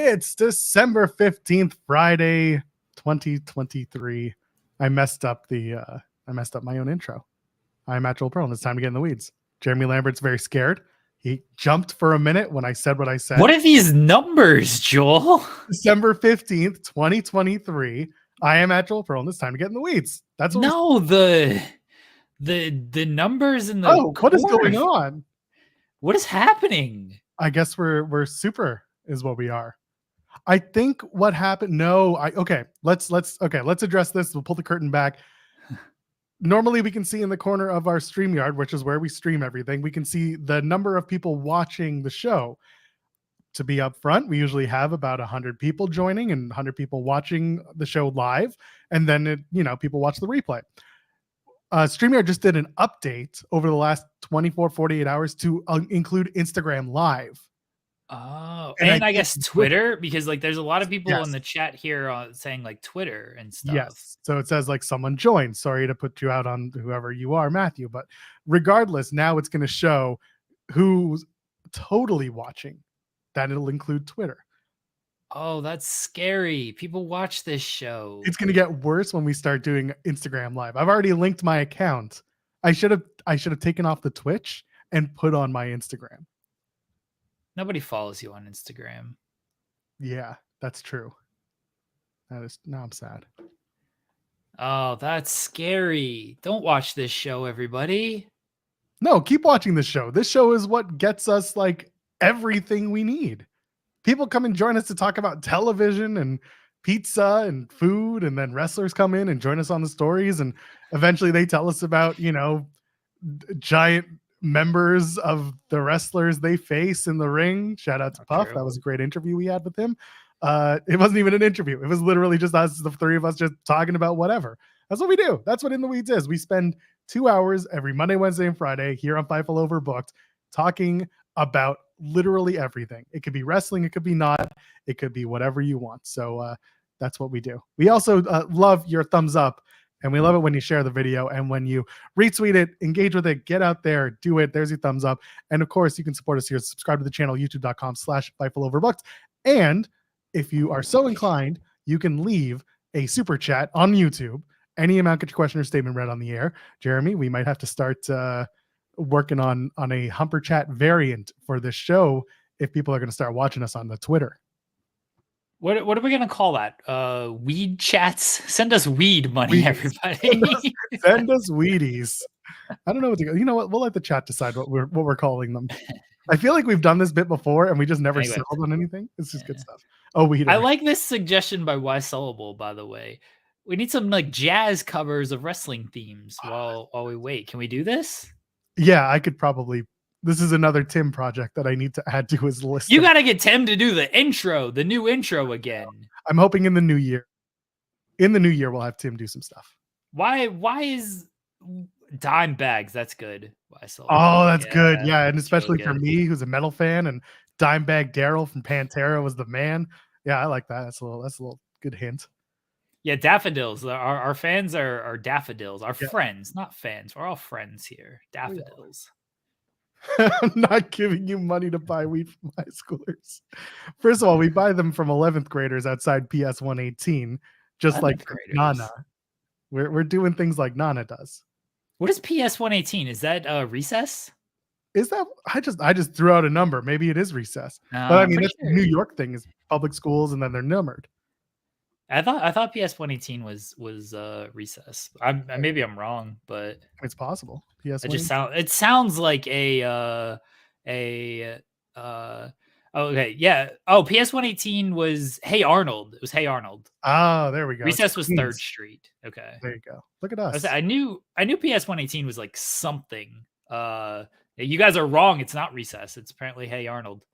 It's December 15th, Friday, 2023. I messed up my own intro. I'm Matt Joel Pearl, and it's time to get in the weeds. Jeremy Lambert's very scared. He jumped for a minute when I said what I said. What are these numbers, Joel? December 15th, 2023. I am Matt Joel Pearl, and it's time to get in the weeds. That's what the numbers in the what is going on? What is happening? I guess we're super is what we are. I think what happened. Let's address this. We'll pull the curtain back. Normally we can see in the corner of our StreamYard, which is where we stream everything, we can see the number of people watching the show. To be upfront, we usually have about 100 people joining and 100 people watching the show live, and then people watch the replay. StreamYard just did an update over the last 48 hours to include Instagram Live. Oh, and I guess Twitter, because there's a lot of people in the chat here saying Twitter and stuff. Yes. So it says someone joined. Sorry to put you out on whoever you are, Matthew, but regardless, now it's going to show who's totally watching. That it'll include Twitter. Oh, that's scary. People watch this show. It's going to get worse when we start doing Instagram Live. I've already linked my account. I should have taken off the Twitch and put on my Instagram. Nobody follows you on Instagram. Yeah, that's true. Now I'm sad. Oh, that's scary. Don't watch this show, everybody. No, keep watching this show. This show is what gets us everything we need. People come and join us to talk about television and pizza and food, and then wrestlers come in and join us on the stories, and eventually they tell us about giant members of the wrestlers they face in the ring. Shout out to Puff. True. That was a great interview we had with him. It wasn't even an interview. It was literally just us, the three of us, just talking about whatever. That's what we do. That's what In the Weeds is. We spend 2 hours every Monday, Wednesday, and Friday here on Fightful Overbooked talking about literally everything. It could be wrestling, it could be not, it could be whatever you want. So that's what we do. We also love your thumbs up, and we love it when you share the video and when you retweet it, engage with it, get out there, do it. There's your thumbs up. And of course, you can support us here. Subscribe to the channel, youtube.com/FightfulOverbooked. And if you are so inclined, you can leave a super chat on YouTube. Any amount, get your question or statement read on the air. Jeremy, we might have to start working on a Humper Chat variant for this show if people are going to start watching us on the Twitter. What are we going to call that? Weed chats? Send us weed money, everybody. Send us weedies. I don't know what to go. You know what? We'll let the chat decide what we're calling them. I feel like we've done this bit before and we just never settled on anything. It's just good stuff. Oh, weed. I like this suggestion by Y Syllable, by the way. We need some jazz covers of wrestling themes while we wait. Can we do this? Yeah, I could probably. This is another Tim project that I need to add to his list. You got to get Tim to do the new intro again. I'm hoping in the new year. In the new year, we'll have Tim do some stuff. Why is Dime Bags? That's good. Oh, that's good. Yeah, and especially really for me, who's a metal fan, and Dimebag Daryl from Pantera was the man. Yeah, I like that. That's a little good hint. Yeah, daffodils. Our fans are daffodils. Our friends, not fans. We're all friends here. Daffodils. I'm not giving you money to buy weed from high schoolers. First of all, we buy them from 11th graders outside PS 118, just like Nana. We're doing things like Nana does. What is PS 118? Is that recess? Is that I just threw out a number. Maybe it is recess. But I mean, that's the New York thing, is public schools and then they're numbered. I thought PS 118 was recess. Maybe I'm wrong, but it's possible. PS it sounds like okay, yeah. Oh, PS 118 was Hey Arnold. It was Hey Arnold. Oh, there we go. Recess was 3rd Street. Okay, there you go. Look at us. I knew PS 118 was something. You guys are wrong. It's not recess. It's apparently Hey Arnold.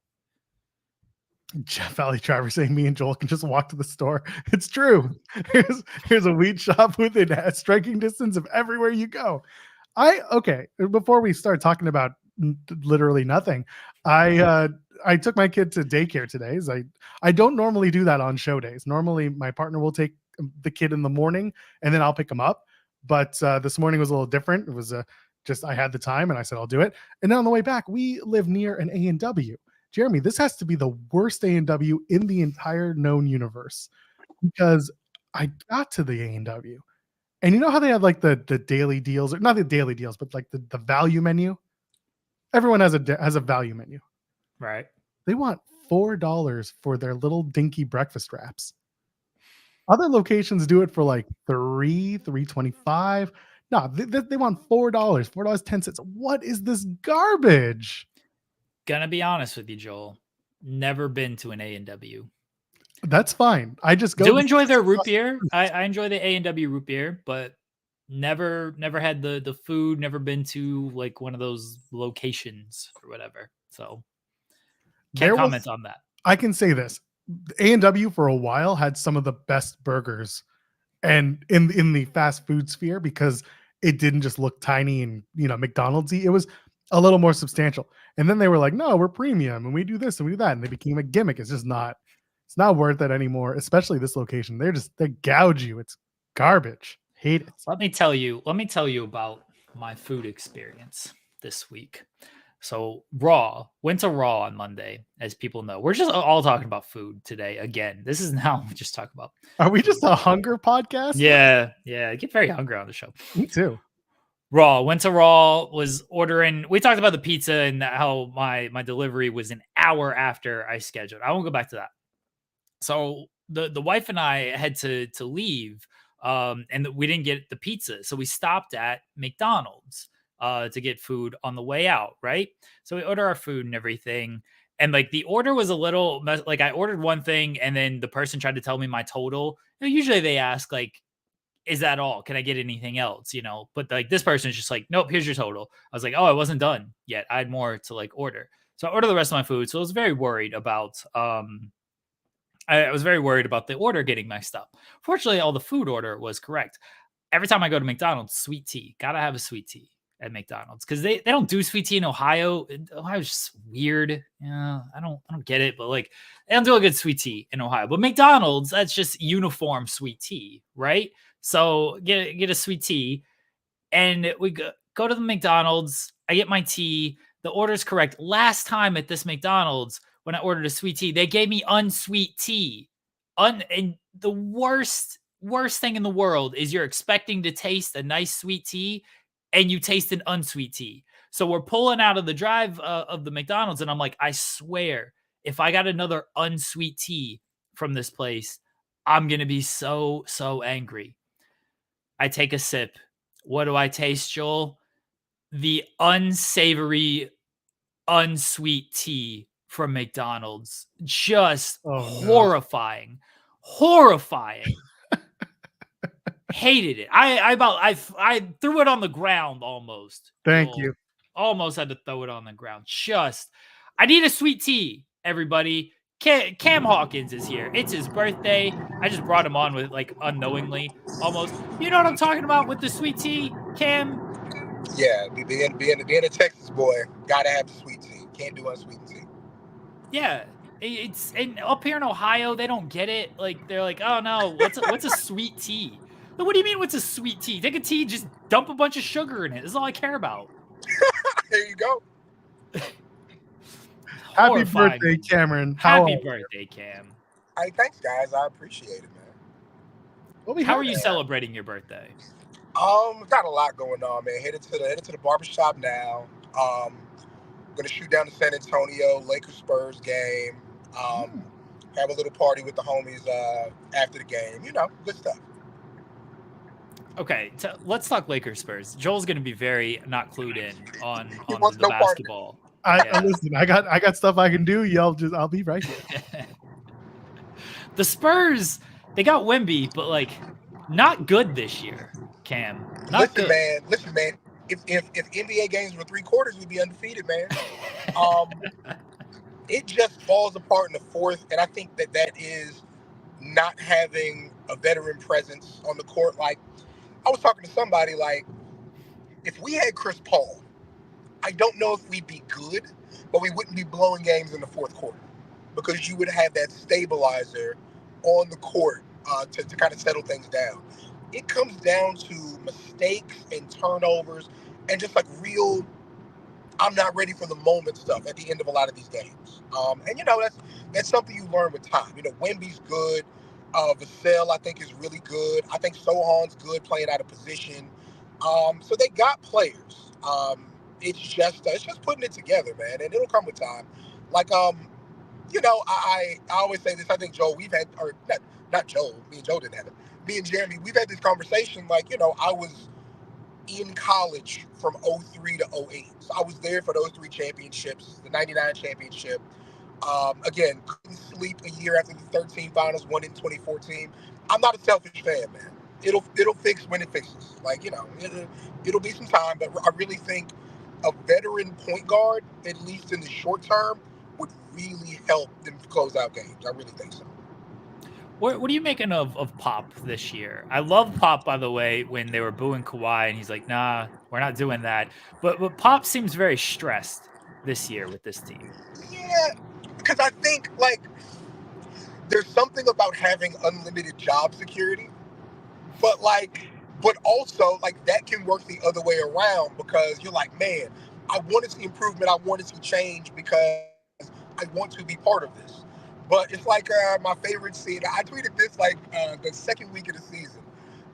Jeff Valley Driver saying me and Joel can just walk to the store. It's true. Here's a weed shop within a striking distance of everywhere you go. Okay. Before we start talking about literally nothing, I took my kid to daycare today. I don't normally do that on show days. Normally my partner will take the kid in the morning and then I'll pick him up. But this morning was a little different. It was just I had the time and I said I'll do it. And then on the way back, we live near an A&W. Jeremy, this has to be the worst A&W in the entire known universe, because I got to the A&W, and you know how they have like the daily deals, or not the daily deals, but like the value menu. Everyone has a value menu. Right. They want $4 for their little dinky breakfast wraps. Other locations do it for like $3.25. No, they want $4, $4.10. What is this garbage? Gonna be honest with you, Joel. Never been to an A&W. That's fine. I just go Do because enjoy it's their root across the beer. street. I enjoy the A&W root beer, but never had the food, never been to like one of those locations or whatever. So can't There comment was, on that. I can say this. A&W for a while had some of the best burgers and in the fast food sphere, because it didn't just look tiny and McDonald'sy. It was a little more substantial. And then they were like, no, we're premium and we do this and we do that. And they became a gimmick. It's not worth it anymore, especially this location. They gouge you. It's garbage. Hate it. Let me tell you about my food experience this week. So Raw, went to Raw on Monday, as people know. We're just all talking about food today. Again, this is now we just talk about Are we food. just a hunger podcast? Yeah, I get very hungry on the show. Me too. Raw, went to Raw, was ordering. We talked about the pizza and how my delivery was an hour after I scheduled. I won't go back to that. So the wife and I had to leave, and we didn't get the pizza, so we stopped at McDonald's to get food on the way out. Right, so we order our food and everything, and like the order was a little like I ordered one thing, and then the person tried to tell me my total. Usually they ask like, "Is that all? Can I get anything else?" But like this person is just like, "Nope, here's your total." I was like, "Oh, I wasn't done yet. I had more to like order." So I ordered the rest of my food. So I was very worried about I was very worried about the order getting messed up. Fortunately, all the food order was correct. Every time I go to McDonald's, sweet tea. Gotta have a sweet tea at McDonald's because they don't do sweet tea in Ohio. Ohio's just weird. Yeah, I don't get it, but like they don't do a good sweet tea in Ohio. But McDonald's, that's just uniform sweet tea, right? So get a sweet tea, and we go to the McDonald's. I get my tea. The order's correct. Last time at this McDonald's, when I ordered a sweet tea, they gave me unsweet tea. And the worst thing in the world is you're expecting to taste a nice sweet tea, and you taste an unsweet tea. So we're pulling out of the drive of the McDonald's, and I'm like, I swear, if I got another unsweet tea from this place, I'm gonna be so angry. I take a sip. What do I taste, Joel? The unsavory, unsweet tea from McDonald's. Just Oh no. horrifying. Horrifying. Hated it. I threw it on the ground almost. Thank Joel. you. Almost had to throw it on the ground. I need a sweet tea, everybody. Cam Hawkins is here. It's his birthday. I just brought him on with like unknowingly almost. You know what I'm talking about with the sweet tea, Cam? Yeah, being a Texas boy, gotta have the sweet tea. Can't do unsweet tea. Yeah, it's and up here in Ohio they don't get it. Like they're like, oh no, what's a sweet tea? Like, what do you mean? What's a sweet tea? Take a tea, just dump a bunch of sugar in it. This is all I care about. There you go. Happy birthday, Cameron. Happy birthday, Cam. Hey, thanks, guys. I appreciate it, man. How are you celebrating your birthday? Got a lot going on, man. Headed to the barbershop now. Gonna shoot down to San Antonio, Lakers Spurs game. Have a little party with the homies after the game. Good stuff. Okay, let's talk Lakers Spurs. Joel's going to be very not clued in on wants the no basketball. Listen, I got stuff I can do. I'll be right here. The Spurs, they got Wemby, but like not good this year. Cam, not good. Listen, man. If NBA games were 3 quarters, we'd be undefeated, man. It just falls apart in the fourth, and I think that is not having a veteran presence on the court. Like, I was talking to somebody, like, if we had Chris Paul, I don't know if we'd be good, but we wouldn't be blowing games in the fourth quarter because you would have that stabilizer on the court to kind of settle things down. It comes down to mistakes and turnovers and just like real I'm not ready for the moment stuff at the end of a lot of these games. And that's something you learn with time. Wemby's good. Vassell, I think, is really good. I think Sohan's good playing out of position. So they got players. It's just putting it together, man, and it'll come with time. Like I always say this. I think Joe, we've had, or not Joe. Me and Joe didn't have it. Me and Jeremy, we've had this conversation. Like I was in college from 03 to 08. So I was there for those 3 championships, the 99 championship. Again, couldn't sleep a year after the 13 finals, won in 2014. I'm not a selfish fan, man. It'll fix when it fixes. Like, it'll be some time, but I really think a veteran point guard, at least in the short term, would really help them close out games. I really think so. What are you making of Pop this year? I love Pop, by the way, when they were booing Kawhi and he's like, nah, we're not doing that. But Pop seems very stressed this year with this team. Yeah, because I think, like, there's something about having unlimited job security, but also, like, that can work the other way around because you're like, man, I want to see improvement. I want to see change because I want to be part of this. But it's like my favorite scene. I tweeted this like the second week of the season.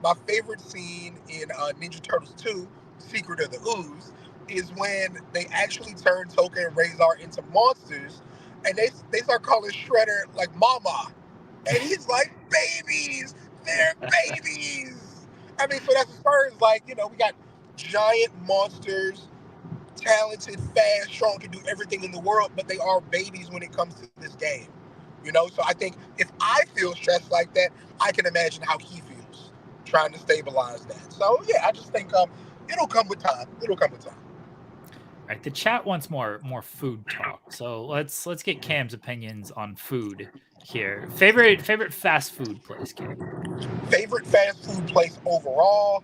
My favorite scene in Ninja Turtles 2, Secret of the Ooze, is when they actually turn Toka and Razor into monsters, and they start calling Shredder like Mama, and he's like, babies, they're babies. I mean, so that's as far as like we got giant monsters, talented, fast, strong, can do everything in the world, but they are babies when it comes to this game. So I think if I feel stressed like that, I can imagine how he feels trying to stabilize that. So yeah, I just think it'll come with time. It'll come with time. All right, the chat wants more food talk. So let's get Cam's opinions on food here. Favorite fast food place, Cam? Favorite fast food place overall?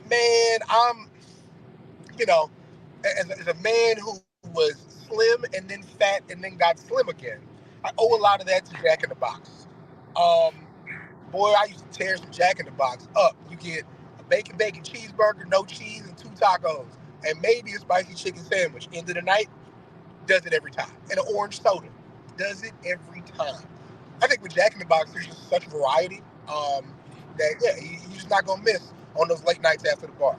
Man, I'm as a man who was slim and then fat and then got slim again, I owe a lot of that to Jack in the Box. Boy, I used to tear some Jack in the Box up. You get a bacon cheeseburger, no cheese, and 2 tacos, and maybe a spicy chicken sandwich. End of the night, does it every time. And an orange soda, does it every time. I think with Jack in the Box, there's just such variety that you're just not gonna miss on those late nights after the bar.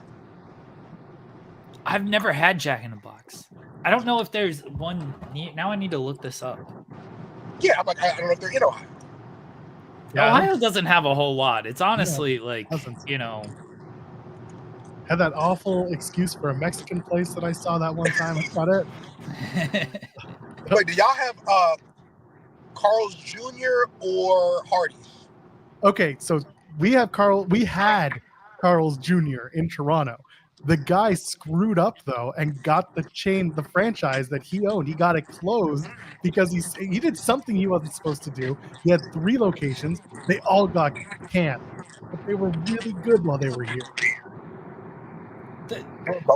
I've never had Jack in the Box. I don't know if there's one. Now I need to look this up. Yeah, I'm like, I don't know if they're in Ohio. Yeah, Ohio doesn't have a whole lot. It's honestly had that awful excuse for a Mexican place that I saw that one time. That's about it. Wait, do y'all have Carl's Jr. or Hardee's? Okay, so we had Carl's Jr. in Toronto. The guy screwed up though and got the franchise that he owned. He got it closed because he did something he wasn't supposed to do. He had 3 locations. They all got canned, but they were really good while they were here.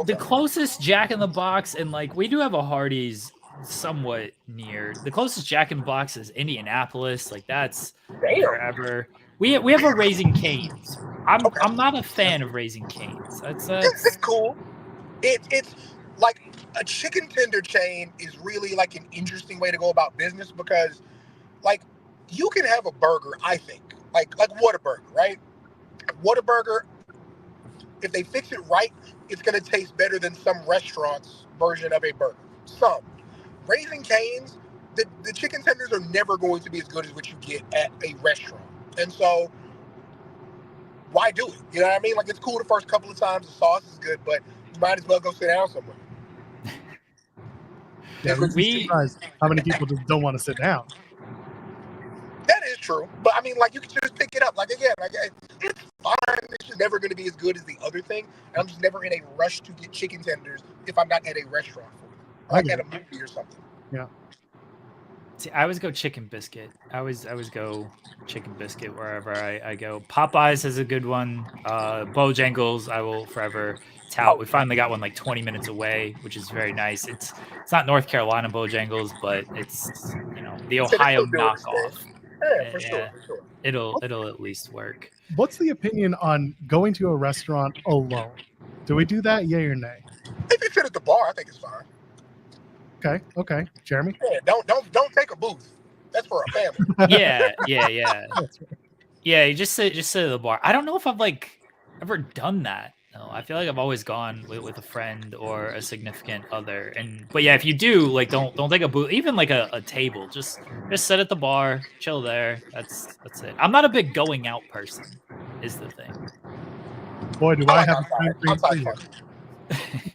The closest Jack in the Box, and like we do have a Hardee's somewhat near. The closest Jack in the Box is Indianapolis. Like that's forever. We have a Raising Cane's. I'm not a fan of Raising Cane's. That's cool. It's like a chicken tender chain is really like an interesting way to go about business because like you can have a burger, I think, like Whataburger, right? Whataburger, if they fix it right, it's going to taste better than some restaurant's version of a burger. Some. Raising Cane's, the chicken tenders are never going to be as good as what you get at a restaurant. And so, why do it? You know what I mean? Like, it's cool the first couple of times, the sauce is good, but you might as well go sit down somewhere. Yeah, we'd be surprised how many people just don't want to sit down. That is true. But, I mean, like, you can just pick it up. Like, again, it's fine. It's just never going to be as good as the other thing. And I'm just never in a rush to get chicken tenders if I'm not at a restaurant for them. Like at a movie or something. Yeah. See, I always go chicken biscuit. I always go chicken biscuit wherever I go. Popeyes is a good one. Bojangles, I will forever tout. We finally got one like 20 minutes away, which is very nice. It's not North Carolina Bojangles, but it's the Ohio knockoff. Yeah, for sure. It'll at least work. What's the opinion on going to a restaurant alone? Do we do that, yay or nay? If you sit at the bar, bar, I think it's fine. Okay. Jeremy? Yeah, don't take a booth. That's for a family. Yeah. That's right. Yeah, you just sit at the bar. I don't know if I've like ever done that. No, I feel like I've always gone with a friend or a significant other. But yeah, if you do, like don't take a booth, even like a table. Just sit at the bar, chill there. That's it. I'm not a big going out person, is the thing. Boy, do I I like have a outside. concrete for Outside you. fun.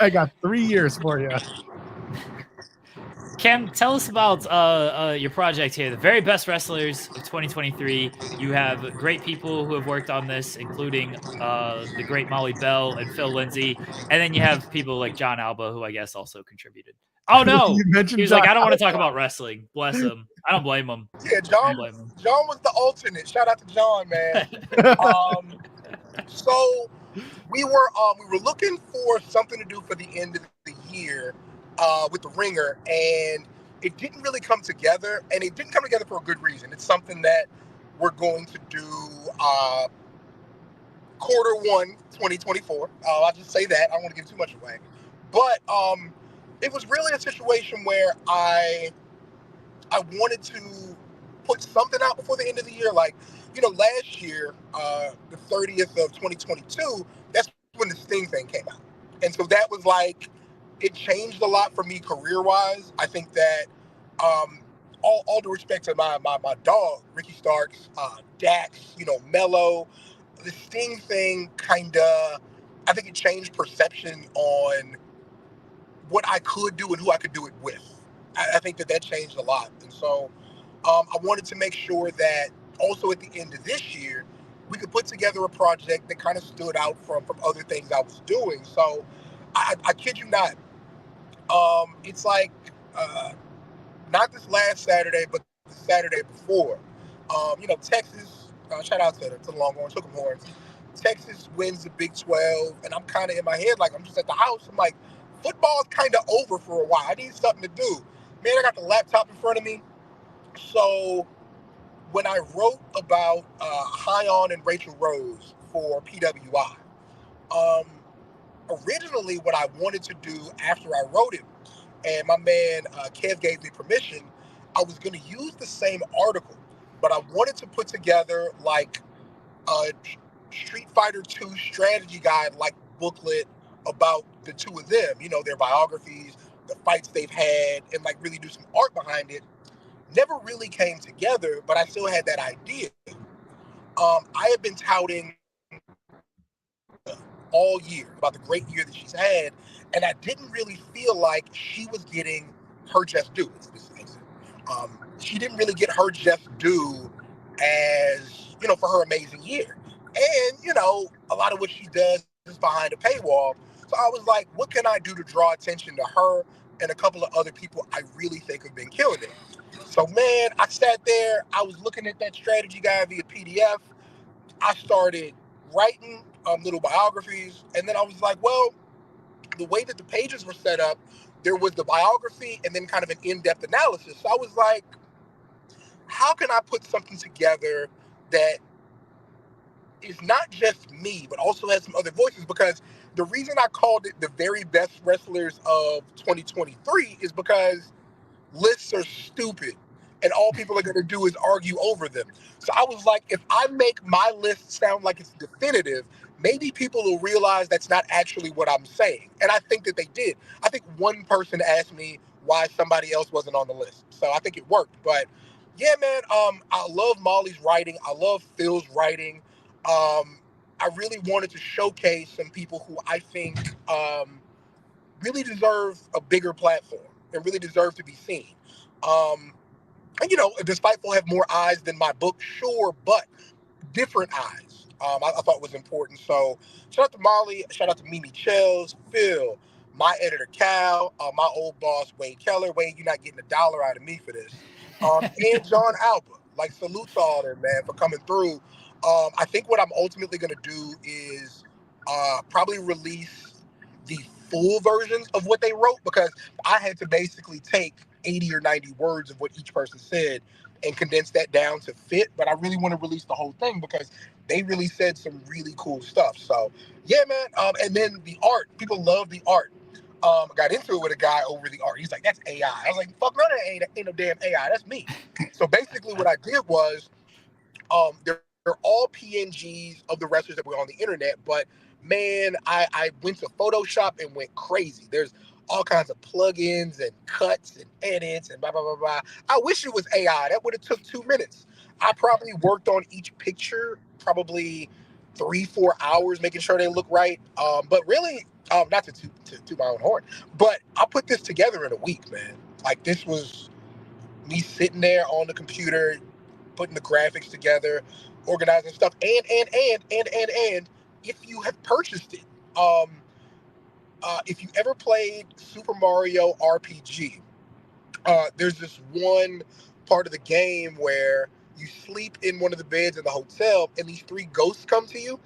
I got 3 years for you. Cam, tell us about your project here, the very best wrestlers of 2023. You have great people who have worked on this, including the great Molly Bell and Phil Lindsay, and then you have people like John Alba, who I guess also contributed. Oh no, You he mentioned was John. like, I don't want to talk about wrestling. Bless him. I don't blame him. Yeah, I don't blame him. John was the alternate. Shout out to John, man. So we were looking for something to do for the end of the year with the Ringer, and it didn't really come together, and it didn't come together for a good reason. It's something that we're going to do Q1 2024. I'll just say that. I don't want to give too much away, but it was really a situation where I wanted to put something out before the end of the year. Like, last year, the 30th of 2022, that's when the Sting thing came out. And so that was like, it changed a lot for me career-wise. I think that all due respect to my dog, Ricky Starks, Dax, Mello, the Sting thing I think it changed perception on what I could do and who I could do it with. I think that changed a lot. And so I wanted to make sure that also at the end of this year, we could put together a project that kind of stood out from other things I was doing. So I kid you not, it's like not this last Saturday, but the Saturday before. Texas, shout out to the Longhorns, Hook 'em Horns. Texas wins the Big 12, and I'm kind of in my head, like I'm just at the house. I'm like, football's kind of over for a while. I need something to do. Man, I got the laptop in front of me. So when I wrote about Hyon and Rachel Rose for PWI, originally what I wanted to do after I wrote it, and my man Kev gave me permission, I was going to use the same article, but I wanted to put together like a Street Fighter 2 strategy guide, like booklet about the two of them, their biographies, the fights they've had, and like really do some art behind it. Never really came together, but I still had that idea. I had been touting all year about the great year that she's had, and I didn't really feel like she was getting her just due. She didn't really get her just due as, for her amazing year. And, a lot of what she does is behind a paywall. So I was like, what can I do to draw attention to her and a couple of other people I really think have been killing it? So, man, I sat there. I was looking at that strategy guide via PDF. I started writing little biographies. And then I was like, well, the way that the pages were set up, there was the biography and then kind of an in-depth analysis. So I was like, how can I put something together that is not just me, but also has some other voices? Because the reason I called it the very best wrestlers of 2023 is because lists are stupid and all people are going to do is argue over them. So I was like, if I make my list sound like it's definitive, maybe people will realize that's not actually what I'm saying. And I think that they did. I think one person asked me why somebody else wasn't on the list. So I think it worked. But yeah, man, I love Molly's writing. I love Phil's writing. I really wanted to showcase some people who I think really deserve a bigger platform and really deserve to be seen. And does Fightful have more eyes than my book? Sure, but different eyes. I thought was important. So shout out to Molly, shout out to Mimi Chills, Phil, my editor Cal, my old boss Wade Keller. Wade, you're not getting $1 out of me for this. And John Alba. Like, salute to all them, man, for coming through. I think what I'm ultimately going to do is probably release the full versions of what they wrote, because I had to basically take 80 or 90 words of what each person said and condense that down to fit. But I really want to release the whole thing because they really said some really cool stuff. So yeah, man. And then the art, people love the art. I got into it with a guy over the art. He's like, "That's AI." I was like, "Fuck, no, that ain't no damn AI. That's me." So basically, what I did was, they're all PNGs of the wrestlers that were on the internet. But man, I went to Photoshop and went crazy. There's all kinds of plugins and cuts and edits and blah blah blah blah. I wish it was AI. That would have took 2 minutes. I probably worked on each picture probably 3-4 hours, making sure they look right. But really, not to my own horn, but I put this together in a week, man. Like, this was me sitting there on the computer, putting the graphics together, organizing stuff, and if you have purchased it, if you ever played Super Mario RPG, there's this one part of the game where you sleep in one of the beds in the hotel, and these 3 ghosts come to you,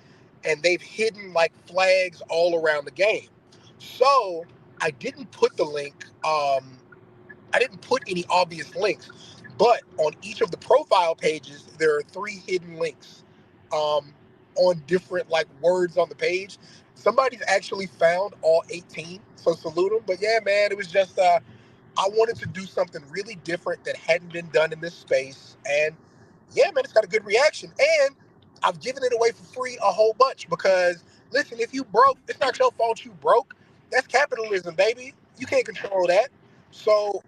and they've hidden like flags all around the game. So I didn't put the link. I didn't put any obvious links, but on each of the profile pages, there are 3 hidden links, on different like words on the page. Somebody's actually found all 18, so salute them. But yeah, man, it was just I wanted to do something really different that hadn't been done in this space, and yeah, man, it's got a good reaction. And I've given it away for free a whole bunch because, listen, if you broke, it's not your fault you broke. That's capitalism, baby. You can't control that. So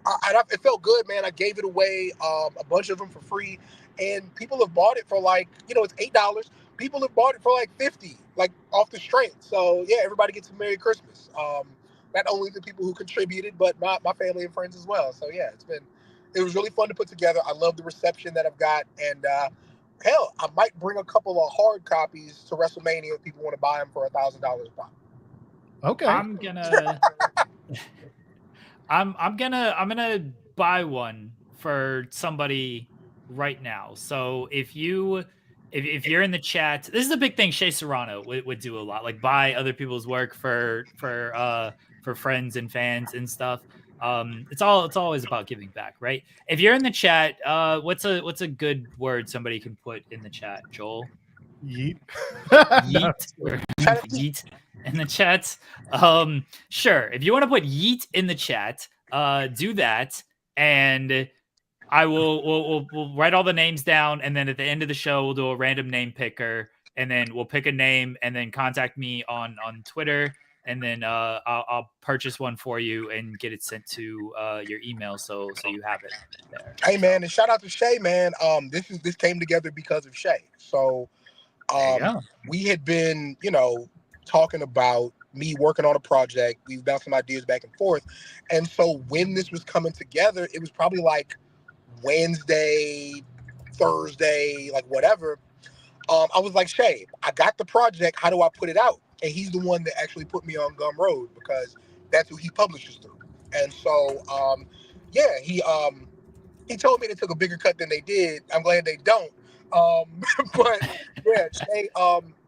it felt good, man. I gave it away, a bunch of them for free, and people have bought it for like, it's $8. People have bought it for like 50, like off the strength. So yeah, everybody gets a Merry Christmas. Not only the people who contributed, but my family and friends as well. So yeah, it was really fun to put together. I love the reception that I've got, and hell, I might bring a couple of hard copies to WrestleMania if people want to buy them for $1,000 pop. Okay. I'm gonna buy one for somebody right now. So if you're in the chat, this is a big thing Shea Serrano would do a lot, like buy other people's work for friends and fans and stuff. It's always about giving back, right? If you're in the chat, what's a good word somebody can put in the chat, Joel? Yeet. Yeet No. or yeet in the chat. Sure. If you want to put yeet in the chat, do that, and I will we'll write all the names down, and then at the end of the show we'll do a random name picker, and then we'll pick a name, and then contact me on Twitter, and then I'll purchase one for you and get it sent to your email, so you have it there. Hey man, and shout out to Shay, man. This came together because of Shay. So we had been, talking about me working on a project. We bounced some ideas back and forth. And so when this was coming together, it was probably like Wednesday, Thursday, like whatever. I was like, Shay, I got the project. How do I put it out? And he's the one that actually put me on Gumroad because that's who he publishes through. And so, yeah, he told me they took a bigger cut than they did. I'm glad they don't. But yeah,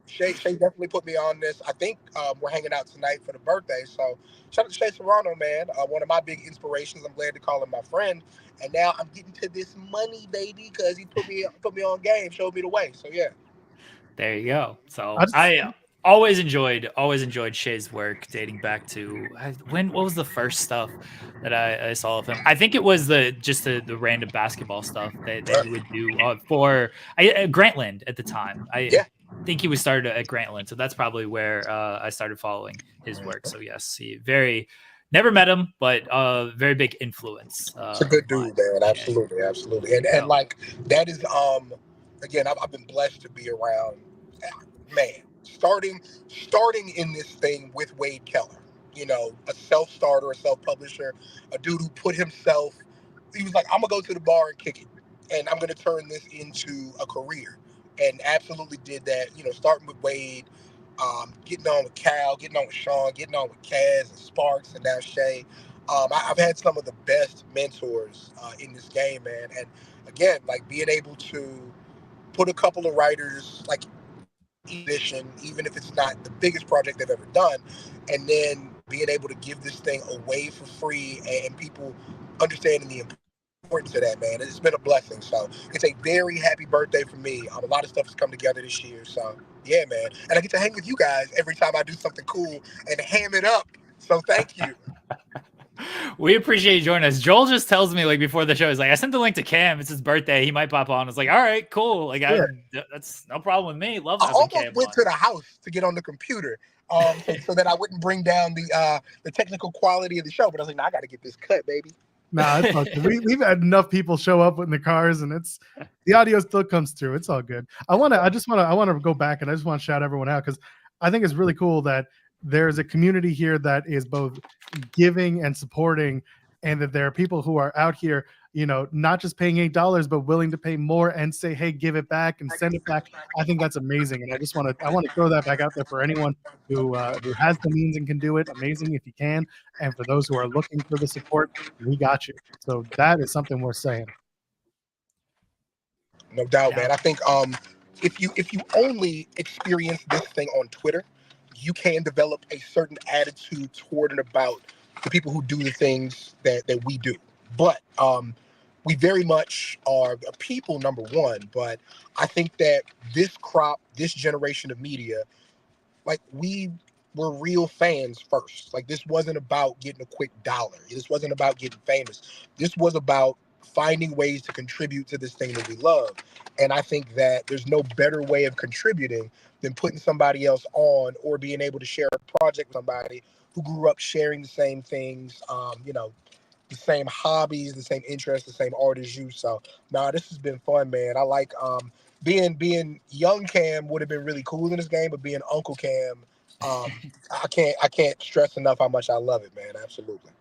Shay definitely put me on this. I think we're hanging out tonight for the birthday. So shout out to Shay Serrano, man. One of my big inspirations. I'm glad to call him my friend. And now I'm getting to this money, baby, because he put me on game, showed me the way. So yeah. There you go. So I always enjoyed Shay's work dating back to what was the first stuff that I saw of him? I think it was the random basketball stuff that he would do for Grantland at the time. I think he was started at Grantland, so that's probably where I started following his work. So yes, he never met him, but very big influence. It's a good dude, man. Absolutely. And like that is again, I've been blessed to be around, man, starting in this thing with Wade Keller, a self-starter, a self-publisher, a dude who put himself, he was like, I'm gonna go to the bar and kick it, and I'm gonna turn this into a career, and absolutely did that, starting with Wade, getting on with Cal, getting on with Sean, getting on with Kaz and Sparks, and now Shay. I've had some of the best mentors in this game, man, and again, like being able to put a couple of writers like edition, even if it's not the biggest project they've ever done, and then being able to give this thing away for free and people understanding the important to that, man. It's been a blessing. So it's a very happy birthday for me. A lot of stuff has come together this year. So yeah, man. And I get to hang with you guys every time I do something cool and ham it up. So thank you. We appreciate you joining us. Joel just tells me like before the show, he's like, I sent the link to Cam. It's his birthday. He might pop on. It's like, all right, cool. Like, that's no problem with me. Love I having almost Cam went on. to the house to get on the computer, so that I wouldn't bring down the technical quality of the show. But I was like, I got to get this cut, baby. Nah, it's all good. We've had enough people show up in the cars, and it's the audio still comes through. It's all good. I want to go back, and I just want to shout everyone out because I think it's really cool that there's a community here that is both giving and supporting, and that there are people who are out here, not just paying $8, but willing to pay more and say, hey, give it back and send it back. I think that's amazing. And I want to throw that back out there for anyone who has the means and can do it. Amazing if you can. And for those who are looking for the support, we got you. So that is something worth saying. No doubt, man. I think if you only experience this thing on Twitter, you can develop a certain attitude toward and about the people who do the things that we do. But we very much are a people, number one. But I think that this crop, this generation of media, like we were real fans first. Like this wasn't about getting a quick dollar. This wasn't about getting famous. This was about finding ways to contribute to this thing that we love. And I think that there's no better way of contributing than putting somebody else on or being able to share a project with somebody who grew up sharing the same things, the same hobbies, the same interests, the same art as you. So, this has been fun, man. I like being young Cam would have been really cool in this game, but being Uncle Cam, I can't stress enough how much I love it, man. Absolutely.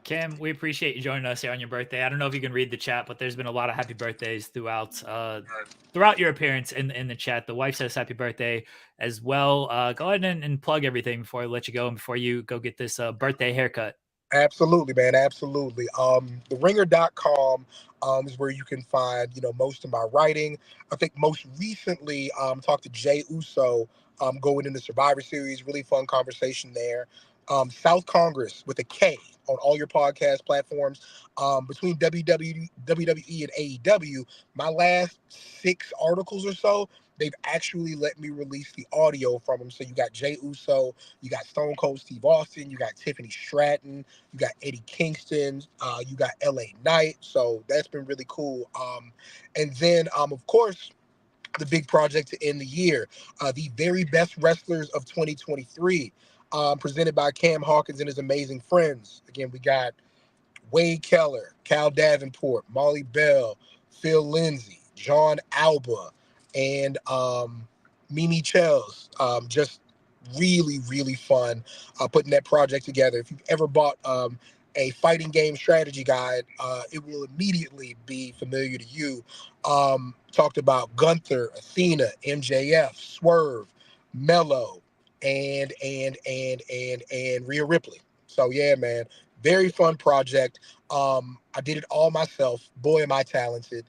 Cam, we appreciate you joining us here on your birthday. I don't know if you can read the chat, but there's been a lot of happy birthdays throughout your appearance in the chat. The wife says happy birthday as well. Go ahead and plug everything before I let you go and before you go get this birthday haircut. Absolutely, man. Absolutely. TheRinger.com is where you can find, most of my writing. I think most recently, talked to Jay Uso going into Survivor Series. Really fun conversation there. South Congress with a K on all your podcast platforms. Between WWE and AEW, my last 6 articles or so, they've actually let me release the audio from them. So you got Jay Uso, you got Stone Cold Steve Austin, you got Tiffany Stratton, you got Eddie Kingston, you got LA Knight. So that's been really cool. And then, of course, the big project to end the year, the very best wrestlers of 2023, presented by Cam Hawkins and his amazing friends. Again, we got Wade Keller, Cal Davenport, Molly Bell, Phil Lindsay, John Alba, and Mimi Chels. Just really, really fun putting that project together. If you've ever bought a fighting game strategy guide, it will immediately be familiar to you. Talked about Gunther, Athena, MJF, Swerve, Mello, and Rhea Ripley. So yeah, man, very fun project. I did it all myself. Boy, am I talented.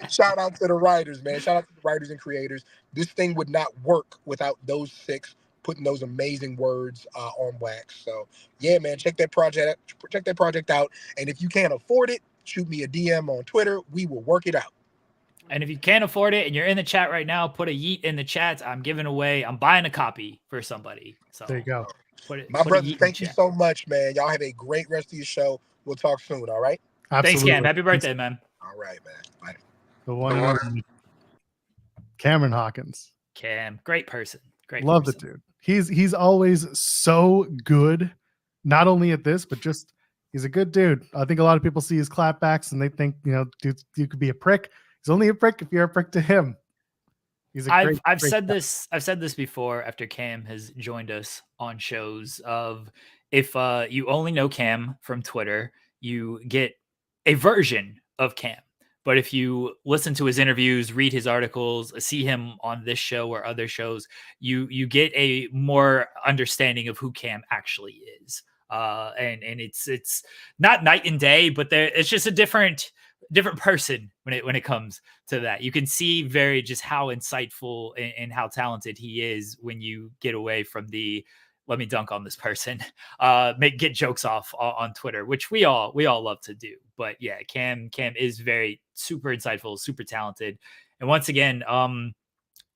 Shout out to the writers, man. Shout out to the writers and creators. This thing would not work without those 6 putting those amazing words on wax. So yeah, man, check that project out. And if you can't afford it, shoot me a DM on Twitter. We will work it out. And if you can't afford it and you're in the chat right now, put a yeet in the chat. I'm buying a copy for somebody. So there you go. My brothers, thank you so much, man. Y'all have a great rest of your show. We'll talk soon, all right? Absolutely. Thanks, Cam. Happy birthday, man. All right, man. Bye. The one and only Cameron Hawkins. Cam, great person. Love the dude. He's always so good, not only at this, but just he's a good dude. I think a lot of people see his clapbacks and they think, dude, you could be a prick. He's only a prick if you're a prick to him. I've said this before after Cam has joined us on shows of if you only know Cam from Twitter, you get a version of Cam. But if you listen to his interviews, read his articles, see him on this show or other shows, you get a more understanding of who Cam actually is. And it's not night and day, but it's just a different person when it comes to that. You can see very just how insightful and how talented he is when you get away from the let me dunk on this person, get jokes off on Twitter, which we all love to do. But yeah, Cam is very super insightful, super talented. And once again,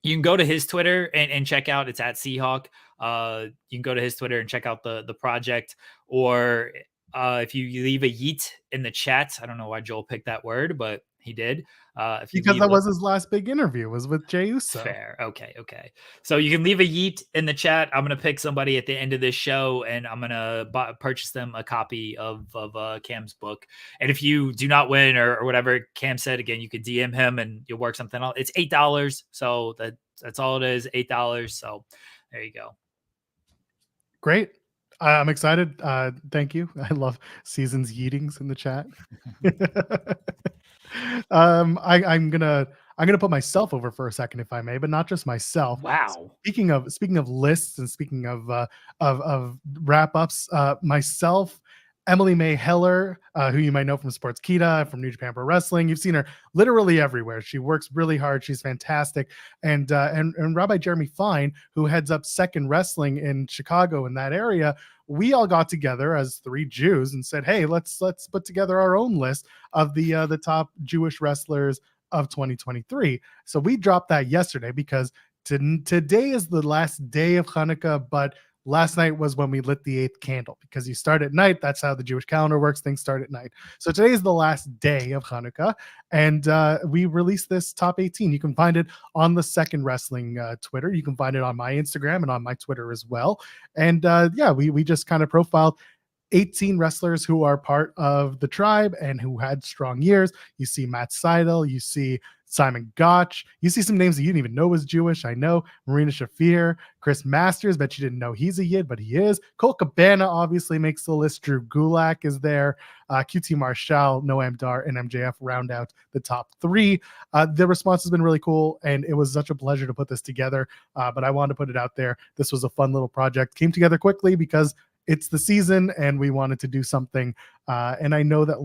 you can go to his Twitter and check out, it's at Seahawk. You can go to his Twitter and check out the project, or if you leave a yeet in the chat, I don't know why Joel picked that word, but he did. If you Because that was his last big interview, was with Jey Uso. Fair. Okay. So you can leave a yeet in the chat. I'm gonna pick somebody at the end of this show, and I'm gonna purchase them a copy of Cam's book. And if you do not win or whatever Cam said, again, you could DM him and you'll work something out. It's $8, so that's all it is. $8. So there you go. Great. I'm excited. Thank you. I love Season's yeetings in the chat. I'm gonna put myself over for a second, if I may, but not just myself. Wow. Speaking of lists and speaking of wrap ups, myself, Emily May Heller, who you might know from Sportskeeda, from New Japan Pro Wrestling. You've seen her literally everywhere. She works really hard. She's fantastic. And Rabbi Jeremy Fine, who heads up Second Wrestling in Chicago in that area. We all got together as 3 Jews and said, "Hey, let's put together our own list of the top Jewish wrestlers of 2023." So we dropped that yesterday because today is the last day of Hanukkah, but last night was when we lit the 8th candle, because you start at night. That's how the Jewish calendar works. Things start at night. So today is the last day of Hanukkah, and we released this top 18. You can find it on the Second Wrestling Twitter. You can find it on my Instagram and on my Twitter as well. And we just kind of profiled 18 wrestlers who are part of the tribe and who had strong years. You see Matt Seidel, you see Simon Gotch, you see some names that you didn't even know was Jewish. I know Marina Shafir, Chris Masters, bet you didn't know he's a Yid, but he is. Cole Cabana obviously makes the list. Drew Gulak is there. QT Marshall, Noam Dar, and MJF round out the top 3. The response has been really cool, and it was such a pleasure to put this together. But I wanted to put it out there. This was a fun little project. Came together quickly because it's the season and we wanted to do something. And I know that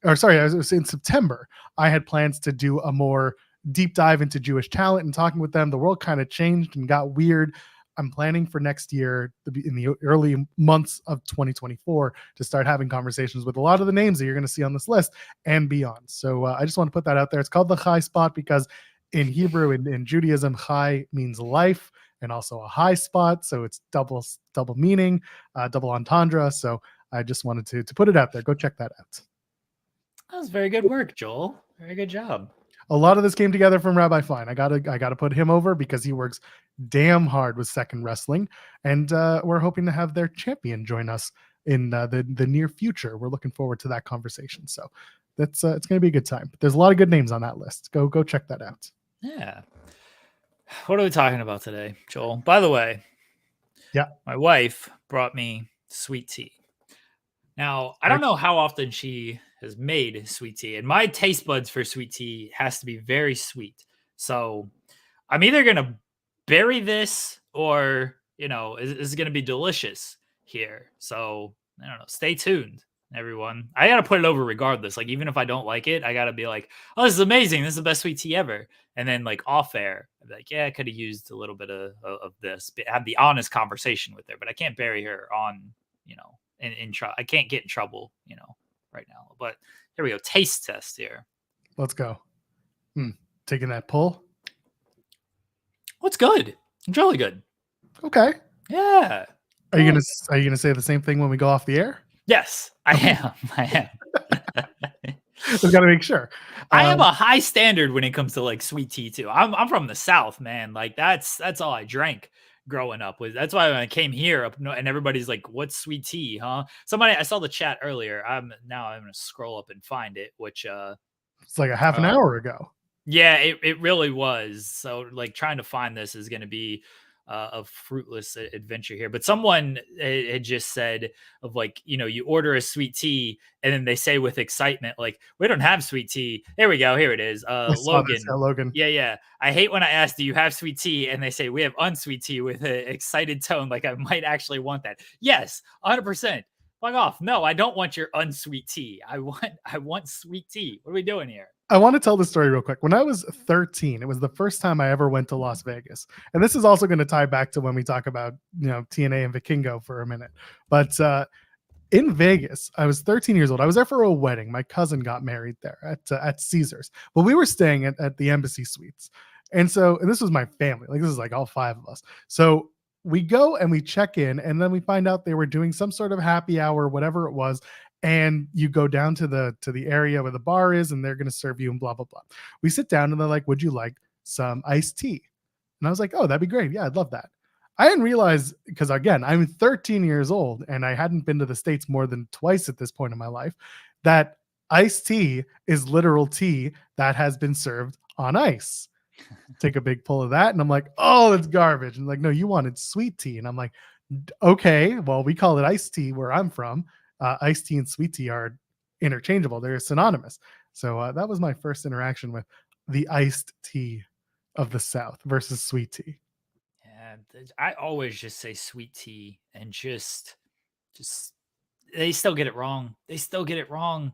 I was in September, I had plans to do a more deep dive into Jewish talent and talking with them. The world kind of changed and got weird. I'm planning for next year, in the early months of 2024, to start having conversations with a lot of the names that you're going to see on this list and beyond. So I just want to put that out there. It's called the Chai Spot because in Hebrew, in Judaism, Chai means life, and also a high spot. So it's double meaning, double entendre. So I just wanted to put it out there. Go check that out. That was very good work, Joel. Very good job. A lot of this came together from Rabbi Fine. I gotta put him over because he works damn hard with Second Wrestling, and we're hoping to have their champion join us in the near future. We're looking forward to that conversation. So that's it's gonna be a good time. There's a lot of good names on that list. Go check that out. Yeah. What are we talking about today, Joel? By the way, yeah, my wife brought me sweet tea. Now, I don't know how often she has made sweet tea, and my taste buds for sweet tea has to be very sweet. So I'm either going to bury this or, it's going to be delicious here. So I don't know. Stay tuned, everyone. I got to put it over regardless. Like, even if I don't like it, I got to be like, oh, this is amazing. This is the best sweet tea ever. And then like off air, I'd be like, yeah, I could have used a little bit of this, but have the honest conversation with her, but I can't bury her on, I can't get in trouble, right now. But here we go. Taste test here. Let's go. Taking that pull. What's good? It's really good. Okay. Yeah. Are you gonna say the same thing when we go off the air? Yes, I am. We've got to make sure. I have a high standard when it comes to like sweet tea too. I'm from the South, man. Like that's all I drank growing up. That's why when I came here and everybody's like, "What's sweet tea, huh?" I saw the chat earlier. I'm gonna scroll up and find it, which it's like a half an hour ago. Yeah, it really was. So like trying to find this is going to be a fruitless adventure here. But someone had just said of like, you order a sweet tea and then they say with excitement, like, we don't have sweet tea. There we go. Here it is. Logan. Yeah. I hate when I ask, do you have sweet tea? And they say we have unsweet tea with an excited tone. Like I might actually want that. Yes, 100%. Fuck off. No, I don't want your unsweet tea. I want sweet tea. What are we doing here? I want to tell the story real quick. When I was 13, it was the first time I ever went to Las Vegas. And this is also going to tie back to when we talk about, TNA and Vikingo for a minute. But in Vegas, I was 13 years old. I was there for a wedding. My cousin got married there at Caesars. But we were staying at the Embassy Suites. And this was my family. Like, this is like all 5 of us. So we go and we check in, and then we find out they were doing some sort of happy hour, whatever it was. And you go down to the area where the bar is, and they're going to serve you and blah, blah, blah. We sit down and they're like, would you like some iced tea? And I was like, oh, that'd be great. Yeah, I'd love that. I didn't realize, because again, I'm 13 years old and I hadn't been to the States more than twice at this point in my life, that iced tea is literal tea that has been served on ice. Take a big pull of that, and I'm like, oh, it's garbage. And like, no, you wanted sweet tea. And I'm like, okay, well, we call it iced tea where I'm from. Iced tea and sweet tea are interchangeable. They're synonymous. So that was my first interaction with the iced tea of the South versus sweet tea. Yeah, I always just say sweet tea, and just they still get it wrong. They still get it wrong.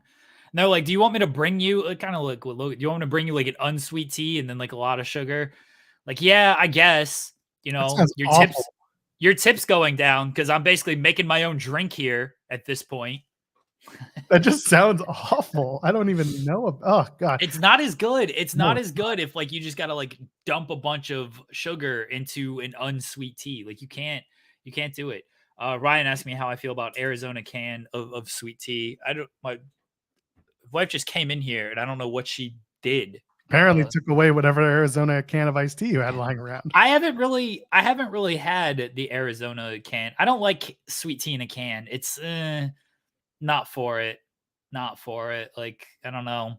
No, like, do you want me to bring you kind of like do you want me to bring you like an unsweet tea and then like a lot of sugar? Like, yeah, I guess, That sounds your awful. tips going down because I'm basically making my own drink here at this point. That just sounds awful. I don't even know. Oh God. It's not as good. It's No, not it's as good if like you just gotta like dump a bunch of sugar into an unsweet tea. Like you can't do it. Ryan asked me how I feel about Arizona can of sweet tea. My wife just came in here and I don't know what she did. Apparently took away whatever Arizona can of iced tea you had lying around. I haven't really had the Arizona can. I don't like sweet tea in a can. It's not for it. Not for it. Like, I don't know.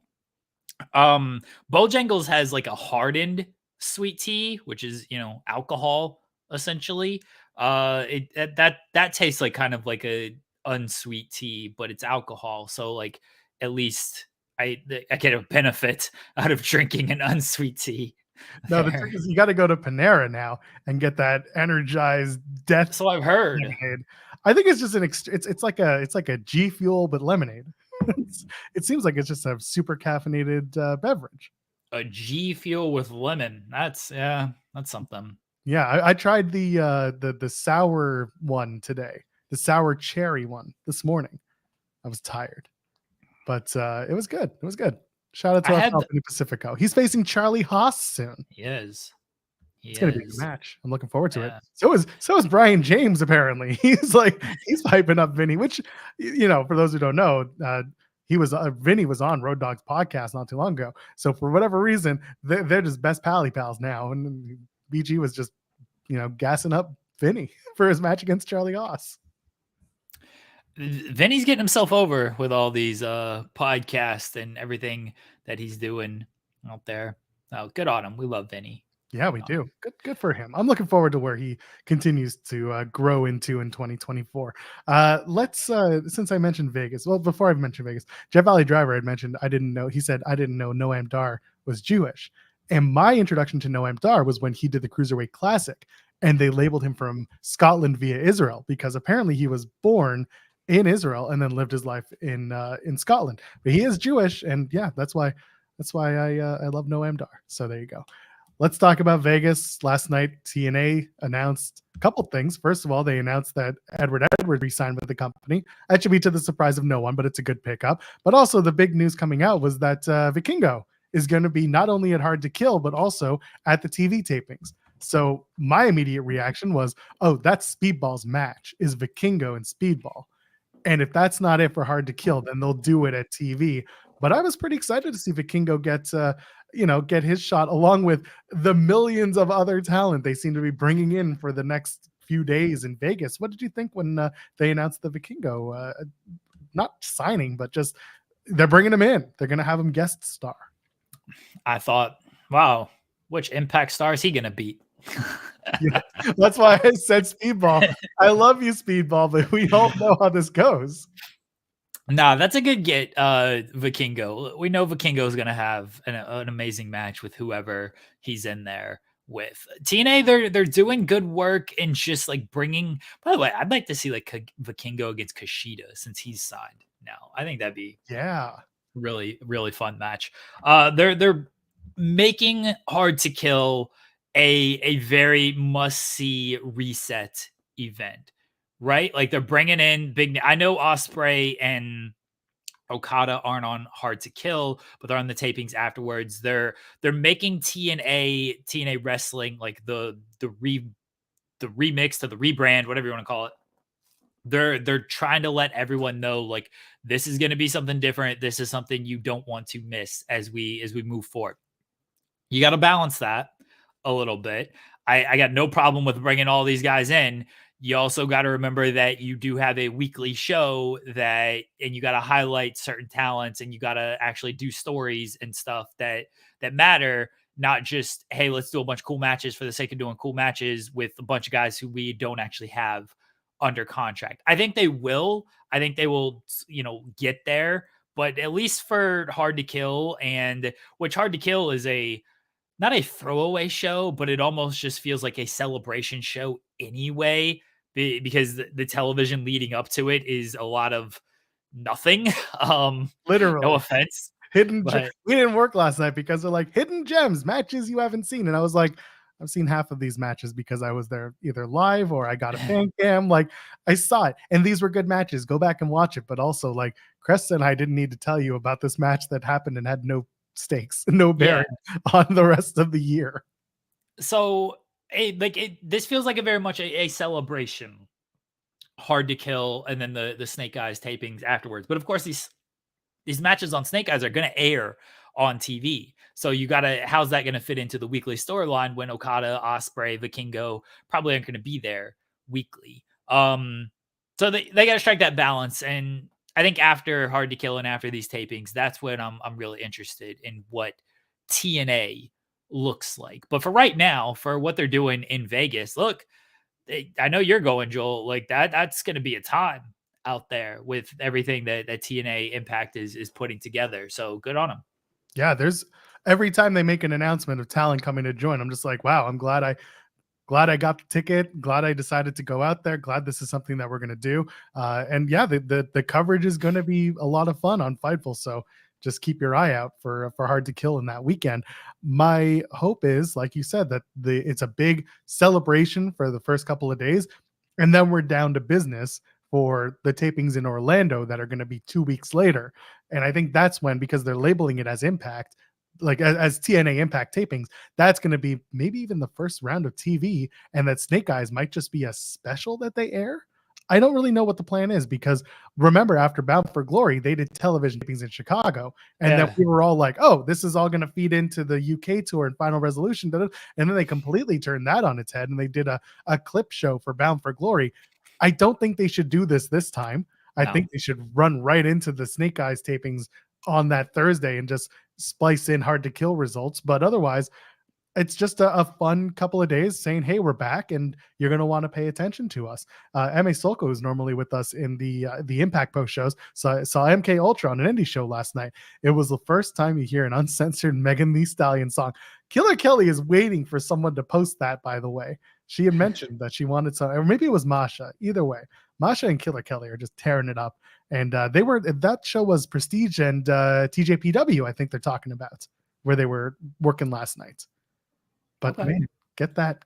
Bojangles has like a hardened sweet tea, which is, alcohol essentially. That tastes like kind of like a unsweet tea, but it's alcohol. So like at least I get a benefit out of drinking an unsweet tea. No, the trick is you got to go to Panera now and get that energized death So I've heard. lemonade. I think it's just it's like a G Fuel but lemonade. It seems like it's just a super caffeinated beverage. A G Fuel with lemon. That's something. Yeah, I tried the sour one today, the sour cherry one this morning. I was tired, but it was good. It was good. Shout out to our company Pacifico. He's facing Charlie Haas soon. He is. It's gonna be a good match. I'm looking forward to it. Yeah. So is Brian James. Apparently, he's hyping up Vinny. Which, for those who don't know, Vinny was on Road Dogg's podcast not too long ago. So for whatever reason, they're just best pally pals now. And BG was just gassing up Vinny for his match against Charlie Haas. Vinny's getting himself over with all these podcasts and everything that he's doing out there. Oh, good on him. We love Vinny. Yeah, we do. Good for him. I'm looking forward to where he continues to grow into in 2024. Let's since I mentioned Vegas. Well, before I mentioned Vegas, Jeff Valley Driver had mentioned he said I didn't know Noam Dar was Jewish. And my introduction to Noam Dar was when he did the Cruiserweight Classic, and they labeled him from Scotland via Israel because apparently he was born in Israel and then lived his life in Scotland. But he is Jewish, and yeah, that's why I love Noam Dar. So there you go. Let's talk about Vegas. Last night, TNA announced a couple things. First of all, they announced that Edward re-signed with the company. That should be to the surprise of no one, but it's a good pickup. But also the big news coming out was that Vikingo is going to be not only at Hard to Kill, but also at the TV tapings. So my immediate reaction was, oh, that's Speedball's match, is Vikingo and Speedball. And if that's not it for Hard to Kill, then they'll do it at TV. But I was pretty excited to see Vikingo get his shot along with the millions of other talent they seem to be bringing in for the next few days in Vegas. What did you think when they announced the Vikingo, not signing, but just they're bringing him in? They're going to have him guest star. I thought, wow, which Impact star is he going to beat? Yeah, that's why I said Speedball. I love you, Speedball, but we all know how this goes. Nah, that's a good get, Vikingo. We know Vikingo is going to have an amazing match with whoever he's in there with. TNA, they're doing good work in just like bringing. By the way, I'd like to see like Vikingo against Kushida since he's signed now. I think that'd be Really, really fun match. They're making Hard to Kill a very must see reset event, right? Like they're bringing in big. I know Osprey and Okada aren't on Hard to Kill, but they're on the tapings afterwards. They're making TNA wrestling like the remix to the rebrand, whatever you want to call it. They're trying to let everyone know like this is going to be something different. This is something you don't want to miss as we move forward. You got to balance that a little bit. I got no problem with bringing all these guys in. You also got to remember that you do have a weekly show and you got to highlight certain talents and you got to actually do stories and stuff that matter, not just, hey, let's do a bunch of cool matches for the sake of doing cool matches with a bunch of guys who we don't actually have under contract. I think they will. I think they will, get there, but at least for Hard to Kill, and which Hard to Kill is not a throwaway show, but it almost just feels like a celebration show anyway, because the television leading up to it is a lot of nothing. Literally. No offense. We didn't work last night because they're like hidden gems, matches you haven't seen. And I was like, I've seen half of these matches because I was there either live or I got a fan cam. Like I saw it and these were good matches. Go back and watch it. But also like Cresta and I didn't need to tell you about this match that happened and had no stakes, no bearing on the rest of the year. So this feels like a very much a celebration. Hard to Kill, and then the Snake Eyes tapings afterwards. But of course, these matches on Snake Eyes are going to air on TV. So how's that going to fit into the weekly storyline when Okada, Osprey, Vikingo probably aren't going to be there weekly? So they got to strike that balance. And I think after Hard to Kill and after these tapings, that's when I'm really interested in what TNA looks like. But for right now, for what they're doing in Vegas, look, I know you're going, Joel. Like that's going to be a time out there with everything that TNA Impact is putting together. So good on them. Yeah, there's every time they make an announcement of talent coming to join, I'm just like, wow, I'm glad I got the ticket. Glad I decided to go out there. Glad this is something that we're going to do. And yeah, the coverage is going to be a lot of fun on Fightful. So just keep your eye out for Hard to Kill in that weekend. My hope is, like you said, that it's a big celebration for the first couple of days, and then we're down to business for the tapings in Orlando that are going to be 2 weeks later. And I think that's when, because they're labeling it as Impact, like as TNA Impact tapings, that's going to be maybe even the first round of TV, and that Snake Eyes might just be a special that they air. I don't really know what the plan is, because remember, after Bound for Glory, they did television tapings in Chicago, and then we were all like, oh, this is all going to feed into the UK tour and Final Resolution. And then they completely turned that on its head, and they did a clip show for Bound for Glory. I don't think they should do this time. I think they should run right into the Snake Eyes tapings on that Thursday and just splice in Hard to Kill results. But otherwise, it's just a fun couple of days saying, hey, we're back and you're going to want to pay attention to us. M.A. Solko is normally with us in the Impact post shows. So I saw MK Ultra on an indie show last night. It was the first time you hear an uncensored Megan Thee Stallion song. Killer Kelly is waiting for someone to post that, by the way. She had mentioned that she wanted some, or maybe it was Masha. Either way, Masha and Killer Kelly are just tearing it up. And that show was Prestige and TJPW, I think they're talking about, where they were working last night. But man, get that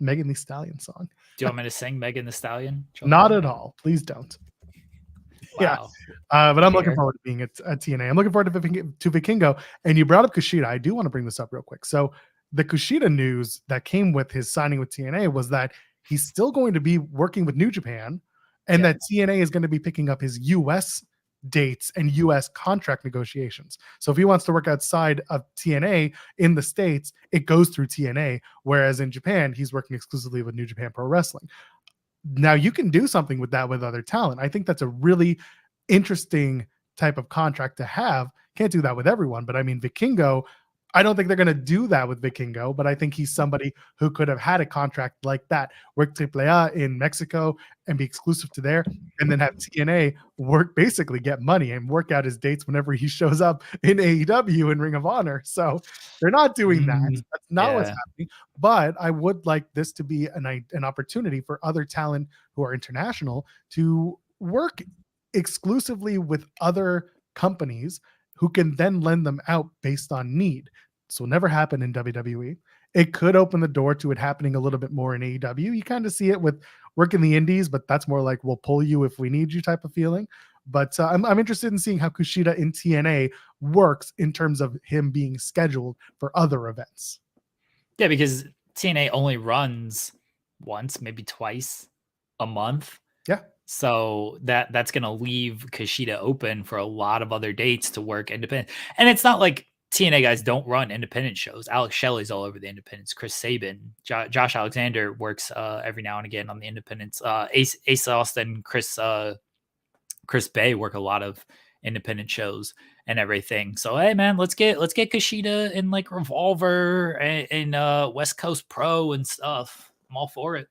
Megan Thee Stallion song. Do you want me to sing Megan Thee Stallion? Not at all. Please don't. Wow. Yeah. But I'm looking forward to being at TNA. I'm looking forward to Vikingo. And you brought up Kushida. I do want to bring this up real quick. So the Kushida news that came with his signing with TNA was that he's still going to be working with New Japan, and that TNA is going to be picking up his US dates and US contract negotiations. So if he wants to work outside of TNA in the States, it goes through TNA, whereas in Japan, he's working exclusively with New Japan Pro Wrestling. Now you can do something with that with other talent. I think that's a really interesting type of contract to have. Can't do that with everyone, but I mean, Vikingo, I don't think they're going to do that with Vikingo, but I think he's somebody who could have had a contract like that, work AAA in Mexico and be exclusive to there, and then have TNA basically get money and work out his dates whenever he shows up in AEW and Ring of Honor. So they're not doing that. That's not what's happening. But I would like this to be an opportunity for other talent who are international to work exclusively with other companies who can then lend them out based on need. This will never happen in WWE. It could open the door to it happening a little bit more in AEW. You kind of see it with work in the indies, but that's more like we'll pull you if we need you type of feeling. But I'm interested in seeing how Kushida in TNA works in terms of him being scheduled for other events. Yeah, because TNA only runs once, maybe twice a month. Yeah. So that's going to leave Kushida open for a lot of other dates to work independent. And it's not like TNA guys don't run independent shows. Alex Shelley's all over the independents. Chris Sabin, Josh Alexander works every now and again on the independents. Ace Austin, Chris Bay work a lot of independent shows and everything. So hey man, let's get Kushida in like Revolver and West Coast Pro and stuff. I'm all for it.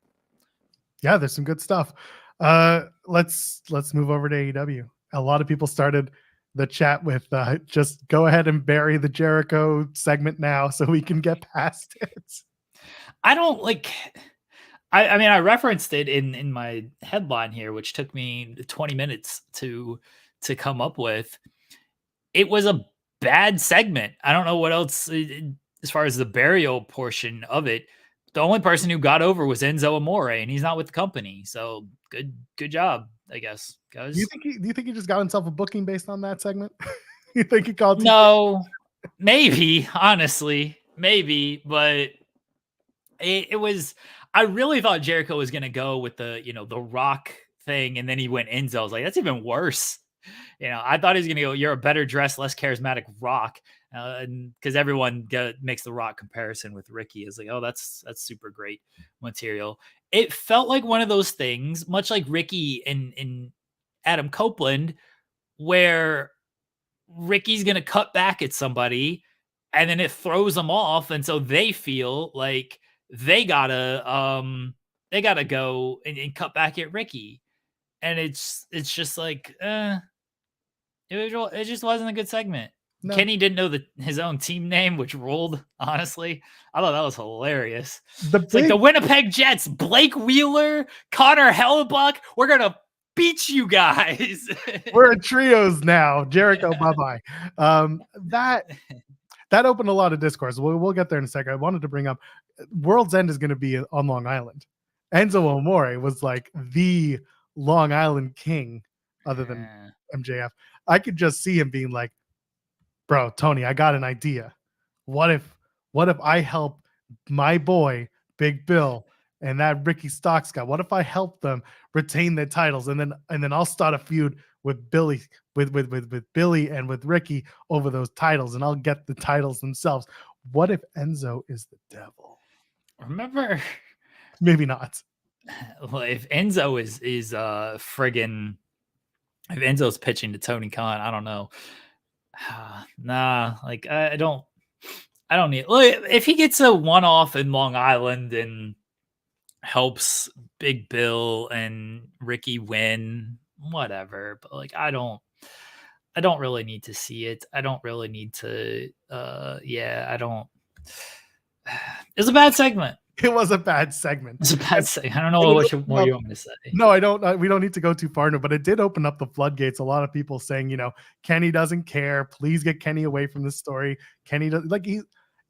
Yeah, there's some good stuff. Let's move over to AEW. A lot of people started the chat with just go ahead and bury the Jericho segment now so we can get past it. I don't like. I mean, I referenced it in my headline here, which took me 20 minutes to come up with. It was a bad segment. I don't know what else as far as the burial portion of it. The only person who got over was Enzo Amore, and he's not with the company. So good job, I guess, guys. Do you think he just got himself a booking based on that segment? You think he called? No, maybe, honestly, maybe, but it was. I really thought Jericho was gonna go with the the Rock thing, and then he went Enzo. I was like, that's even worse. I thought he was gonna go. You're a better dressed, less charismatic Rock, and because everyone makes the Rock comparison with Ricky, is like, oh, that's super great material. It felt like one of those things, much like Ricky in Adam Copeland, where Ricky's gonna cut back at somebody, and then it throws them off, and so they feel like they gotta go and cut back at Ricky, and it's just like it just wasn't a good segment. No. Kenny didn't know his own team name, which ruled. Honestly, I thought that was hilarious. It's like the Winnipeg Jets, Blake Wheeler, Connor Hellebuck. We're gonna beat you guys. We're a trios now. Jericho, bye bye. That opened a lot of discourse. We'll get there in a second. I wanted to bring up World's End is going to be on Long Island. Enzo Amore was like the Long Island king, other than MJF. I could just see him being like, bro, Tony, I got an idea. What if I help my boy, Big Bill, and that Ricky Stocks guy? What if I help them retain their titles, and then I'll start a feud with Billy, with Billy and with Ricky over those titles, and I'll get the titles themselves. What if Enzo is the devil? Remember, maybe not. Well, if Enzo is friggin', if Enzo's pitching to Tony Khan, I don't know. Nah, like I don't need. Look, if he gets a one-off in Long Island and helps Big Bill and Ricky win, whatever. But like, I don't really need to see it. I don't really need to. I don't. It was a bad segment. It was a bad segment. It's a bad segment. I don't know what more you want me to say. No, I don't. We don't need to go too far into it, but it did open up the floodgates. A lot of people saying, Kenny doesn't care. Please get Kenny away from this story. Kenny does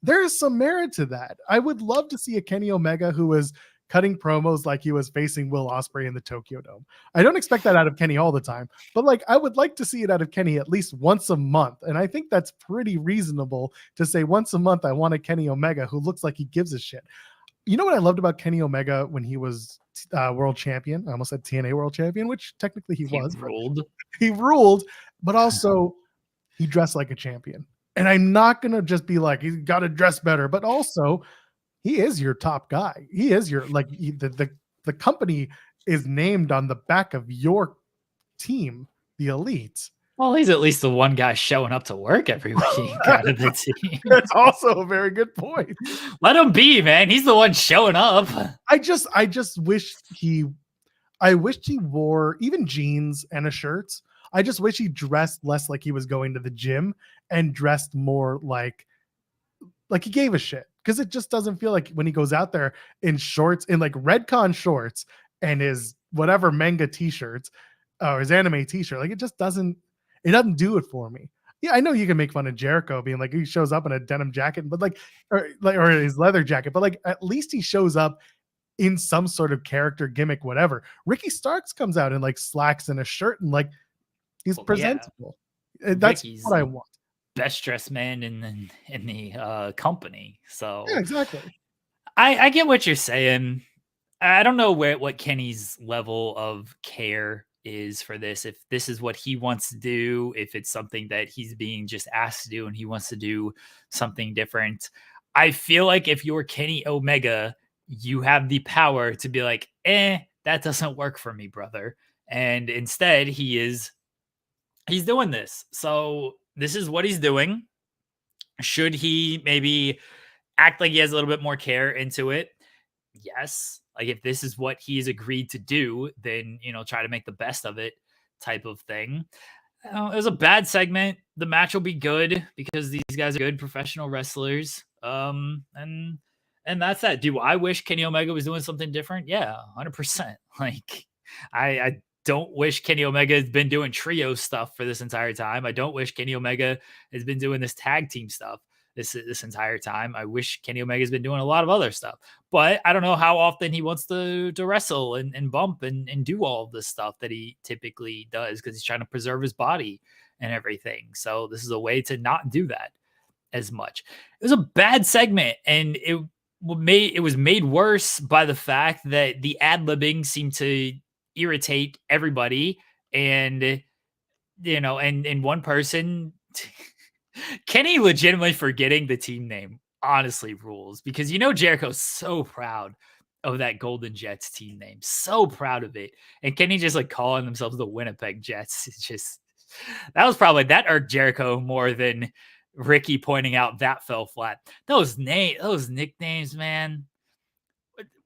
there is some merit to that. I would love to see a Kenny Omega who was cutting promos like he was facing Will Ospreay in the Tokyo Dome. I don't expect that out of Kenny all the time, but I would like to see it out of Kenny at least once a month. And I think that's pretty reasonable to say once a month, I want a Kenny Omega who looks like he gives a shit. You know what I loved about Kenny Omega when he was world champion? I almost said TNA world champion, which technically he was. He ruled, but also he dressed like a champion. And I'm not going to just be like, he's got to dress better, but also he is your top guy. He is your, the company is named on the back of your team, the Elite. Well, he's at least the one guy showing up to work every week out of the team. That's also a very good point. Let him be, man. He's the one showing up. I just wish I wished he wore even jeans and a shirt. I just wish he dressed less like he was going to the gym and dressed more like he gave a shit. Because it just doesn't feel like when he goes out there in shorts, in like Redcon shorts and his whatever manga t-shirts or his anime t-shirt, it just doesn't It doesn't do it for me. Yeah, I know you can make fun of Jericho being like he shows up in a denim jacket, but or his leather jacket, but like at least he shows up in some sort of character gimmick, whatever. Ricky Starks comes out in like slacks and a shirt and like he's presentable. That's Ricky's what I want. Best dressed man in the company. So Yeah, exactly. I get what you're saying. I don't know what Kenny's level of care is for this. If this is what he wants to do, if it's something that he's being just asked to do and he wants to do something different. I feel like if you're Kenny Omega, you have the power to be like, that doesn't work for me, brother. And instead he's doing this. So this is what he's doing. Should he maybe act like he has a little bit more care into it? Yes. Like if this is what he's agreed to do, then, try to make the best of it type of thing. It was a bad segment. The match will be good because these guys are good professional wrestlers. And that's that. Do I wish Kenny Omega was doing something different? Yeah, 100%. Like I don't wish Kenny Omega has been doing trio stuff for this entire time. I don't wish Kenny Omega has been doing this tag team stuff this entire time. I wish Kenny Omega has been doing a lot of other stuff, but I don't know how often he wants to wrestle and bump and do all of this stuff that he typically does because he's trying to preserve his body and everything. So this is a way to not do that as much. It was a bad segment, and it was made worse by the fact that the ad-libbing seemed to irritate everybody, and and one person Kenny legitimately forgetting the team name honestly rules because Jericho's so proud of that Golden Jets team name, so proud of it, and Kenny just like calling themselves the Winnipeg Jets. It's just that irked Jericho more than Ricky pointing out that fell flat. Those nicknames, man.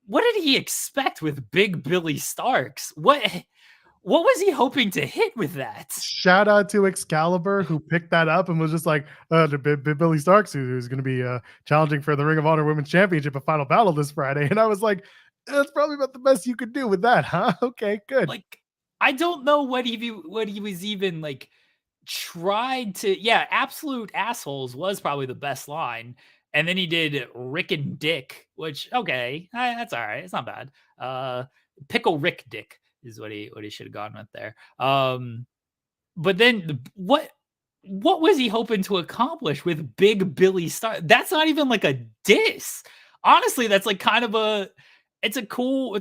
What did he expect with Big Billy Starks? What was he hoping to hit with that? Shout out to Excalibur who picked that up and was just like, Billy Starks, who's going to be challenging for the Ring of Honor Women's Championship at Final Battle this Friday. And I was like, that's probably about the best you could do with that, huh? Okay, good. Like, I don't know what he was even like tried to. Yeah, absolute assholes was probably the best line. And then he did Rick and Dick, which, okay, that's all right. It's not bad. Pickle Rick Dick is what he should have gone with there. But then what was he hoping to accomplish with Big Billy Starks? That's not even like a diss. Honestly, that's like kind of it's a cool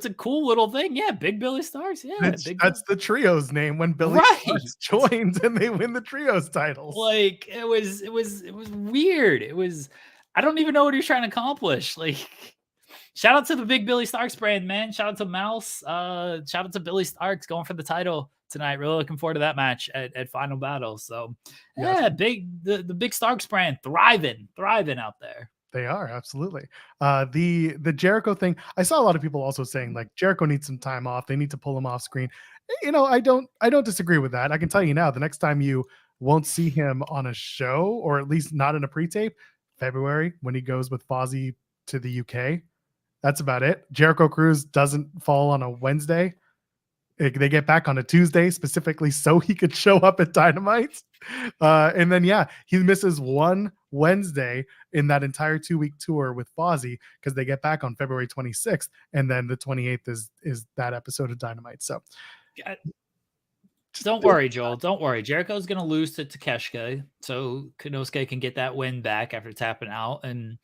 little thing. Yeah, Big Billy Starks. Yeah, that's the trio's name when Billy Starks joins and they win the trios titles. Like it was weird. I don't even know what he's trying to accomplish. Like, shout out to the Big Billy Starks brand, man. Shout out to Mouse. Shout out to Billy Starks going for the title tonight. Really looking forward to that match at Final Battle. So, yeah, the Big Starks brand thriving out there. They are, absolutely. The Jericho thing, I saw a lot of people also saying like Jericho needs some time off. They need to pull him off screen. I don't disagree with that. I can tell you now, the next time you won't see him on a show, or at least not in a pre-tape, February when he goes with Fozzy to the UK. That's about it. Jericho Cruise doesn't fall on a Wednesday. They get back on a Tuesday specifically so he could show up at Dynamite. And then, he misses one Wednesday in that entire 2-week tour with Fozzy because they get back on February 26th. And then the 28th is that episode of Dynamite. So don't worry, Joel. Don't worry. Jericho's going to lose to Takeshita so Konosuke can get that win back after tapping out. And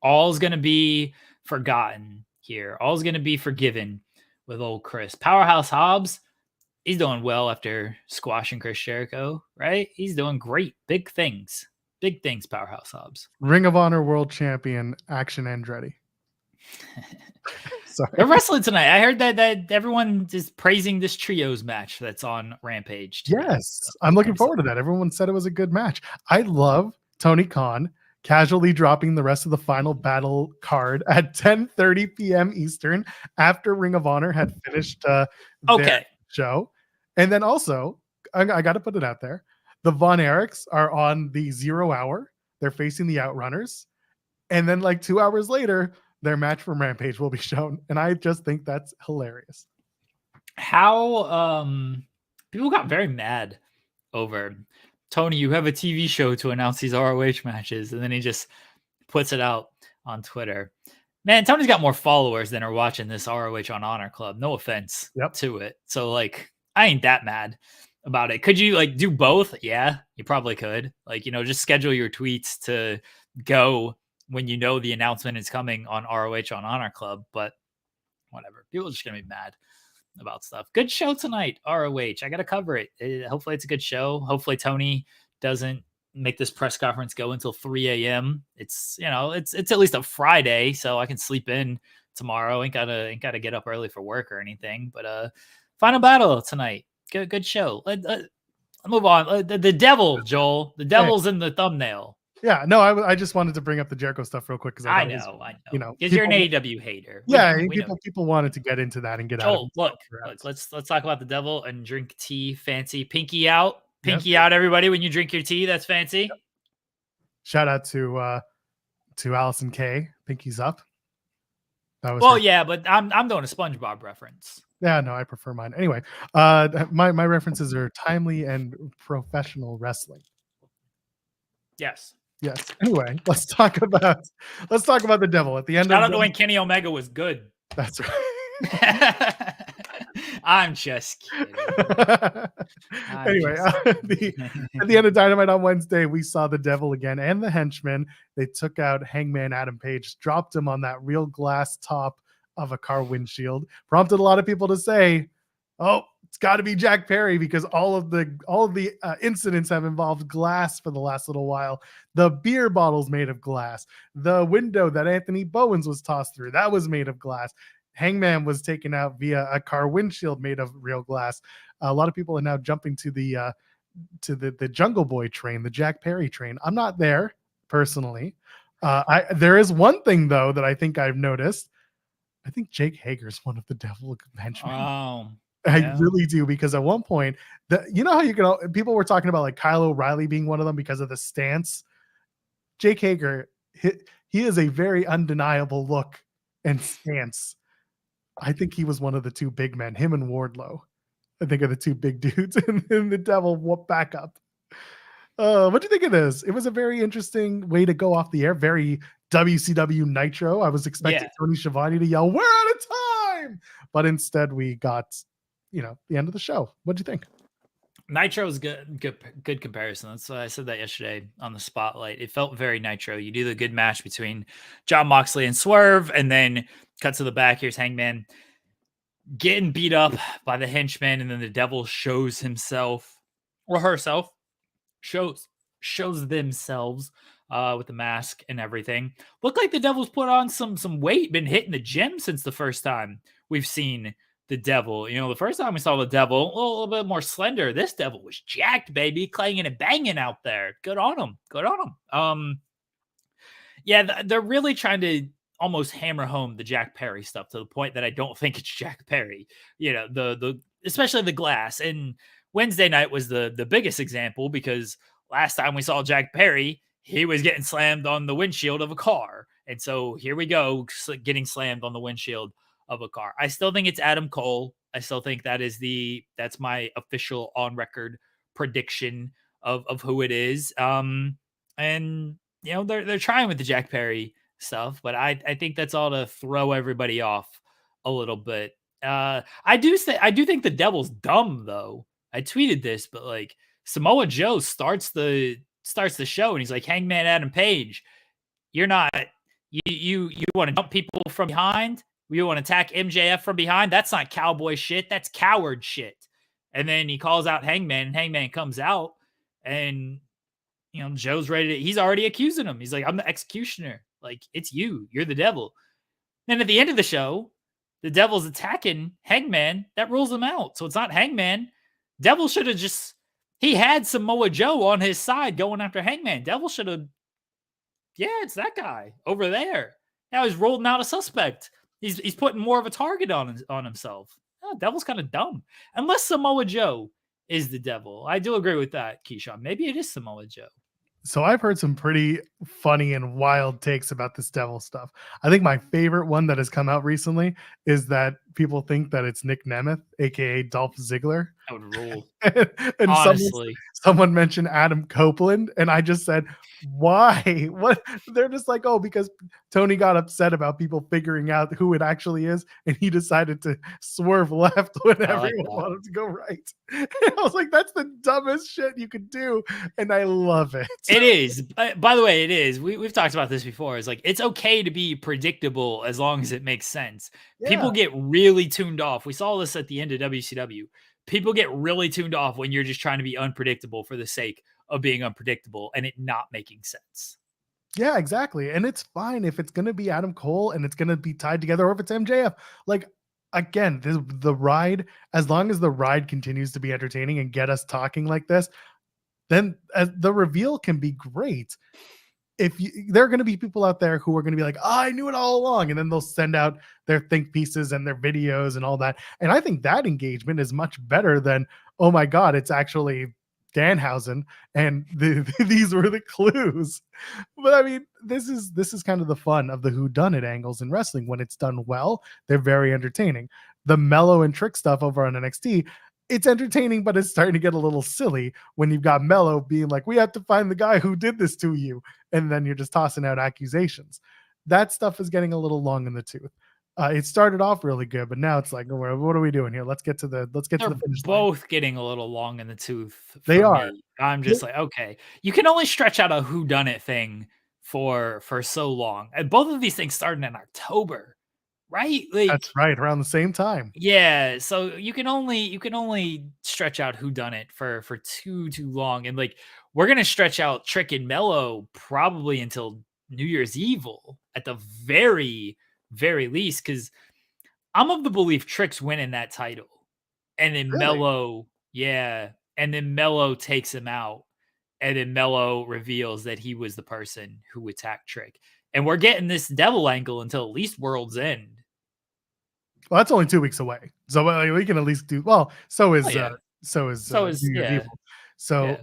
all's going to be forgotten here. All's going to be forgiven with old Chris. Powerhouse Hobbs, he's doing well after squashing Chris Jericho, right? He's doing great. Big things, Powerhouse Hobbs. Ring of Honor World Champion, Action Andretti. Sorry. They're wrestling tonight. I heard that everyone is praising this trios match that's on Rampage tonight. Yes, I'm looking forward to that. Everyone said it was a good match. I love Tony Khan casually dropping the rest of the Final Battle card at 10:30 p.m. Eastern after Ring of Honor had finished their show. And then also, I got to put it out there, the Von Erichs are on the 0 hour. They're facing the Outrunners. And then like 2 hours later, their match from Rampage will be shown. And I just think that's hilarious. How people got very mad over, Tony, you have a TV show to announce these ROH matches. And then he just puts it out on Twitter. Man, Tony's got more followers than are watching this ROH on Honor Club. No offense to it. So, like, I ain't that mad about it. Could you, like, do both? Yeah, you probably could. Like, you know, just schedule your tweets to go when you know the announcement is coming on ROH on Honor Club. But whatever. People are just going to be mad about stuff. Good show tonight, ROH. I got to cover it. Hopefully it's a good show. Hopefully Tony doesn't make this press conference go until 3 a.m. It's, you know, it's at least a Friday, so I can sleep in tomorrow. Ain't gotta get up early for work or anything. But final battle tonight. Good show. Let's move on. The devil, Joel. The devil's in the thumbnail. Yeah, no, I just wanted to bring up the Jericho stuff real quick because I know. You know, because you're an AEW hater. People wanted to get into that and get Joel, out. Look, let's talk about the devil and drink tea. Fancy, pinky out, out, everybody. When you drink your tea, that's fancy. Yep. Shout out to Allison K. Pinky's up. That was yeah, but I'm doing a SpongeBob reference. Yeah, no, I prefer mine. Anyway, my references are timely and professional wrestling. Yes. Anyway, let's talk about the devil at the end. Shout out to when Kenny Omega was good. That's right. I'm just kidding. Anyway, at the end of Dynamite on Wednesday, we saw the devil again and the henchmen. They took out Hangman Adam Page, dropped him on that real glass top of a car windshield, prompted a lot of people to say, "Oh, it's got to be Jack Perry," because all of the incidents have involved glass for the last little while. The beer bottles made of glass, the window that Anthony Bowens was tossed through, that was made of glass. Hangman was taken out via a car windshield made of real glass. A lot of people are now jumping to the Jungle Boy train, the Jack Perry train. I'm not there personally. There is one thing though that I think I've noticed. I think Jake Hager's one of the devil henchmen. Oh. I really do, because at one point, you know how people were talking about like Kyle O'Reilly being one of them because of the stance. Jake Hager, he is a very undeniable look and stance. I think he was one of the two big men, him and Wardlow. I think are the two big dudes in the devil back up. What do you think of this? It was a very interesting way to go off the air. Very WCW Nitro. I was expecting Tony Schiavone to yell, "We're out of time!" But instead we got, the end of the show. What do you think? Nitro is good comparison. That's why I said that yesterday on the Spotlight. It felt very Nitro. You do the good match between Jon Moxley and Swerve, and then cut to the back. Here's Hangman getting beat up by the henchmen, and then the devil shows himself or herself, shows themselves with the mask and everything. Looked like the devil's put on some weight, been hitting the gym since the first time we've seen the devil. The first time we saw the devil, a little bit more slender. This devil was jacked, baby, clanging and banging out there. Good on him. Yeah, they're really trying to almost hammer home the Jack Perry stuff to the point that I don't think it's Jack Perry. The especially the glass. And Wednesday night was the biggest example, because last time we saw Jack Perry, he was getting slammed on the windshield of a car. And so here we go, getting slammed on the windshield of a car. I still think it's Adam Cole. I still think that's my official on record prediction of who it is. And they're trying with the Jack Perry stuff, but I think that's all to throw everybody off a little bit. I do think the devil's dumb though. I tweeted this, but like Samoa Joe starts the show and he's like, "Hangman Adam Page, you're not you want to jump people from behind? You want to attack MJF from behind? That's not cowboy shit. That's coward shit." And then he calls out Hangman, and Hangman comes out, and Joe's ready he's already accusing him. He's like, "I'm the executioner. Like, it's you. You're the devil." Then at the end of the show, the devil's attacking Hangman. That rules him out. So it's not Hangman. Devil should have he had Samoa Joe on his side going after Hangman. Devil should have, it's that guy over there. Now he's rolling out a suspect. He's putting more of a target on himself. Oh, Devil's kind of dumb. Unless Samoa Joe is the devil. I do agree with that, Keyshawn. Maybe it is Samoa Joe. So I've heard some pretty funny and wild takes about this devil stuff. I think my favorite one that has come out recently is that people think that it's Nick Nemeth, aka Dolph Ziggler. I would rule. And honestly, someone mentioned Adam Copeland, and I just said, why? What? They're just like, oh, because Tony got upset about people figuring out who it actually is, and he decided to swerve left when I like everyone that. wanted to go right. And I was like, that's the dumbest shit you could do, and I love it. It is. By the way, it is. We've talked about this before. It's like it's okay to be predictable as long as it makes sense. Yeah, People get really tuned off. We saw this at the end of WCW. People get really tuned off when you're just trying to be unpredictable for the sake of being unpredictable and it not making sense. yeah, exactly. And it's fine if it's gonna be Adam Cole and it's gonna be tied together, or if it's MJF. Like again, the ride, as long as the ride continues to be entertaining and get us talking like this, then the reveal can be great. If you, there are going to be people out there who are going to be like, oh, I knew it all along, and then they'll send out their think pieces and their videos and all that. And I think that engagement is much better than, oh my god, it's actually Danhausen, and these were the clues. But I mean, this is kind of the fun of the whodunit angles in wrestling. When it's done well, they're very entertaining. The Mellow and Trick stuff over on NXT, it's entertaining, but it's starting to get a little silly when you've got Mello being like, we have to find the guy who did this to you. And then you're just tossing out accusations. That stuff is getting a little long in the tooth. It started off really good, but now it's like, what are we doing here? Let's get to the They're finish line. both getting a little long in the tooth They for are. me. I'm just like, okay, you can only stretch out a whodunit thing for so long. And both of these things started in October, right? Like, That's right, around the same time. yeah, so you can only stretch out whodunit for too long, and like we're gonna stretch out Trick and Mello probably until New Year's Evil at the very least, because I'm of the belief Trick's winning that title, and then Really? Mello, yeah, and then Mello takes him out, and then Mello reveals that he was the person who attacked Trick, and we're getting this devil angle until at least World's End. Well, that's only 2 weeks away. So we can at least do well. So Oh is yeah, so is New Year's yeah. Evil. So Yeah.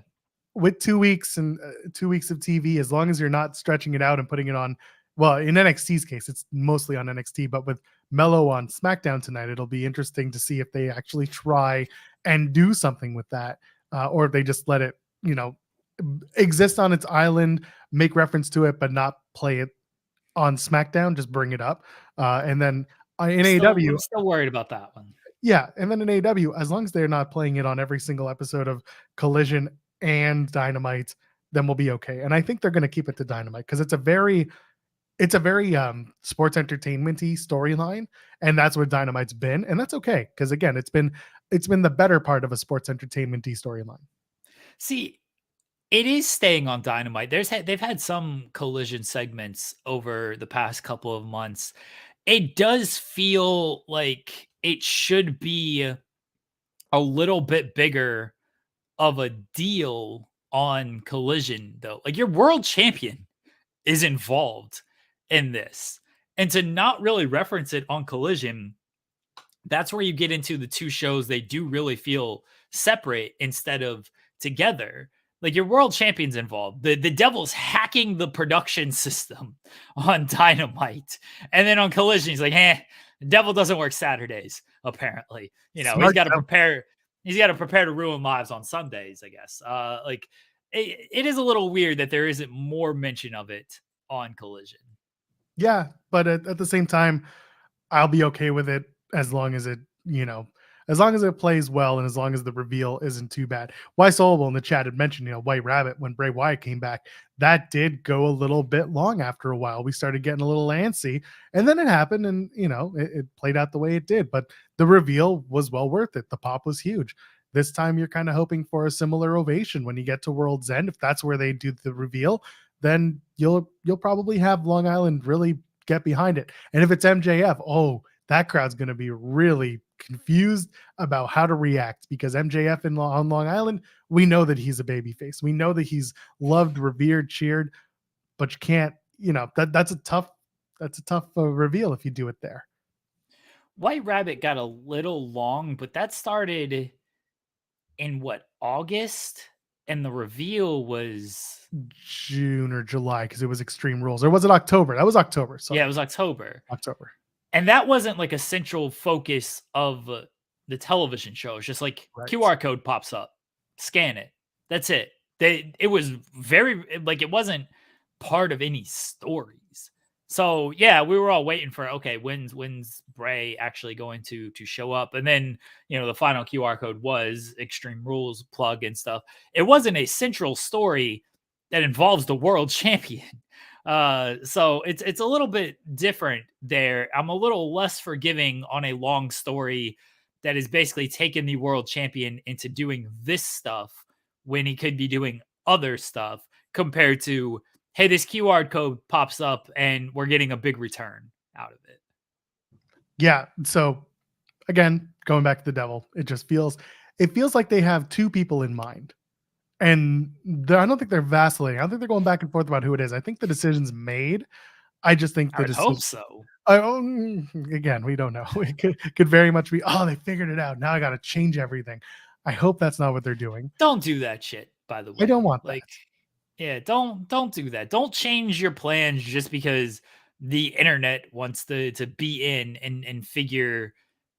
with 2 weeks and 2 weeks of TV, as long as you're not stretching it out and putting it on, well, in NXT's case, it's mostly on NXT, but with Mello on SmackDown tonight, it'll be interesting to see if they actually try and do something with that, or if they just let it, exist on its island, make reference to it, but not play it on SmackDown. Just bring it up, and then in AEW, I'm still worried about that one. yeah, and then in AEW, as long as they're not playing it on every single episode of Collision and Dynamite, then we'll be okay. And I think they're going to keep it to Dynamite because it's a very sports entertainment-y storyline, and that's what Dynamite's been, and that's okay because again, it's been the better part of a sports entertainment-y storyline. See, it is staying on Dynamite. They've had some Collision segments over the past couple of months. It does feel like it should be a little bit bigger of a deal on Collision, though. Like, your world champion is involved in this. And to not really reference it on Collision, that's where you get into the two shows they do really feel separate instead of together. Like, your world champion's involved. The devil's hacking the production system on Dynamite. And then on Collision, he's like, the devil doesn't work Saturdays, apparently. He's Smart got to devil. prepare. He's got to prepare to ruin lives on Sundays, I guess. Like, it is a little weird that there isn't more mention of it on Collision. Yeah, but at the same time, I'll be okay with it as long as as long as it plays well and as long as the reveal isn't too bad. Why Soulable in the chat had mentioned, White Rabbit when Bray Wyatt came back. That did go a little bit long after a while. We started getting a little antsy, and then it happened, and it played out the way it did. But the reveal was well worth it. The pop was huge. This time you're kind of hoping for a similar ovation when you get to World's End. If that's where they do the reveal, then you'll probably have Long Island really get behind it. And if it's MJF, oh, that crowd's going to be really confused about how to react because MJF on Long Island, we know that he's a babyface. We know that he's loved, revered, cheered, but you can't, that's a tough reveal if you do it there. White Rabbit got a little long, but that started in August? And the reveal was June or July because it was Extreme Rules. Or was it October? That was October. Sorry. Yeah, it was October. October. And that wasn't like a central focus of the television show. It's just like Right. QR code pops up, scan it, That's it. It was very like it wasn't part of any stories. So yeah, we were all waiting for okay, when's Bray actually going to show up? And then the final QR code was Extreme Rules plug and stuff. It wasn't a central story that involves the world champion. So it's a little bit different there. I'm a little less forgiving on a long story that is basically taking the world champion into doing this stuff when he could be doing other stuff compared to, hey, this QR code pops up and we're getting a big return out of it. Yeah. So again, going back to the devil, it feels like they have two people in mind. And I don't think they're vacillating. I don't think they're going back and forth about who it is. I think the decision's made. I just think I the would hope decision. so. Again, we don't know. It could very much be, oh, they figured it out. Now I got to change everything. I hope that's not what they're doing. Don't do that shit, by the way. I don't want like that. Yeah, don't do that. Don't change your plans just because the internet wants to be in and figure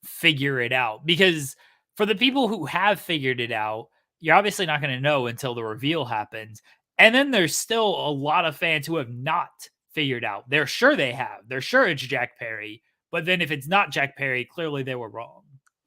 it out. Because for the people who have figured it out, you're obviously not going to know until the reveal happens. And then there's still a lot of fans who have not figured out. They're sure they have. They're sure it's Jack Perry. But then if it's not Jack Perry, clearly they were wrong.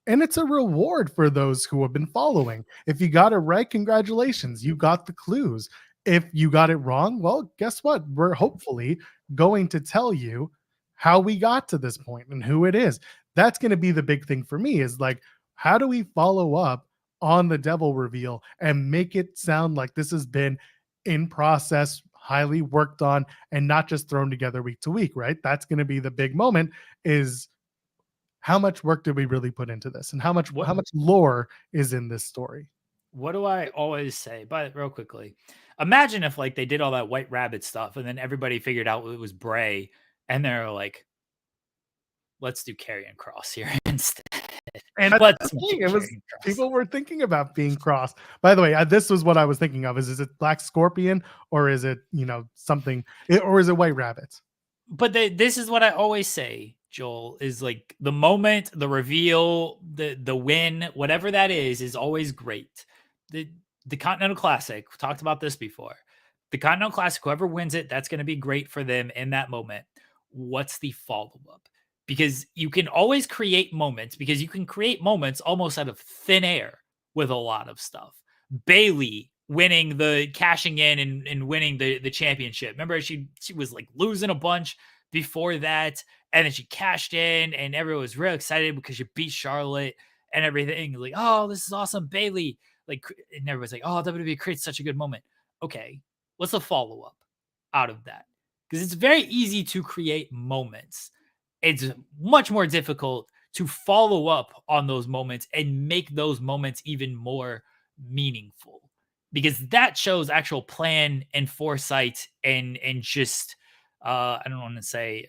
And it's a reward for those who have been following. If you got it right, congratulations. You got the clues. If you got it wrong, well, guess what? We're hopefully going to tell you how we got to this point and who it is. That's going to be the big thing for me is like, how do we follow up on the devil reveal and make it sound like this has been in process, highly worked on, and not just thrown together week to week, right? That's going to be the big moment is how much work did we really put into this and how much lore is in this story? What do I always say? But real quickly, imagine if like they did all that White Rabbit stuff and then everybody figured out it was Bray and they're like, let's do Karrion Kross here instead. And let's people were thinking about being Cross. By the way, this was what I was thinking of. Is it Black Scorpion or is it, something, or is it White Rabbit? But this is what I always say, Joel, is like the moment, the reveal, the win, whatever that is always great. The Continental Classic, we talked about this before. The Continental Classic, whoever wins it, that's going to be great for them in that moment. What's the follow-up? Because you can always create moments, because you can create moments almost out of thin air with a lot of stuff. Bayley winning cashing in and winning the championship. Remember, she was like losing a bunch before that, and then she cashed in, and everyone was real excited because she beat Charlotte and everything. Like, oh, this is awesome, Bayley. Like, and everyone's like, oh, WWE creates such a good moment. Okay, what's the follow up out of that? Because it's very easy to create moments. It's much more difficult to follow up on those moments and make those moments even more meaningful, because that shows actual plan and foresight and just I don't want to say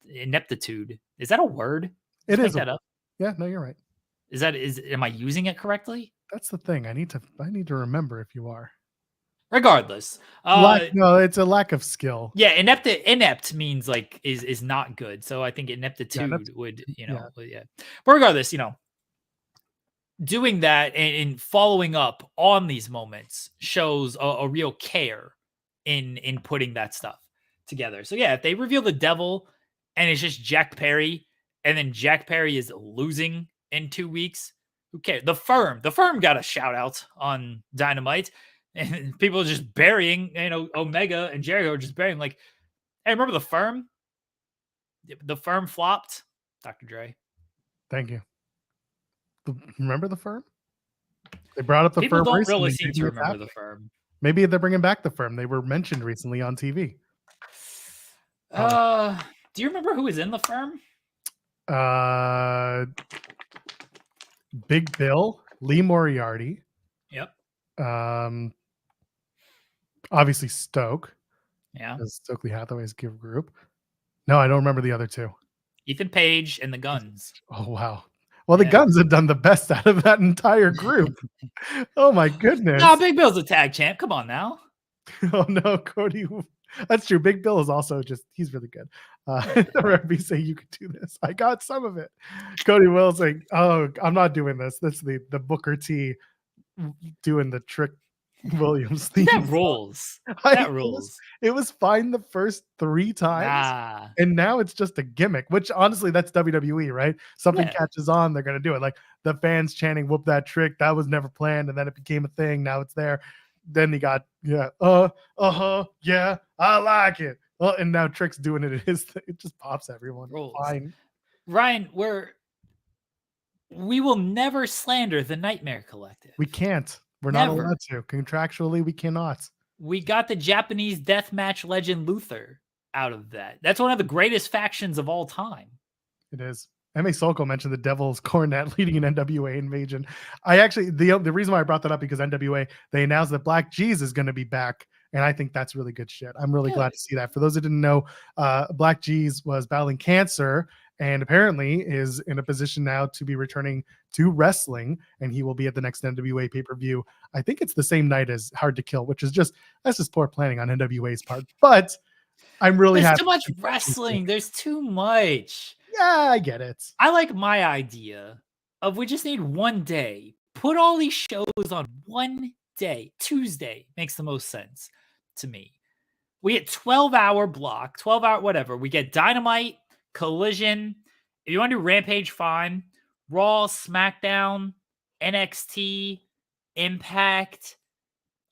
ineptitude. Is that a word? It is. That up. Yeah, no, you're right. Am I using it correctly? That's the thing. I need to remember if you are. Regardless, no, it's a lack of skill. Yeah, inept means like is not good. So I think ineptitude would, yeah. But regardless, doing that and following up on these moments shows a real care in putting that stuff together. So yeah, if they reveal the devil and it's just Jack Perry, and then Jack Perry is losing in 2 weeks, who cares? The firm got a shout out on Dynamite. And people are just burying, Omega and Jericho are just burying. Like, hey, remember the firm? The firm flopped. Dr. Dre. Thank you. Remember the firm? They brought up the people firm. People don't really seem to remember the firm. Maybe they're bringing back the firm. They were mentioned recently on TV. Do you remember who was in the firm? Big Bill, Lee Moriarty. Yep. Obviously Stoke. Yeah. Stokely Hathaway's group. No, I don't remember the other two. Ethan Page and the Guns. Oh, wow. Well, the Guns have done the best out of that entire group. Oh, my goodness. No, Big Bill's a tag champ. Come on now. Oh, no, Cody. That's true. Big Bill is also he's really good. The referee say you could do this. I got some of it. Cody Will's like, oh, I'm not doing this. That's the Booker T doing the trick Williams Dude, theme that song. rules. I- That it rules. was fine the first 3 times, Nah. and now it's just a gimmick, which honestly, that's WWE, right? Something Yeah. catches on, they're gonna do it. Like the fans chanting "Whoop that trick," that was never planned, and then it became a thing. Now it's there. Then he got yeah, yeah, I like it. Well, and now Trick's doing it. It just pops everyone. Rules. Fine. Ryan, we will never slander the Nightmare Collective. We can't. We're not Never. allowed to. Contractually, we cannot. We got the Japanese deathmatch legend Luther out of that. That's one of the greatest factions of all time. It is. M.A. Soko mentioned the Devil's Cornet leading an NWA invasion. I actually the reason why I brought that up because NWA they announced that Black G's is going to be back, and I think that's really good shit. I'm really glad to see that. For those who didn't know, Black G's was battling cancer and apparently is in a position now to be returning to wrestling, and he will be at the next NWA pay-per-view. I think it's the same night as Hard to Kill, which is that's just poor planning on NWA's part. But I'm really There's happy. too much wrestling. There's too much. Yeah, I get it. I like my idea of we just need one day. Put all these shows on one day. Tuesday makes the most sense to me. We get 12-hour block, 12-hour whatever. We get Dynamite, Collision. If you want to do Rampage, fine. Raw, SmackDown, NXT, Impact,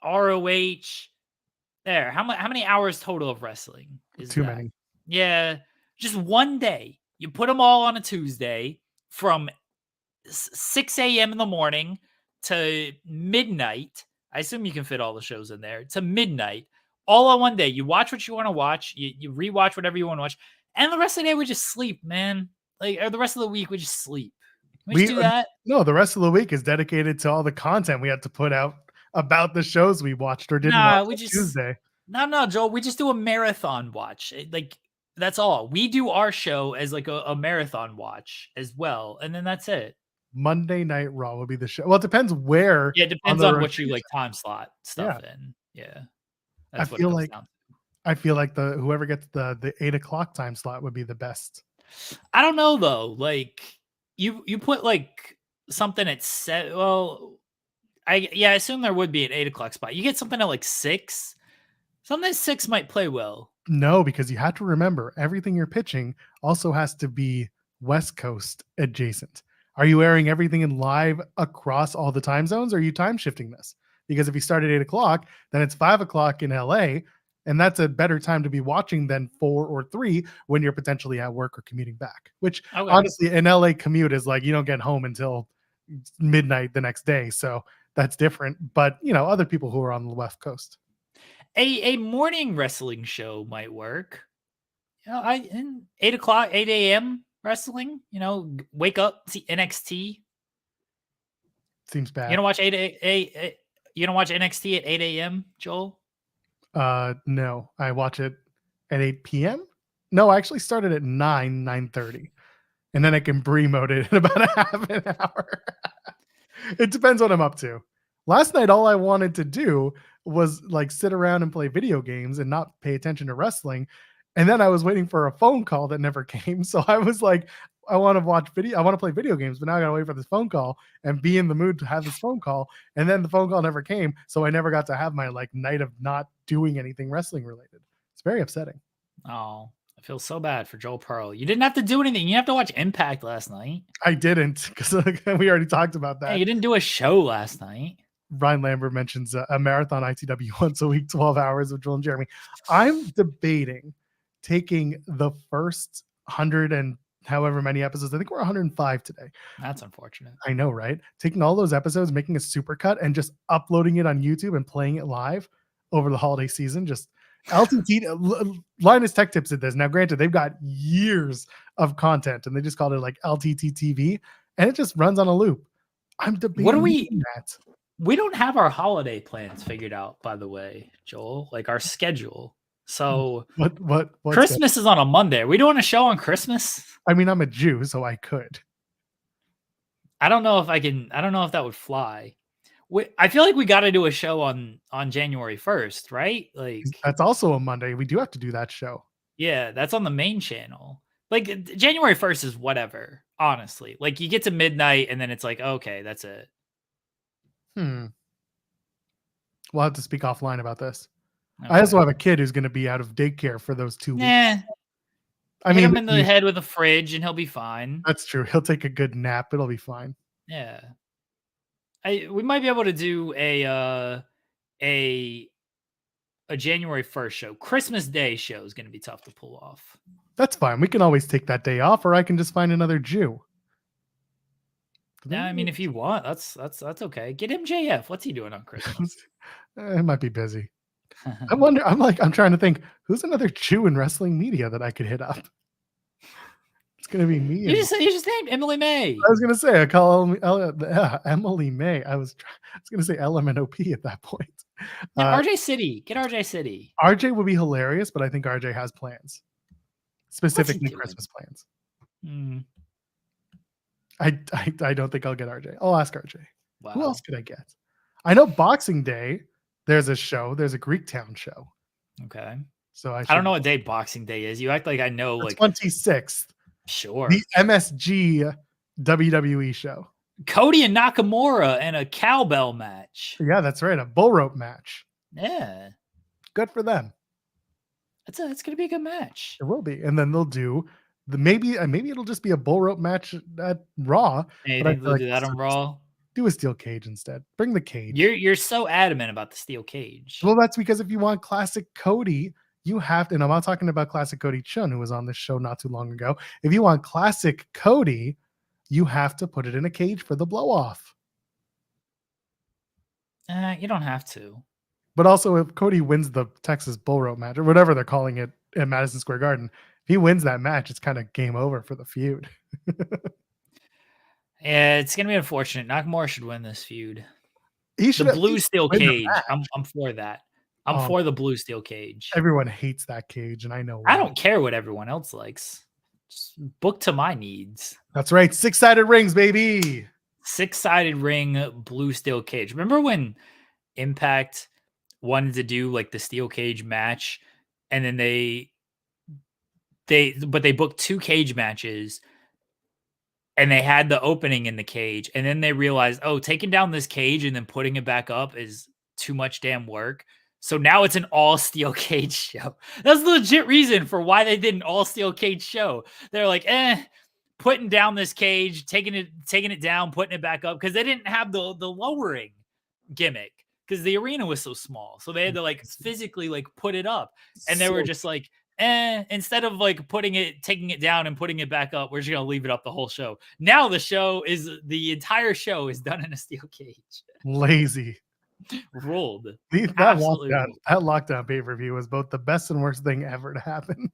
ROH. There. How many hours total of wrestling is Too that? many. Yeah. Just one day. You put them all on a Tuesday from 6 a.m. in the morning to midnight. I assume you can fit all the shows in there. To midnight. All on one day. You watch what you want to watch. You rewatch whatever you want to watch. And the rest of the day, we just sleep, man. Or the rest of the week, we just sleep. Can we just do that? No, the rest of the week is dedicated to all the content we had to put out about the shows we watched or didn't watch on Tuesday. No, Joel. We just do a marathon watch. That's all. We do our show as like a marathon watch as well. And then that's it. Monday Night Raw will be the show. Well, it depends where. Yeah, it depends on what you like time slot stuff in. Yeah. That's what it comes down to. I feel like whoever gets the 8 o'clock time slot would be the best. I don't know though. Like you put like something at 7. Well, I assume there would be an 8 o'clock spot. You get something at like 6. Something at 6 might play well. No, because you have to remember everything you're pitching also has to be West Coast adjacent. Are you airing everything in live across all the time zones? Or are you time shifting this? Because if you start at 8 o'clock, then it's 5 o'clock in LA. And that's a better time to be watching than 4 or 3 when you're potentially at work or commuting back. Which honestly, an LA commute is like you don't get home until midnight the next day. So that's different. But, other people who are on the West Coast. A morning wrestling show might work. 8 o'clock, 8 a.m. wrestling. Wake up, see NXT. Seems bad. You don't watch You don't watch NXT at 8 a.m., Joel? No, I watch it at 8 p.m. No, I actually started at 9:30, and then I can mode it in about a half an hour. It depends what I'm up to. Last night, all I wanted to do was like sit around and play video games and not pay attention to wrestling. And then I was waiting for a phone call that never came. So I was like, I want to play video games, but now I gotta wait for this phone call and be in the mood to have this phone call. And then the phone call never came. So I never got to have my like night of not doing anything wrestling related. It's very upsetting. Oh, I feel so bad for Joel Pearl. You didn't have to do anything. You have to watch Impact last night. I didn't because we already talked about that. Yeah, you didn't do a show last night. Ryan Lambert mentions a marathon ITW once a week, 12 hours with Joel and Jeremy. I'm debating taking the first 100 and however many episodes. I think we're 105 today. That's unfortunate. I know, right? Taking all those episodes, making a supercut, and just uploading it on YouTube and playing it live over the holiday season. Just LTT, Linus Tech Tips did this. Now, granted, they've got years of content, and they just called it like LTT TV, and it just runs on a loop. I'm debating what do we that. We don't have our holiday plans figured out, by the way, Joel. Like our schedule. So what Christmas is on a Monday. Are we doing a show on Christmas? I mean, I'm a Jew, so I could. I don't know if I can. I don't know if that would fly. I feel like we got to do a show on January 1st, right? Like that's also a Monday. We do have to do that show. Yeah, that's on the main channel. Like January 1st is whatever, honestly. Like you get to midnight and then it's like, okay, that's it. We'll have to speak offline about this. Okay. I also have a kid who's going to be out of daycare for those 2 weeks. Nah. I Hit mean, him in the head with a fridge and he'll be fine. that's true. He'll take a good nap. It'll be fine. Yeah. We might be able to do a January 1st show. Christmas Day show is going to be tough to pull off. That's fine. We can always take that day off, or I can just find another Jew. Yeah, I mean, if you want, that's okay. Get MJF. What's he doing on Christmas? It might be busy. I'm trying to think, who's another Jew in wrestling media that I could hit up? It's gonna be me. You just named Emily May. I was gonna say I call Emily May. I was gonna say LMNOP at that point. Yeah, RJ City. Get RJ City. RJ would be hilarious, but I think RJ has plans, specifically doing? Christmas plans. Hmm. I don't think I'll get RJ. I'll ask RJ. Wow. Who else could I get? I know Boxing Day. There's a show. There's a Greektown show. Okay. So I don't know what day Boxing Day is. You act like I know. The like 26th. Sure. The MSG WWE show. Cody and Nakamura and a cowbell match. Yeah, that's right. A bull rope match. Yeah. Good for them. It's gonna be a good match. It will be. And then they'll do maybe it'll just be a bull rope match at Raw. Hey, you but I think feel they'll do that on Raw? Do a steel cage instead. Bring the cage. You're so adamant about the steel cage. Well, that's because if you want classic Cody, you have to, and I'm not talking about classic Cody Chun, who was on this show not too long ago. If you want classic Cody, you have to put it in a cage for the blow off. You don't have to. But also, if Cody wins the Texas Bull Rope match, or whatever they're calling it at Madison Square Garden, if he wins that match, it's kind of game over for the feud. Yeah, it's gonna be unfortunate. Nakamura should win this feud. He should the blue steel cage. I'm for that. I'm Oh, for the blue steel cage. Everyone hates that cage, and I know why. I don't care what everyone else likes. Just book to my needs. That's right. 6-sided rings, baby. 6-sided ring, blue steel cage. Remember when Impact wanted to do like the steel cage match, and then they booked 2 cage matches, and they had the opening in the cage, and then they realized, oh, taking down this cage and then putting it back up is too much damn work. So now it's an all steel cage show. That's the legit reason for why they did an all steel cage show. They're like, putting down this cage, taking it down, putting it back up, because they didn't have the lowering gimmick because the arena was so small. So they had to like physically like put it up, and they were just like, instead of like taking it down and putting it back up, we're just gonna leave it up the whole show. Now the entire show is done in a steel cage. Lazy. Rolled. That lockdown pay-per-view was both the best and worst thing ever to happen.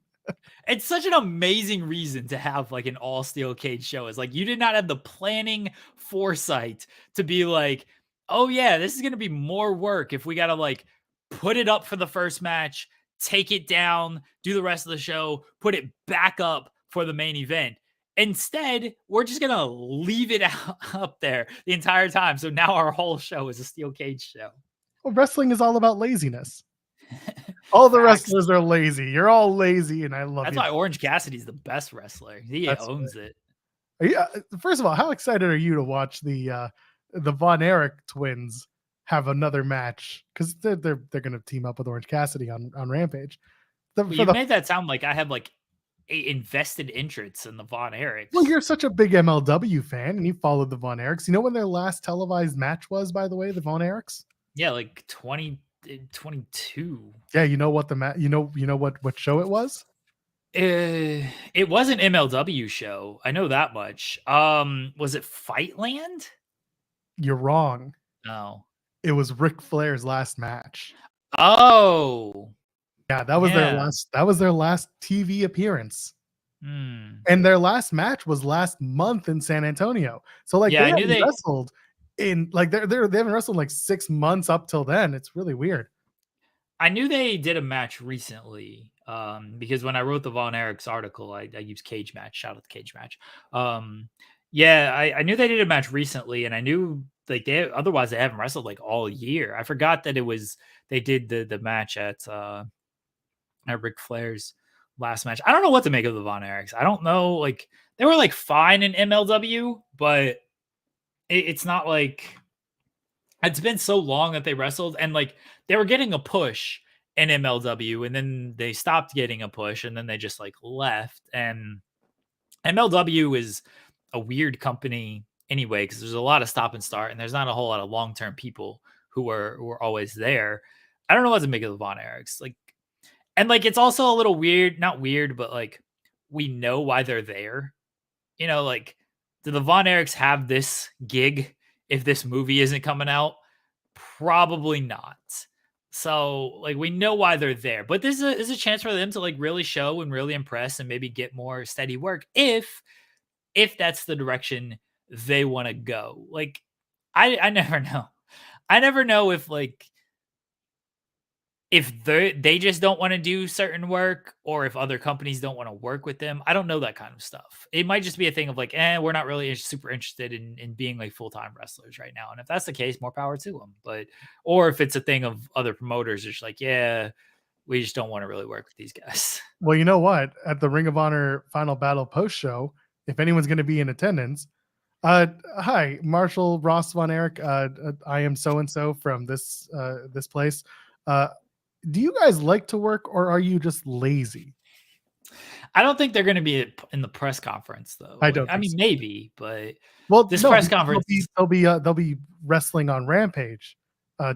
It's such an amazing reason to have like an all steel cage show. It's like you did not have the planning foresight to be like, oh yeah, this is gonna be more work if we gotta like put it up for the first match, take it down, do the rest of the show, put it back up for the main event. Instead, we're just gonna leave it up there the entire time. So now our whole show is a steel cage show. Well, wrestling is all about laziness. All the wrestlers are lazy. You're all lazy, and I love That's you. why Orange Cassidy's the best wrestler. He owns it. First of all, how excited are you to watch the Von Erich twins have another match? Because they're going to team up with Orange Cassidy on Rampage. You made that sound like I have like a invested interest in the Von Erichs. Well, you're such a big MLW fan, and you followed the Von Erichs. You know when their last televised match was, by the way, the Von Erichs? Yeah, like 2022. Yeah, you know what you know what show it was? It was an MLW show. I know that much. Was it Fightland? You're wrong. No. It was Ric Flair's last match. Oh. Yeah, that was their last TV appearance. Hmm. And their last match was last month in San Antonio. So like Yeah, they haven't wrestled in like they haven't wrestled in like 6 months up till then. It's really weird. I knew they did a match recently. Because when I wrote the Von Erichs article, I used Cage Match. Shout out to Cage Match. Yeah, I knew they did a match recently, and I knew like otherwise they haven't wrestled like all year. I forgot that they did the match at Ric Flair's last match. I don't know what to make of the Von Erichs. I don't know. Like they were like fine in MLW, but it's not like It's been so long that they wrestled, and like they were getting a push in MLW, and then they stopped getting a push, and then they just like left. And MLW is a weird company anyway, because there's a lot of stop and start, and there's not a whole lot of long term people who were always there. I don't know what to make of the Von Erichs. Like, and like it's also a little weird, not weird, but like we know why they're there. You know, like, do the Von Erichs have this gig if this movie isn't coming out? Probably not. So, like, we know why they're there, but this is a chance for them to like really show and really impress and maybe get more steady work if that's the direction they want to go. Like, I never know. I never know if they just don't want to do certain work or if other companies don't want to work with them. I don't know that kind of stuff. It might just be a thing of like, we're not really super interested in being like full-time wrestlers right now. And if that's the case, more power to them. But, or if it's a thing of other promoters, it's like, yeah, we just don't want to really work with these guys. Well, you know what? At the Ring of Honor Final Battle post show, if anyone's going to be in attendance, hi, Marshall Ross Von Erich. I am so and so from this place. Do you guys like to work, or are you just lazy? I don't think they're going to be in the press conference, though. I don't. I mean, maybe, but well, this press conference, they'll be wrestling on Rampage.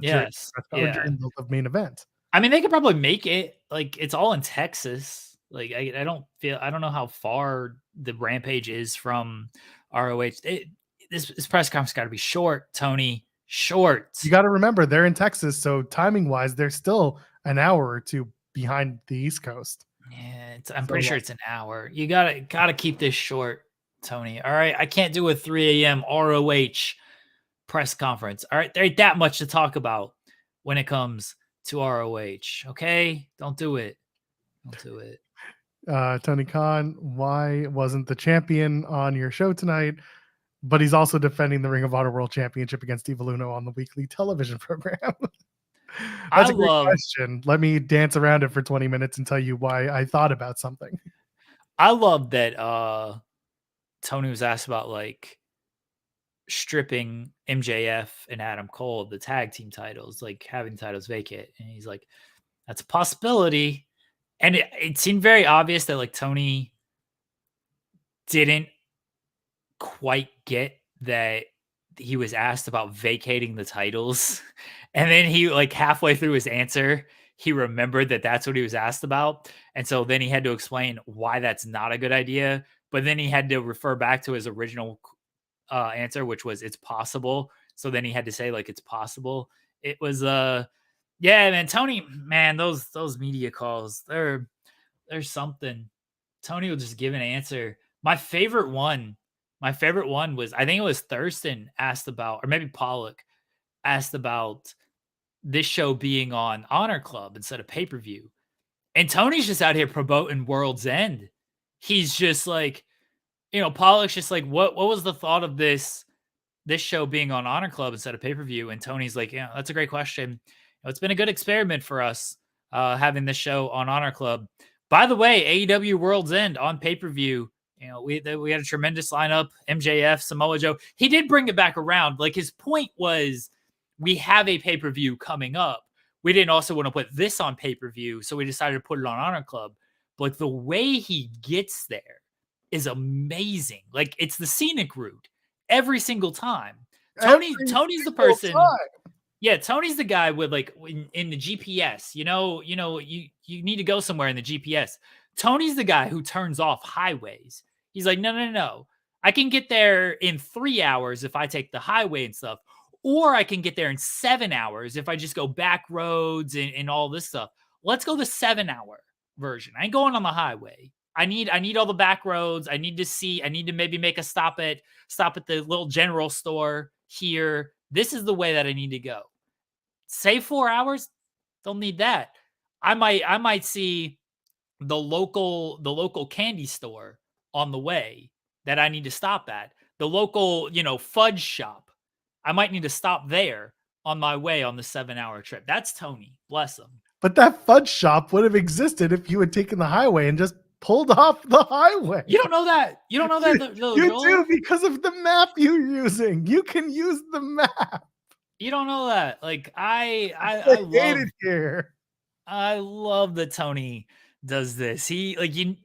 Yes, during the main event. I mean, they could probably make it. Like, it's all in Texas. Like, I don't know how far the Rampage is from ROH. This press conference got to be short, Tony. Short. You got to remember they're in Texas, so timing wise, they're still an hour or two behind the East Coast. Yeah, I'm pretty sure it's an hour. You gotta keep this short, Tony. All right, I can't do a 3 a.m. ROH press conference. All right, there ain't that much to talk about when it comes to ROH. Okay, don't do it. Don't do it. Tony Khan, why wasn't the champion on your show tonight? But he's also defending the Ring of Honor World Championship against Evil Uno on the weekly television program. That's a great question. Let me dance around it for 20 minutes and tell you why I thought about something. I love that Tony was asked about like stripping MJF and Adam Cole of the tag team titles, like having titles vacant. And he's like, that's a possibility. And it seemed very obvious that like Tony didn't quite get that he was asked about vacating the titles. And then he like halfway through his answer, he remembered that that's what he was asked about. And so then he had to explain why that's not a good idea. But then he had to refer back to his original answer, which was it's possible. So then he had to say like it's possible. It was yeah, man, Tony, man, those media calls, they're something. Tony will just give an answer. My favorite one was, I think it was Thurston asked about, or maybe Pollock asked about this show being on Honor Club instead of pay-per-view. And Tony's just out here promoting World's End. He's just like, you know, Pollock's just like, what was the thought of this show being on Honor Club instead of pay-per-view? And Tony's like, yeah, that's a great question. You know, it's been a good experiment for us having this show on Honor Club. By the way, AEW World's End on pay-per-view. You know, we had a tremendous lineup. MJF, Samoa Joe. He did bring it back around. Like, his point was, we have a pay-per-view coming up. We didn't also want to put this on pay-per-view, so we decided to put it on Honor Club. But like, the way he gets there is amazing. Like, it's the scenic route every single time. Tony's the person. Yeah, Tony's the guy with like in the GPS. You you need to go somewhere in the GPS. Tony's the guy who turns off highways. He's like, no. I can get there in 3 hours if I take the highway and stuff. Or I can get there in 7 hours if I just go back roads and all this stuff. Let's go the 7-hour version. I ain't going on the highway. I need all the back roads. I need to maybe make a stop at the little general store here. This is the way that I need to go. Save 4 hours? Don't need that. I might see the local candy store on the way that I need to stop at. The local, fudge shop. I might need to stop there on my way on the 7-hour trip. That's Tony. Bless him. But that fudge shop would have existed if you had taken the highway and just pulled off the highway. You don't know that. You don't know that. You do, because of the map you're using. You can use the map. You don't know that. Like I hate love it here. I love that Tony does this. He like you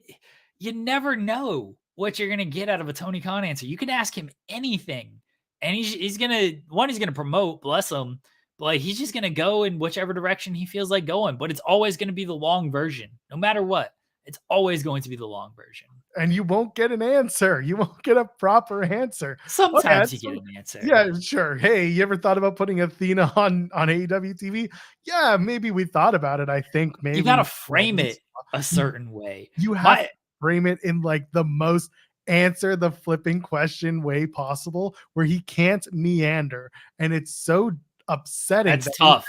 never know what you're gonna get out of a Tony Khan answer. You can ask him anything, and he's gonna promote, bless him, but like he's just gonna go in whichever direction he feels like going. But it's always gonna be the long version, no matter what. It's always going to be the long version. And you won't get an answer. You won't get a proper answer. Okay, Sometimes you so get an answer. yeah, sure. Hey, you ever thought about putting Athena on AEW TV? Yeah, maybe we thought about it. I think maybe You gotta frame it a certain way. You have My to frame it in like the most answer the flipping question way possible, where he can't meander, and it's so upsetting. That's tough.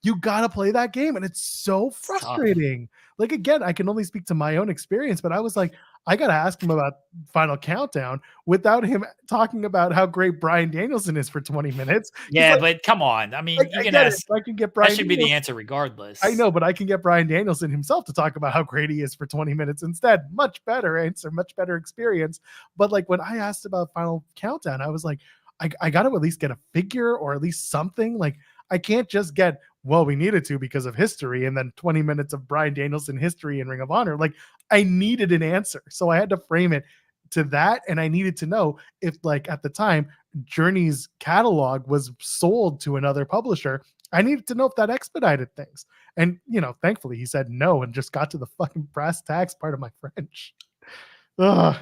You gotta play that game, and it's so frustrating. Like, again, I can only speak to my own experience, but I was like, I gotta ask him about Final Countdown without him talking about how great Bryan Danielson is for 20 minutes. Yeah, like, but come on. I mean, you I can get ask. it. I can get Bryan. That should be the answer regardless. I know, but I can get Bryan Danielson himself to talk about how great he is for 20 minutes instead. Much better answer, much better experience. But like when I asked about Final Countdown, I was like, I got to at least get a figure or at least something. Like, I can't just get, well, we needed to because of history, and then 20 minutes of Bryan Danielson history in Ring of Honor. Like, I needed an answer. So I had to frame it to that. And I needed to know if, like, at the time, Journey's catalog was sold to another publisher. I needed to know if that expedited things. And, thankfully he said no and just got to the fucking brass tacks part of my French. Ugh.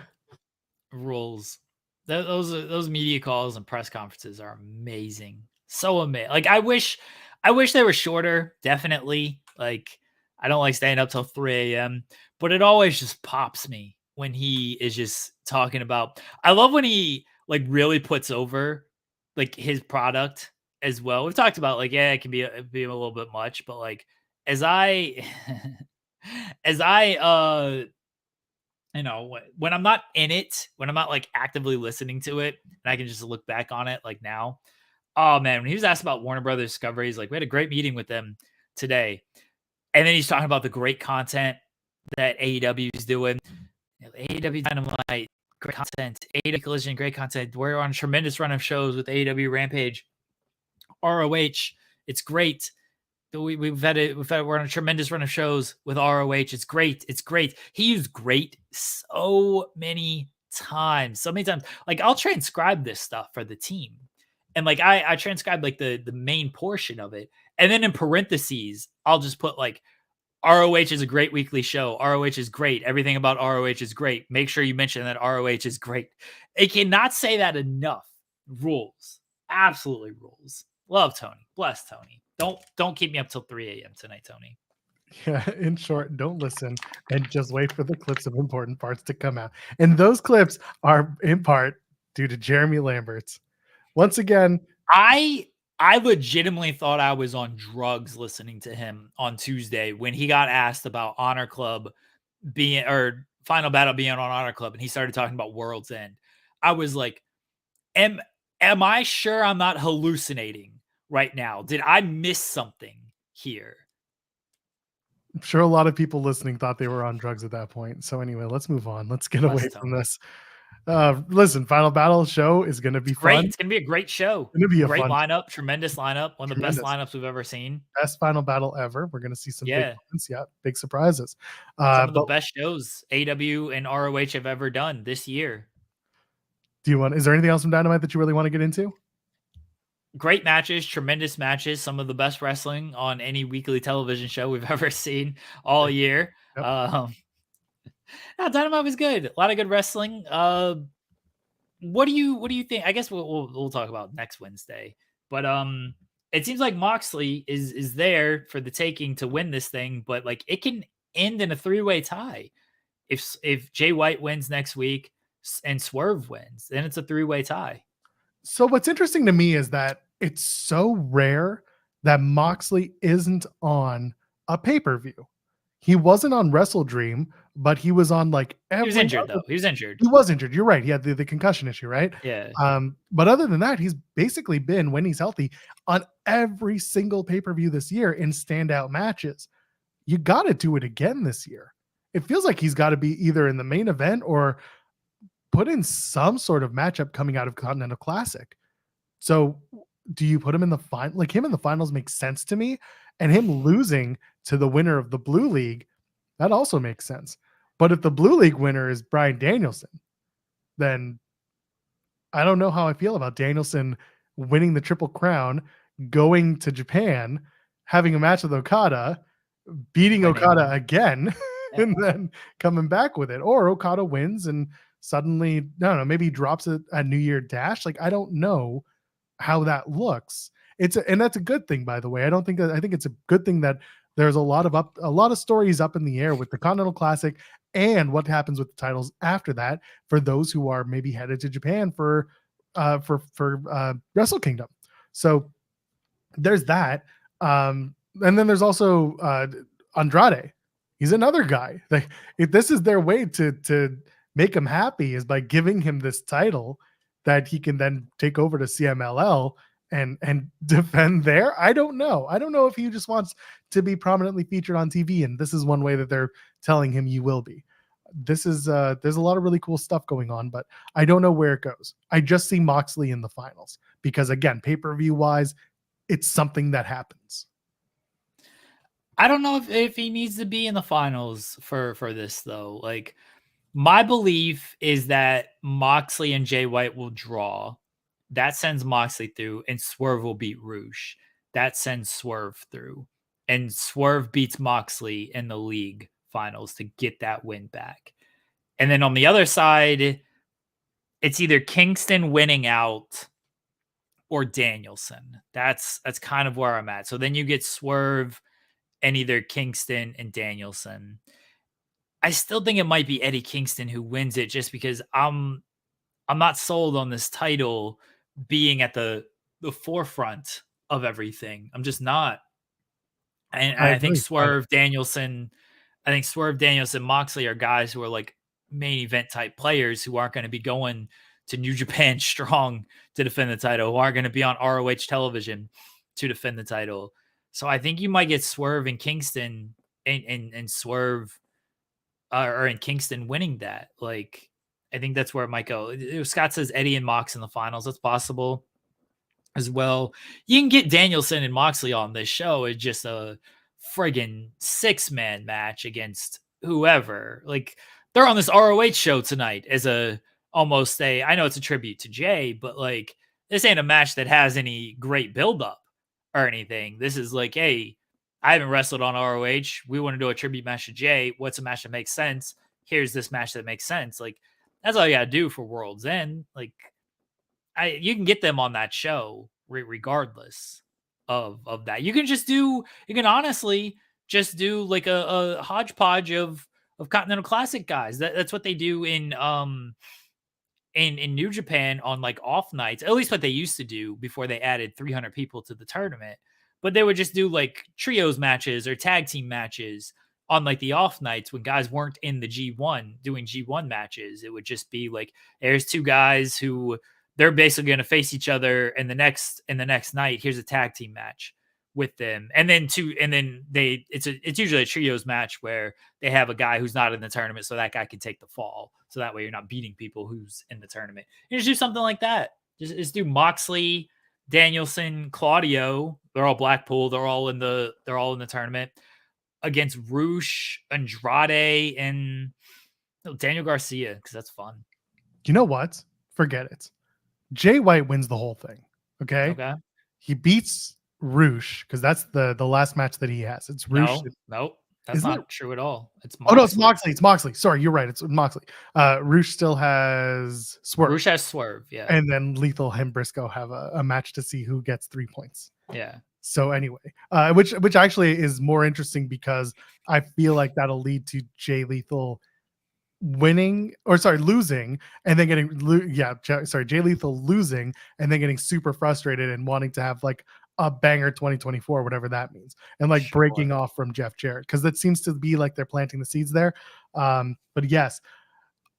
Rules. Those media calls and press conferences are amazing. So amazing. Like I wish they were shorter, definitely. Like I don't like staying up till 3 a.m., but it always just pops me when he is just talking about. I love when he like really puts over like his product as well. We've talked about like, yeah, it can be a little bit much, but like as I when I'm not in it, when I'm not like actively listening to it, and I can just look back on it like now. Oh man, when he was asked about Warner Brothers Discovery, he's like, we had a great meeting with them today. And then he's talking about the great content that AEW is doing. AEW Dynamite, great content. AEW Collision, great content. We're on a tremendous run of shows with AEW Rampage. ROH, it's great. We're on a tremendous run of shows with ROH. It's great. He used great so many times. Like I'll transcribe this stuff for the team. And like I transcribe like the main portion of it. And then in parentheses, I'll just put like ROH is a great weekly show. ROH is great. Everything about ROH is great. Make sure you mention that ROH is great. It cannot say that enough. Rules. Absolutely rules. Love Tony. Bless Tony. Don't keep me up till 3 a.m. tonight, Tony. Yeah, in short, don't listen and just wait for the clips of important parts to come out. And those clips are in part due to Jeremy Lambert's. Once again, I legitimately thought I was on drugs listening to him on Tuesday when he got asked about Honor Club being or Final Battle being on Honor Club, and he started talking about World's End. I was like, am I sure I'm not hallucinating right now? Did I miss something here? I'm sure a lot of people listening thought they were on drugs at that point. So anyway, let's move on. Let's get away from this. Listen, Final Battle show is going to be great. fun. It's going to be a great show. It's going to be a great fun lineup, tremendous lineup, one of the best lineups we've ever seen. Best Final Battle ever. We're going to see some big moments. Yeah, big surprises. Some of the best shows AW and ROH have ever done this year. Is there anything else from Dynamite that you really want to get into? Great matches, tremendous matches, some of the best wrestling on any weekly television show we've ever seen all year. Yep. Dynamite was good. A lot of good wrestling. What do you think? I guess we'll talk about next Wednesday. But it seems like Moxley is there for the taking to win this thing, but like it can end in a 3-way tie. If Jay White wins next week and Swerve wins, then it's a 3-way tie. So what's interesting to me is that it's so rare that Moxley isn't on a pay-per-view. He wasn't on Wrestle Dream, but he was on like every. He was injured though. He was injured. He was injured. You're right. He had the concussion issue, right? Yeah. But other than that, he's basically been, when he's healthy, on every single pay-per-view this year in standout matches. You got to do it again this year. It feels like he's got to be either in the main event or put in some sort of matchup coming out of Continental Classic. So do you put him in the final? Like, him in the finals makes sense to me, and him losing to the winner of the Blue League, that also makes sense. But if the Blue League winner is Bryan Danielson, then I don't know how I feel about Danielson winning the Triple Crown, going to Japan, having a match with Okada, beating Winning. Okada again, Yeah. and then coming back with it. Or Okada wins and suddenly, I don't know, maybe he drops a New Year Dash. Like, I don't know how that looks. And that's a good thing, by the way. I think it's a good thing that there's a lot of stories up in the air with the Continental Classic and what happens with the titles after that for those who are maybe headed to Japan for Wrestle Kingdom. So there's that. And then there's also Andrade. He's another guy. Like, if this is their way to make him happy, is by giving him this title that he can then take over to CMLL and defend there. I don't know if he just wants to be prominently featured on TV, and this is one way that they're telling him you will be. This is there's a lot of really cool stuff going on, but I don't know where it goes. I just see Moxley in the finals because, again, pay-per-view wise, it's something that happens. I don't know if he needs to be in the finals for this though. Like, my belief is that Moxley and Jay White will draw. That sends Moxley through, and Swerve will beat Roosh. That sends Swerve through, and Swerve beats Moxley in the league finals to get that win back. And then on the other side, it's either Kingston winning out or Danielson. That's kind of where I'm at. So then you get Swerve and either Kingston and Danielson. I still think it might be Eddie Kingston who wins it, just because I'm not sold on this title being at the forefront of everything. I'm just not. And I think Swerve Danielson, Moxley are guys who are like main event type players who aren't going to be going to New Japan Strong to defend the title, who aren't going to be on ROH television to defend the title. So I think you might get Swerve and Kingston and Swerve or in Kingston winning that. Like, I think that's where it might go. Scott says Eddie and Mox in the finals. That's possible as well. You can get Danielson and Moxley on this show. It's just a friggin' 6-man match against whoever. Like, they're on this ROH show tonight as almost I know it's a tribute to Jay, but like, this ain't a match that has any great buildup or anything. This is like, hey, I haven't wrestled on ROH. We want to do a tribute match to Jay. What's a match that makes sense? Here's this match that makes sense. Like, that's all you gotta do for World's End. Like, you can get them on that show regardless of that. You can honestly just do like a hodgepodge of Continental Classic guys. That's what they do in New Japan on like off nights, at least what they used to do before they added 300 people to the tournament. But they would just do like trios matches or tag team matches on like the off nights when guys weren't in the G1 doing G1 matches. It would just be like, there's two guys who they're basically going to face each other in the next night. Here's a tag team match with them. And then it's usually a trios match where they have a guy who's not in the tournament, so that guy can take the fall. So that way you're not beating people who's in the tournament. You just do something like that. Just do Moxley, Danielson, Claudio. They're all Blackpool. They're all in the tournament against Roosh, Andrade, and Daniel Garcia, because that's fun. You know what? Forget it. Jay White wins the whole thing. Okay. He beats Roosh because that's the last match that he has. It's Roosh. No, that's Isn't not true at all. It's Moxley. Oh no, it's Moxley. It's Moxley. Sorry, you're right. It's Moxley. Roosh still has Swerve. Roosh has Swerve, yeah. And then Lethal and Briscoe have a match to see who gets 3 points. Yeah. So anyway, which actually is more interesting because I feel like that'll lead to Jay Lethal losing and then Jay Lethal losing and then getting super frustrated and wanting to have like a banger 2024, whatever that means, and like breaking off from Jeff Jarrett, because that seems to be like they're planting the seeds there. But yes,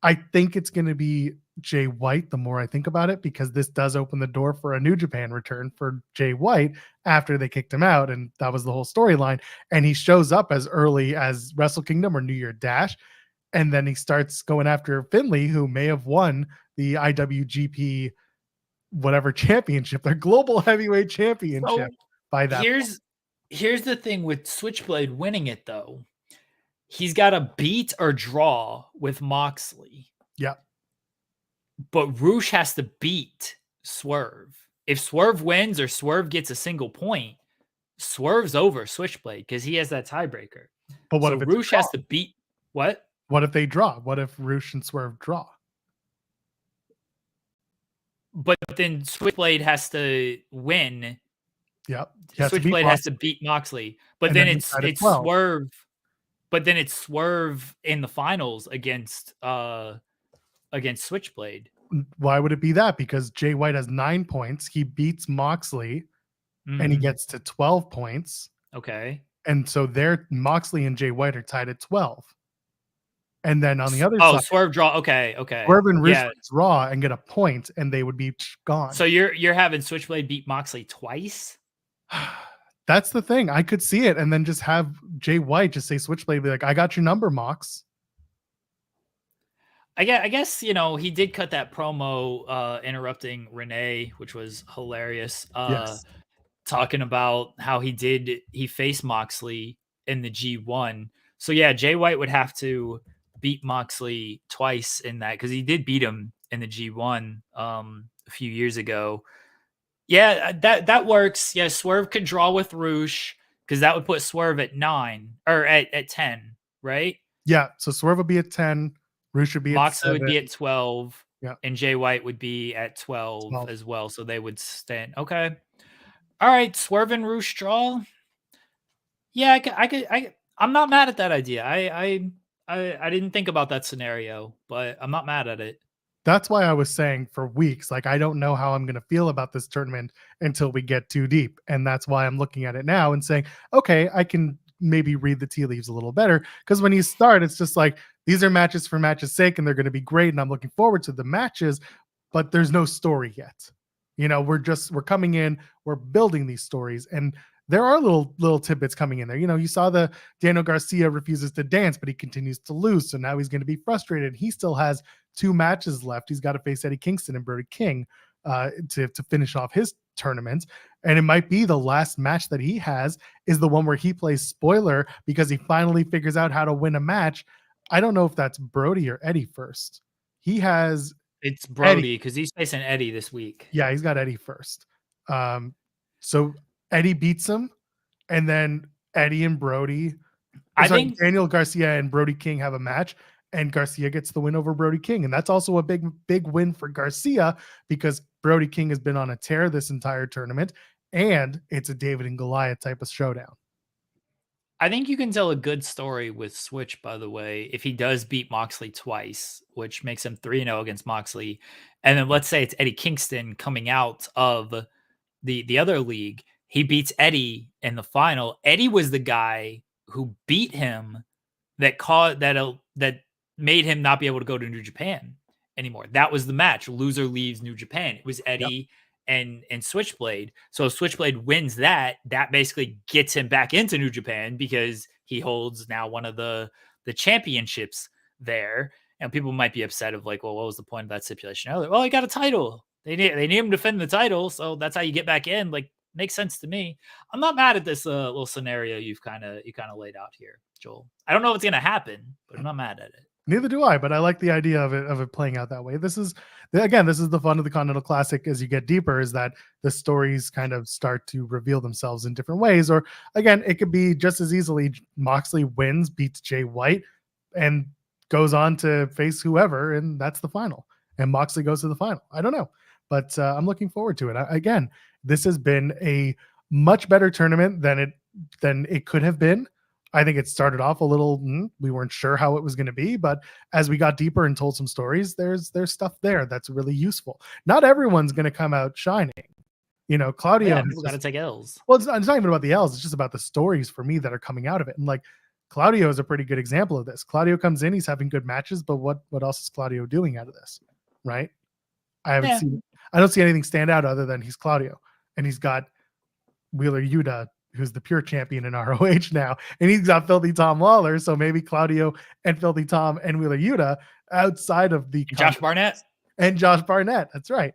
I think it's going to be Jay White the more I think about it, because this does open the door for a New Japan return for Jay White after they kicked him out, and that was the whole storyline. And he shows up as early as Wrestle Kingdom or New Year Dash, and then he starts going after Finlay, who may have won the IWGP whatever championship, their global heavyweight championship So by that point. here's the thing with Switchblade winning it though. He's got to beat or draw with Moxley. Yeah. But Roosh has to beat Swerve. If Swerve wins or Swerve gets a single point, Swerve's over Switchblade because he has that tiebreaker. But what So if it's a Roosh draw? has to beat what? What if they draw? What if Roosh and Swerve draw? But then Switchblade has to win. Yep. Switchblade has to beat Moxley. But And then then it's decide at 12. Swerve. But then it's Swerve in the finals against Switchblade. Why would it be that? Because Jay White has 9 points. He beats Moxley and he gets to 12 points. Okay. And so Moxley and Jay White are tied at 12. And then on the other side, Swerve draw. Okay. Swerve and Roosh draw and get a point, and they would be gone. So you're having Switchblade beat Moxley twice? That's the thing. I could see it, and then just have Jay White just say Switchblade, be like, "I got your number, Mox." I guess he did cut that promo interrupting Renee, which was hilarious. Yes. Talking about how he faced Moxley in the G1. So yeah, Jay White would have to beat Moxley twice in that because he did beat him in the G1 a few years ago. Yeah, that works. Yeah, Swerve could draw with Roosh because that would put Swerve at 9 or at 10, right? Yeah, so Swerve would be at 10, Roosh would be Moxley at 7. would be at 12, yeah, and Jay White would be at 12 as well. So they would stand. Okay. All right, Swerve and Roosh draw. Yeah, I'm not mad at that idea. I didn't think about that scenario, but I'm not mad at it. That's why I was saying for weeks, like, I don't know how I'm going to feel about this tournament until we get too deep. And that's why I'm looking at it now and saying, okay, I can maybe read the tea leaves a little better. Because when you start, it's just like, these are matches for matches' sake, and they're going to be great. And I'm looking forward to the matches, but there's no story yet. We're coming in, we're building these stories. And there are little tidbits coming in there. You saw the Daniel Garcia refuses to dance, but he continues to lose. So now he's going to be frustrated. He still has 2 matches left. He's got to face Eddie Kingston and Brody King to finish off his tournament. And it might be the last match that he has is the one where he plays spoiler because he finally figures out how to win a match. I don't know if that's Brody or Eddie first. It's Brody because he's facing Eddie this week. Yeah, he's got Eddie first. So Eddie beats him, and then Eddie and Brody. I think Daniel Garcia and Brody King have a match, and Garcia gets the win over Brody King. And that's also a big win for Garcia because Brody King has been on a tear this entire tournament, and it's a David and Goliath type of showdown. I think you can tell a good story with Switch, by the way, if he does beat Moxley twice, which makes him 3-0 against Moxley. And then let's say it's Eddie Kingston coming out of the other league. He beats Eddie in the final. Eddie was the guy who beat him that made him not be able to go to New Japan anymore. That was the match. Loser leaves New Japan. It was Eddie and Switchblade. So if Switchblade wins that basically gets him back into New Japan because he holds now one of the championships there. And people might be upset of like, well, what was the point of that stipulation earlier? Well, he got a title. They need him to defend the title, so that's how you get back in. Like, makes sense to me. I'm not mad at this little scenario you kind of laid out here, Joel. I don't know if it's gonna happen, but I'm not mad at it. Neither do I, but I like the idea of it playing out that way. This is the fun of the Continental Classic as you get deeper, is that the stories kind of start to reveal themselves in different ways. Or again, it could be just as easily Moxley wins, beats Jay White, and goes on to face whoever, and that's the final. And Moxley goes to the final. I don't know, but I'm looking forward to it. Again, this has been a much better tournament than it could have been. I think it started off a little, we weren't sure how it was going to be, but as we got deeper and told some stories, there's stuff there that's really useful. Not everyone's going to come out shining. Claudio. People got to take L's. Well, it's not even about the L's. It's just about the stories for me that are coming out of it. And like Claudio is a pretty good example of this. Claudio comes in, he's having good matches, but what else is Claudio doing out of this? Right? I don't see anything stand out other than he's Claudio, and he's got Wheeler Yuta, who's the pure champion in ROH now, and he's got Filthy Tom Lawler. So maybe Claudio and Filthy Tom and Wheeler Yuta outside of the Josh Barnett. And Josh Barnett. That's right.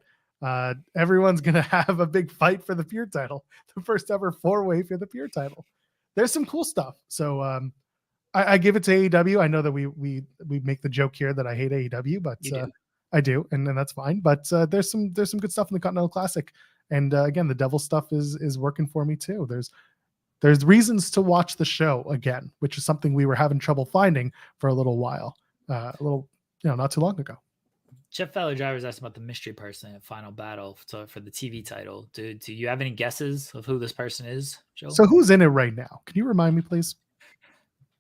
Everyone's gonna have a big fight for the pure title, the first ever 4-way for the pure title. There's some cool stuff. So I give it to AEW. I know that we make the joke here that I hate AEW, but I do, and that's fine. But there's some good stuff in the Continental Classic, and again, the Devil stuff is working for me too. There's reasons to watch the show again, which is something we were having trouble finding for a little while, not too long ago. Jeff Feller Drivers asked about the mystery person at Final Battle for the TV title. Do you have any guesses of who this person is, Joe? So who's in it right now? Can you remind me, please?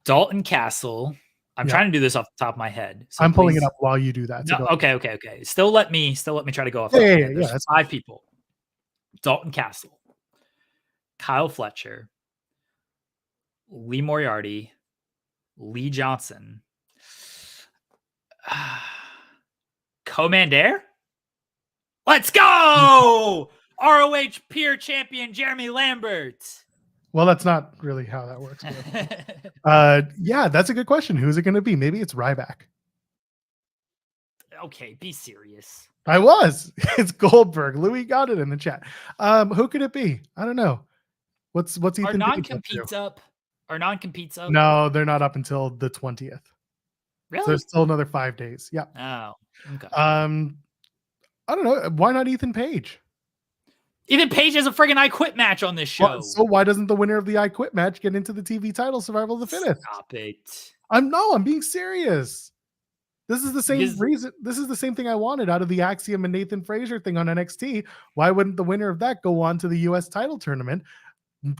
Dalton Castle. I'm trying to do this off the top of my head. So I'm pulling it up while you do that. No, okay. Still let me try to go off. Yeah. There's 5 people. Dalton Castle, Kyle Fletcher, Lee Moriarty, Lee Johnson, Commander. Let's go! ROH Peer Champion Jeremy Lambert. Well, that's not really how that works. Yeah, that's a good question. Who's it going to be? Maybe it's Ryback. Okay, be serious. I was. It's Goldberg. Louis got it in the chat. Who could it be? I don't know. What's Ethan? Are non-competes up? No, they're not up until the 20th. Really? So there's still another 5 days. Yeah. Oh. Okay. I don't know. Why not Ethan Page? Ethan Page has a friggin' I Quit match on this show. Well, so why doesn't the winner of the I Quit match get into the TV title Survival of the Fittest? Stop it. I'm being serious. This is the same reason. This is the same thing I wanted out of the Axiom and Nathan Frazier thing on NXT. Why wouldn't the winner of that go on to the US title tournament?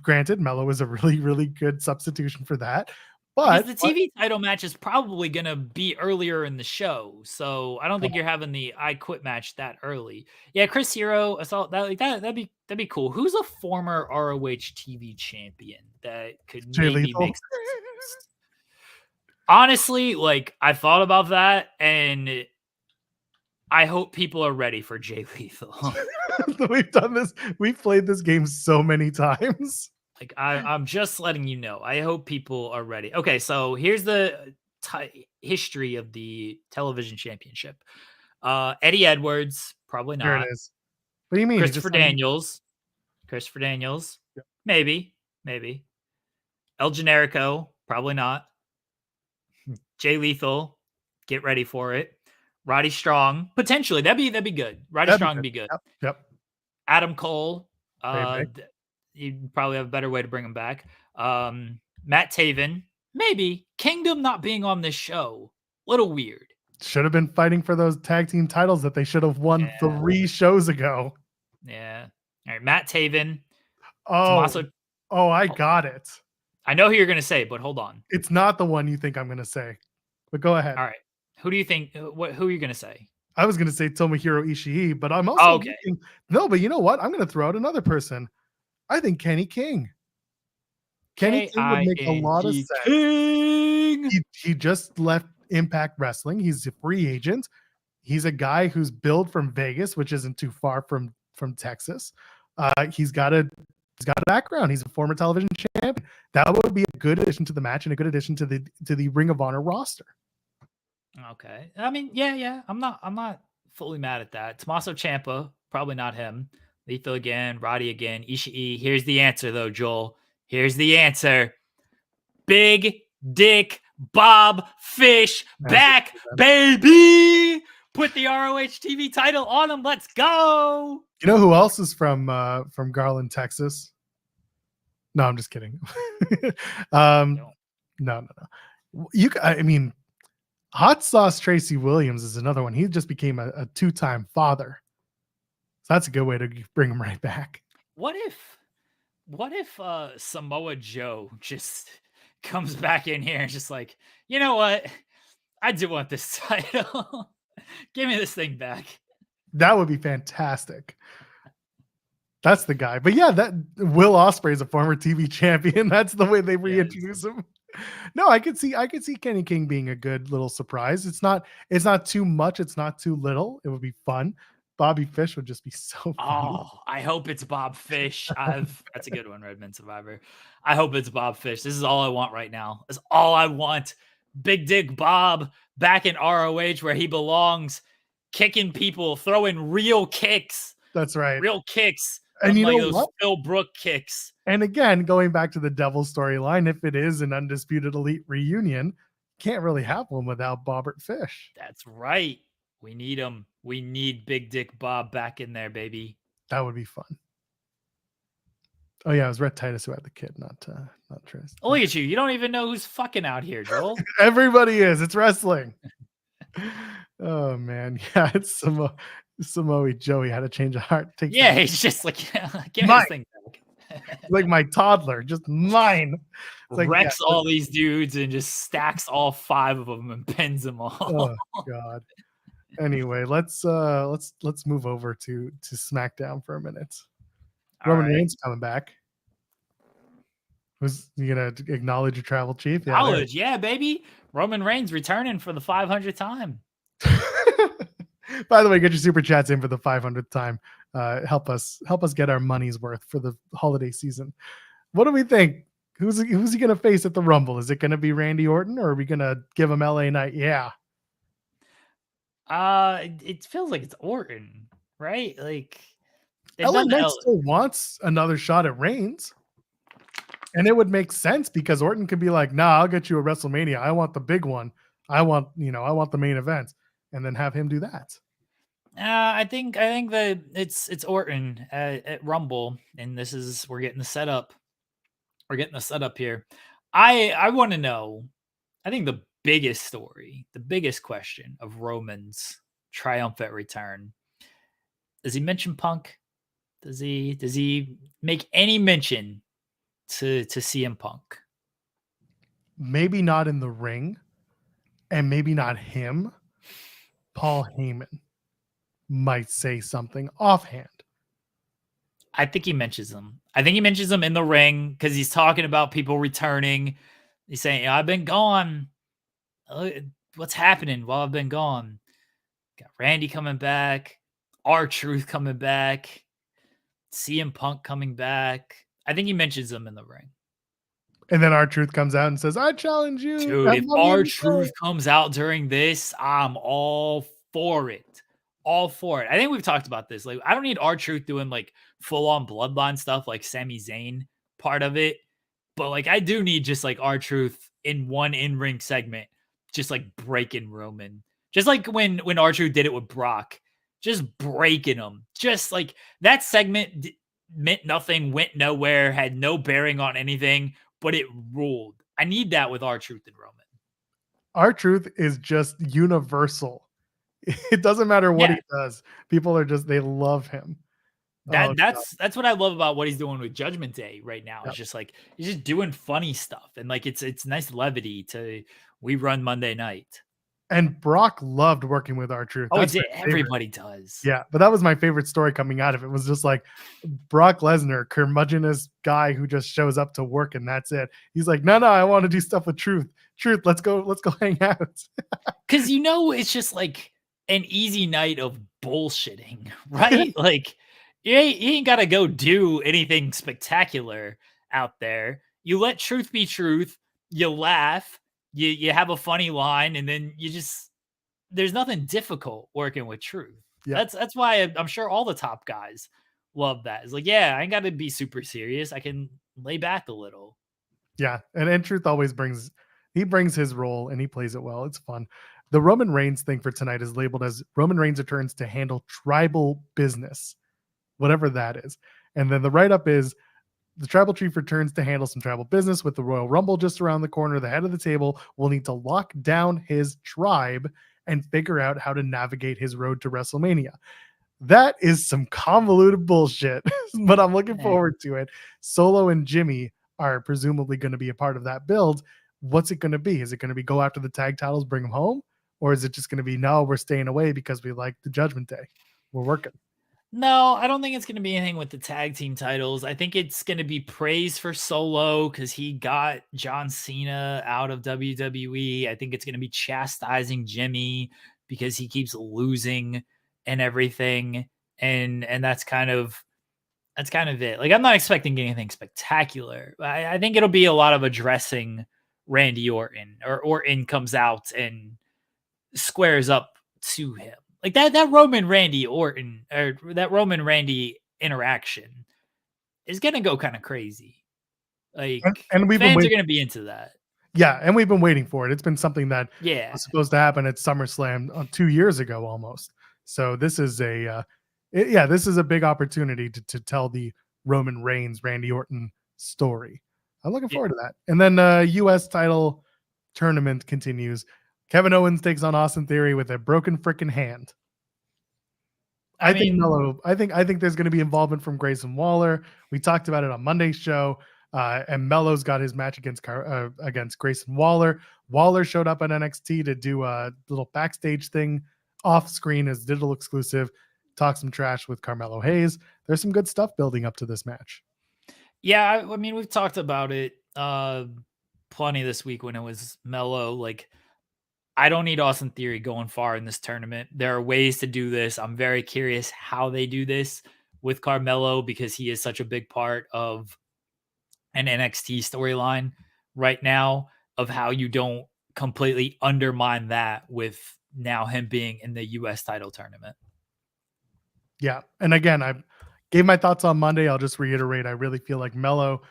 Granted, Mello is a really, really good substitution for that. But because the TV title match is probably going to be earlier in the show. So I don't think you're having the I Quit match that early. Yeah, Chris Hero, I saw that. That'd be cool. Who's a former ROH TV champion that could maybe make sense? Honestly, I thought about that, and I hope people are ready for Jay Lethal. We've done this. We've played this game so many times. I'm just letting you know. I hope people are ready. Okay, so here's the history of the television championship. Eddie Edwards, probably not. There it is. What do you mean? Christopher Daniels. Yep. Maybe. El Generico, probably not. Jay Lethal, get ready for it. Roddy Strong, potentially. That'd be good. Roddy Strong would be good. Yep. Adam Cole, you'd probably have a better way to bring him back. Matt Taven, maybe. Kingdom not being on this show, little weird. Should have been fighting for those tag team titles that they should have won 3 shows ago. Yeah. All right, Matt Taven. I got it. I know who you're going to say, but hold on. It's not the one you think I'm going to say, but go ahead. All right. Who do you think? Who are you going to say? I was going to say Tomohiro Ishii, but I'm also thinking, no, but you know what? I'm going to throw out another person. I think Kenny King. Kenny King would make a lot of sense. He just left Impact Wrestling. He's a free agent. He's a guy who's billed from Vegas, which isn't too far from Texas. He's got a background. He's a former television champion. That would be a good addition to the match and a good addition to the Ring of Honor roster. Okay. I mean, yeah. I'm not fully mad at that. Tommaso Ciampa, probably not him. Lethal again, Roddy again, Ishii. Here's the answer though, Joel. Here's the answer. Big Dick Bob Fish back, baby. Put the ROH TV title on him. Let's go. You know who else is from Garland, Texas? No, I'm just kidding. No. I mean, Hot Sauce Tracy Williams is another one. He just became a 2-time father. So that's a good way to bring him right back. What if Samoa Joe just comes back in here and just like, you know what? I do want this title. Give me this thing back. That would be fantastic. That's the guy. But yeah, that Will Ospreay is a former TV champion. That's the way they reintroduce him. No, I could see Kenny King being a good little surprise. It's not too much. It's not too little. It would be fun. Bobby Fish would just be so fun. Oh, I hope it's Bob Fish. That's a good one, Redmond Survivor. I hope it's Bob Fish. This is all I want right now. That's all I want. Big Dick Bob back in ROH where he belongs. kicking people, throwing real kicks. That's right. Real kicks. And you unlike know those what? Phil Brook kicks. And again, going back to the Devil storyline, if it is an Undisputed Elite reunion, can't really have one without Bobbert Fish. That's right. We need him. We need Big Dick Bob back in there, baby. That would be fun. Oh yeah, it was Rhett Titus who had the kid, not Tris. Oh, look at you. You don't even know who's fucking out here, Joel. Everybody is. It's wrestling. Oh man, yeah, it's Samoa Joey had to change a heart. Yeah, he's just like, give me this thing back. Like my toddler, just mine. It's like, wrecks all these dudes and just stacks all 5 of them and pins them all. Oh god. Anyway, let's move over to SmackDown for a minute. Roman Reigns coming back. Was you gonna acknowledge your travel chief? Yeah, college, yeah, baby. Roman Reigns returning for the 500th time. By the way, get your super chats in for the 500th time. Help us get our money's worth for the holiday season. What do we think? Who's he gonna face at the Rumble? Is it gonna be Randy Orton, or are we gonna give him LA Knight? Yeah. It feels like it's Orton, right? Like LA Knight still wants another shot at Reigns. And it would make sense because Orton could be like, nah, I'll get you a WrestleMania. I want the big one. I want the main event, and then have him do that. I think that it's Orton at Rumble, and we're getting the setup. We're getting the setup here. I want to know. I think the biggest story, the biggest question of Roman's triumphant return. Does he mention Punk? Does he make any mention to CM Punk? Maybe not in the ring, and maybe not him. Paul Heyman might say something offhand. I think he mentions them. I think he mentions them in the ring because he's talking about people returning. He's saying, I've been gone. What's happening while I've been gone? Got Randy coming back. R-Truth coming back. CM Punk coming back. I think he mentions them in the ring. And then R-Truth comes out and says, I challenge you. Dude, if R-Truth comes out during this, I'm all for it. All for it. I think we've talked about this. Like, I don't need R-Truth doing like full-on bloodline stuff like Sami Zayn part of it. But like, I do need just like R-Truth in one in-ring segment, just like breaking Roman. Just like when R-Truth did it with Brock. Just breaking him. Just like that segment meant nothing, went nowhere, had no bearing on anything, but it ruled. I need that with R-Truth and Roman. R-Truth is just universal. It doesn't matter what he does. People are they love him. That's what I love about what he's doing with Judgment Day right now. It's just like he's just doing funny stuff, and like it's nice levity to we run Monday night. And Brock loved working with R-Truth. Oh, everybody does. Yeah, but that was my favorite story coming out of it. It was just like Brock Lesnar, curmudgeonous guy who just shows up to work and that's it. He's like, no, I want to do stuff with Truth. Let's go hang out. Because it's just like an easy night of bullshitting, right? Like you ain't got to go do anything spectacular out there. You let truth be truth. You laugh. You have a funny line, and then there's nothing difficult working with Truth. Yeah. That's why I'm sure all the top guys love that. It's like, yeah, I ain't got to be super serious. I can lay back a little. Yeah, and Truth always brings his role, and he plays it well. It's fun. The Roman Reigns thing for tonight is labeled as Roman Reigns returns to handle tribal business, whatever that is. And then the write-up is, the tribal chief returns to handle some tribal business with the Royal Rumble just around the corner. The head of the table will need to lock down his tribe and figure out how to navigate his road to WrestleMania. That is some convoluted bullshit, but I'm looking forward to it. Solo and Jimmy are presumably going to be a part of that build. What's it going to be? Is it going to be go after the tag titles, bring them home? Or is it just going to be, no, we're staying away because we like the Judgment Day? We're working. No, I don't think it's going to be anything with the tag team titles. I think it's going to be praise for Solo because he got John Cena out of WWE. I think it's going to be chastising Jimmy because he keeps losing and everything. And that's kind of it. Like, I'm not expecting anything spectacular. I think it'll be a lot of addressing Randy Orton, or Orton comes out and squares up to him. Like that Roman Randy Orton or that Roman Randy interaction is gonna go kind of crazy. Like and we've been fans are waiting. gonna be into that. Yeah, and we've been waiting for it. It's been something that Yeah. was supposed to happen at SummerSlam 2 years ago almost. So this is this is a big opportunity to tell the Roman Reigns Randy Orton story. I'm looking forward to that. And then US title tournament continues. Kevin Owens takes on Austin Theory with a broken freaking hand. I think there's going to be involvement from Grayson Waller. We talked about it on Monday's show. And Melo's got his match against Grayson Waller. Waller showed up at NXT to do a little backstage thing off screen as digital exclusive. Talk some trash with Carmelo Hayes. There's some good stuff building up to this match. Yeah, I mean, we've talked about it plenty this week when it was Melo. Like, I don't need Austin Theory going far in this tournament. There are ways to do this. I'm very curious how they do this with Carmelo because he is such a big part of an NXT storyline right now, of how you don't completely undermine that with now him being in the US title tournament. Yeah. And again, I gave my thoughts on Monday. I'll just reiterate. I really feel like Melo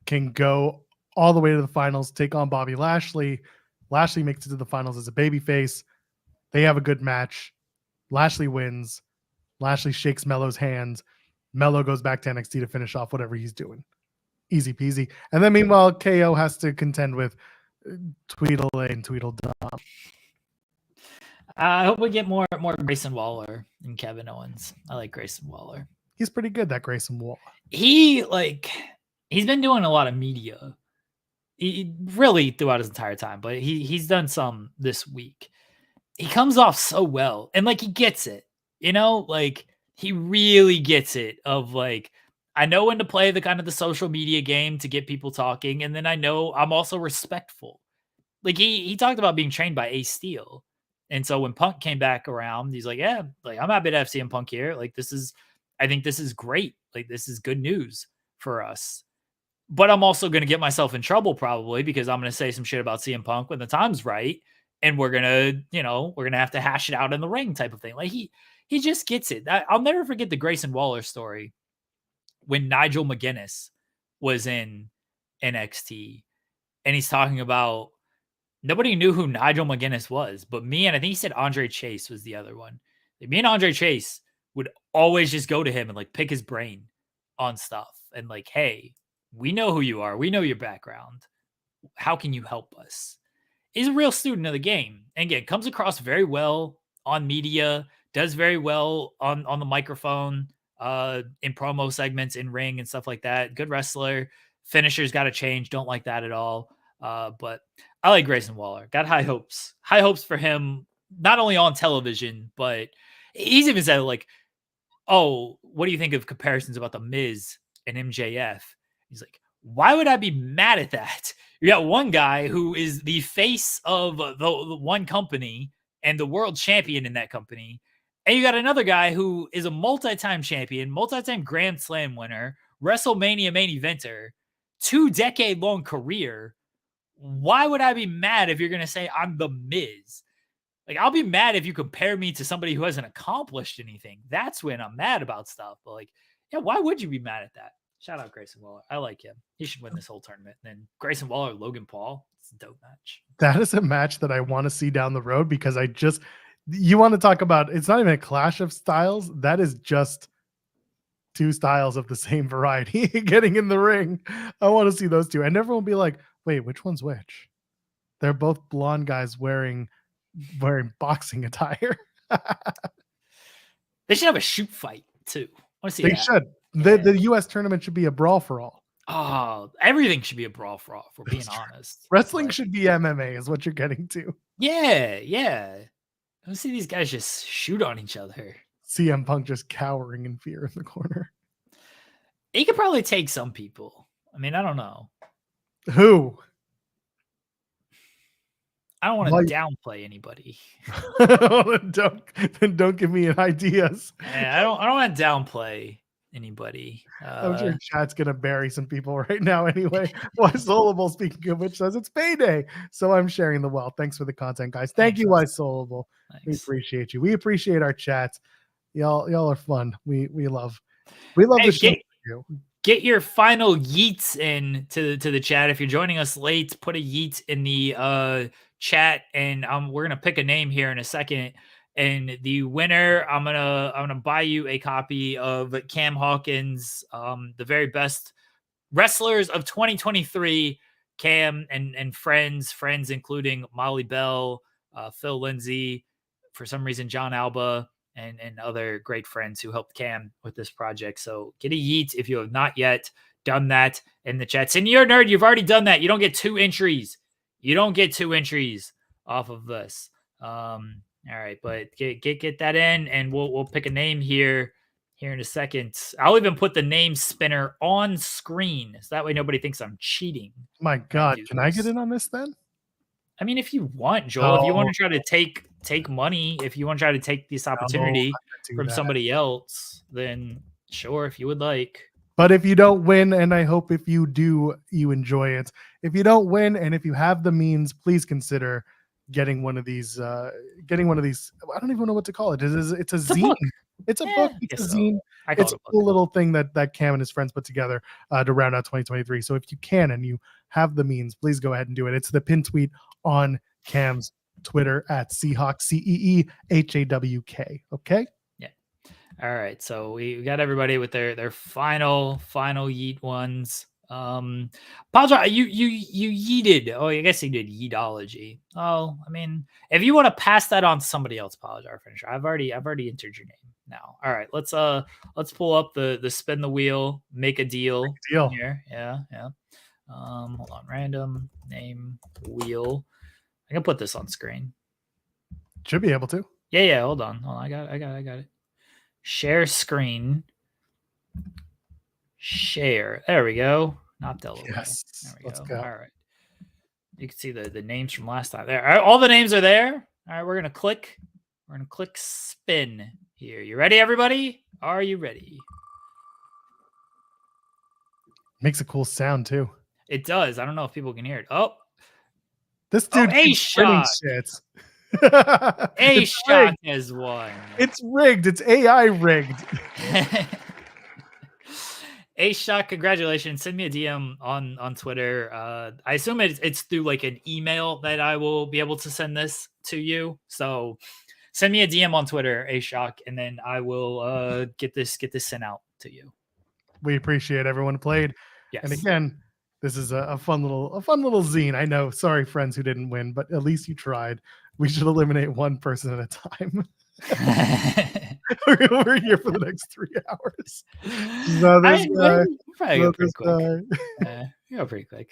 can go all the way to the finals, take on Bobby Lashley. Lashley makes it to the finals as a babyface. They have a good match. Lashley wins. Lashley shakes Melo's hands. Melo goes back to NXT to finish off whatever he's doing. Easy peasy. And then meanwhile, KO has to contend with Tweedledee and Tweedledum. I hope we get more Grayson Waller and Kevin Owens. I like Grayson Waller. He's pretty good, that Grayson Waller. He's been doing a lot of media. He really throughout his entire time, but he's done some this week. He comes off so well, and like he gets it, like he really gets it. Of like, I know when to play the kind of the social media game to get people talking, and then I know I'm also respectful. Like he talked about being trained by Ace Steel, and so when Punk came back around, he's like, yeah, like I'm happy to have CM Punk here. Like I think this is great. Like this is good news for us. But I'm also going to get myself in trouble probably because I'm going to say some shit about CM Punk when the time's right. And we're going to have to hash it out in the ring type of thing. Like he just gets it. I'll never forget the Grayson Waller story when Nigel McGuinness was in NXT and he's talking about nobody knew who Nigel McGuinness was, but me and I think he said Andre Chase was the other one. Like me and Andre Chase would always just go to him and like pick his brain on stuff and like, hey, we know who you are. We know your background. How can you help us? He's a real student of the game. And again, comes across very well on media, does very well on the microphone, in promo segments, in ring and stuff like that. Good wrestler. Finishers got to change. Don't like that at all. But I like Grayson Waller. Got high hopes. High hopes for him, not only on television, but he's even said like, oh, what do you think of comparisons about The Miz and MJF? He's like, why would I be mad at that? You got one guy who is the face of the one company and the world champion in that company. And you got another guy who is a multi-time champion, multi-time Grand Slam winner, WrestleMania main eventer, 2-decade-long career. Why would I be mad if you're going to say I'm The Miz? Like, I'll be mad if you compare me to somebody who hasn't accomplished anything. That's when I'm mad about stuff. But like, yeah, why would you be mad at that? Shout out Grayson Waller. I like him. He should win this whole tournament. And then Grayson Waller, Logan Paul. It's a dope match. That is a match that I want to see down the road because you want to talk about, it's not even a clash of styles. That is just two styles of the same variety getting in the ring. I want to see those two. And everyone will be like, wait, which one's which? They're both blonde guys wearing boxing attire. They should have a shoot fight too. I want to see They that. should. Yeah. The US tournament should be a brawl for all. Oh, everything should be a brawl for all, if we're being honest. Wrestling should be MMA is what you're getting to. Yeah. I want to see these guys just shoot on each other. CM Punk just cowering in fear in the corner. He could probably take some people. I mean, I don't know. Who? I don't want to downplay anybody. Don't give me ideas. I don't want to downplay anybody. I'm sure chat's gonna bury some people right now anyway. Why Solable, speaking of which, says it's payday. So I'm sharing the wealth. Thanks for the content, guys. Thank you, Why Solable. We appreciate you. We appreciate our chats. Y'all are fun. We love the show. Get your final yeets in to the chat. If you're joining us late, put a yeet in the chat, and we're gonna pick a name here in a second. And the winner, I'm gonna buy you a copy of Cam Hawkins, the very best wrestlers of 2023. Cam and friends including Molly Bell, Phil Lindsay, for some reason John Alba, and other great friends who helped Cam with this project. So get a yeet if you have not yet done that in the chat. Senior Nerd, you've already done that. You don't get 2 entries. You don't get 2 entries off of this. All right, but get that in, and we'll pick a name here in a second. I'll even put the name spinner on screen, so that way nobody thinks I'm cheating. My God, can I get in on this then? I mean, if you want, Joel, if you want to try to take money, if you want to try to take this opportunity from somebody else, then sure, if you would like. But if you don't win, and I hope if you do, you enjoy it. If you don't win, and if you have the means, please consider getting one of these. I don't even know what to call it. It's a zine. It's a book. It's a zine. It's a cool little thing that Cam and his friends put together to round out 2023. So if you can and you have the means, please go ahead and do it. It's the pin tweet on Cam's Twitter at Seahawk, CEEHAWK. Okay. Yeah. All right. So we got everybody with their final yeet ones. Paul, you yeeted. Oh, I guess you did yeetology. Oh, I mean, if you want to pass that on to somebody else, Paul, finisher. I've already entered your name now. All right, let's pull up the spin the wheel, make a deal here. Yeah. Hold on, random name wheel. I can put this on screen. Should be able to. Yeah. Hold on. I got it. Share screen. Share. There we go. Not Delaware. Yes. There we Let's go. go. All right. You can see the names from last time. There. All, right, all the names are there. All right, we're gonna click spin here. You ready, everybody? Are you ready? Makes a cool sound too. It does. I don't know if people can hear it. Oh, this dude A-Shock. Shit. A-Shock has won. It's rigged. It's AI rigged. A-Shock, congratulations. Send me a DM on Twitter. I assume it's through like an email that I will be able to send this to you. So send me a DM on Twitter, A-Shock, and then I will get this sent out to you. We appreciate everyone who played. Yes. And again, this is a fun little zine. I know. Sorry, friends who didn't win, but at least you tried. We should eliminate one person at a time. We're here for the next 3 hours. Go pretty quick.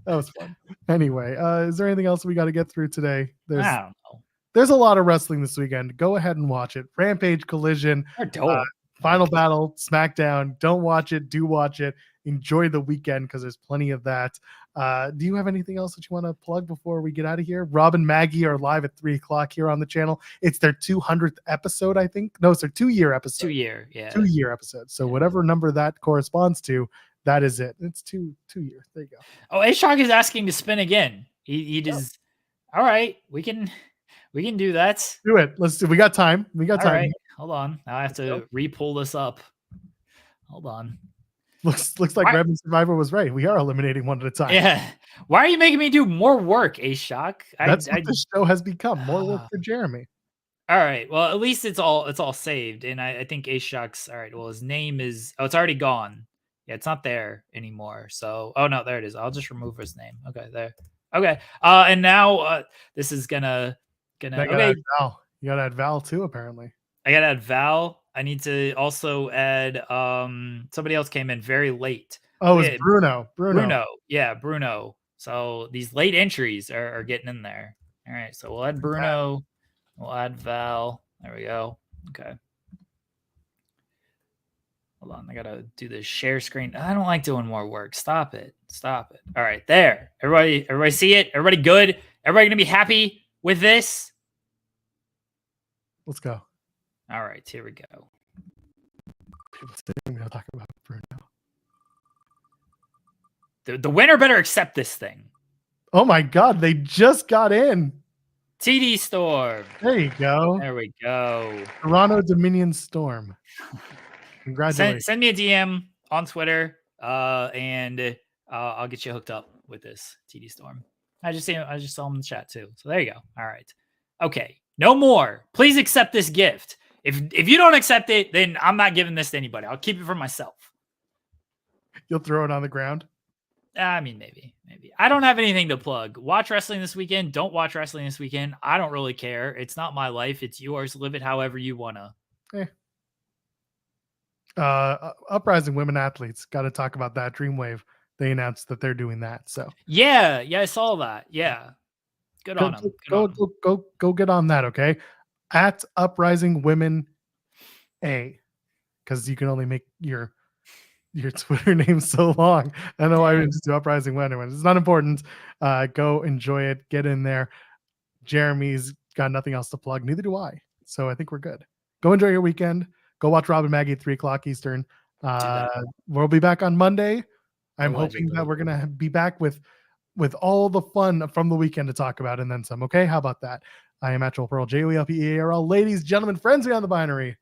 That was fun. Anyway, is there anything else we got to get through today? I don't know. There's a lot of wrestling this weekend. Go ahead and watch it. Rampage, Collision, Final Battle, SmackDown. Don't watch it. Do watch it. Enjoy the weekend because there's plenty of that. Do you have anything else that you want to plug before we get out of here? Rob and Maggie are live at 3:00 here on the channel. It's their 200th episode, I think. No, it's their 2-year episode. 2-year, yeah. 2-year episode. So whatever number that corresponds to, that is it. It's 2 years. There you go. Oh, A-Shock is asking to spin again. He just all right. We can do that. Do it. Let's do. We got time. All right. Hold on. Now I have to re-pull this up. Hold on. Looks like Rebel Survivor was right. We are eliminating one at a time. Yeah. Why are you making me do more work, A-Shock? That's what the show has become. More work for Jeremy. All right. Well, at least it's all saved. And I think A-Shock's all right. Well, his name is it's already gone. Yeah, it's not there anymore. So no, there it is. I'll just remove his name. Okay, there. Okay. And now this is gonna okay. Val. You gotta add Val too, apparently. I gotta add Val. I need to also add somebody else came in very late. Oh, it's Bruno. Yeah, Bruno. So these late entries are getting in there. All right, so we'll add Bruno. We'll add Val. There we go. Okay. Hold on, I gotta do this share screen. I don't like doing more work. Stop it. All right, there. Everybody see it? Everybody good? Everybody gonna be happy with this? Let's go. All right, here we go. People say I'm going to talk about Bruno. The winner better accept this thing. Oh my God, they just got in. TD Storm. There you go. There we go. Toronto Dominion Storm. Congratulations. Send me a DM on Twitter, and I'll get you hooked up with this TD Storm. I just saw him in the chat too. So there you go. All right. Okay. No more. Please accept this gift. If you don't accept it, then I'm not giving this to anybody. I'll keep it for myself. You'll throw it on the ground? I mean, maybe. I don't have anything to plug. Watch wrestling this weekend. Don't watch wrestling this weekend. I don't really care. It's not my life. It's yours. Live it however you want to. Uprising Women Athletes. Got to talk about that. Dreamwave. They announced that they're doing that. So yeah, I saw that. Yeah, good on them. Go get on that. Okay, at Uprising Women A, because you can only make your Twitter name so long. I don't know why we just do Uprising Women. It's not important. Go enjoy it. Get in there. Jeremy's got nothing else to plug. Neither do I. So I think we're good. Go enjoy your weekend. Go watch Rob and Maggie at 3:00 Eastern. We'll be back on Monday. I'm hoping that we're gonna be back with all the fun from the weekend to talk about and then some. Okay, how about that? I am Actual Pearl, JOELPEARL. Ladies, gentlemen, friends beyond the binary.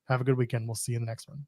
Have a good weekend. We'll see you in the next one.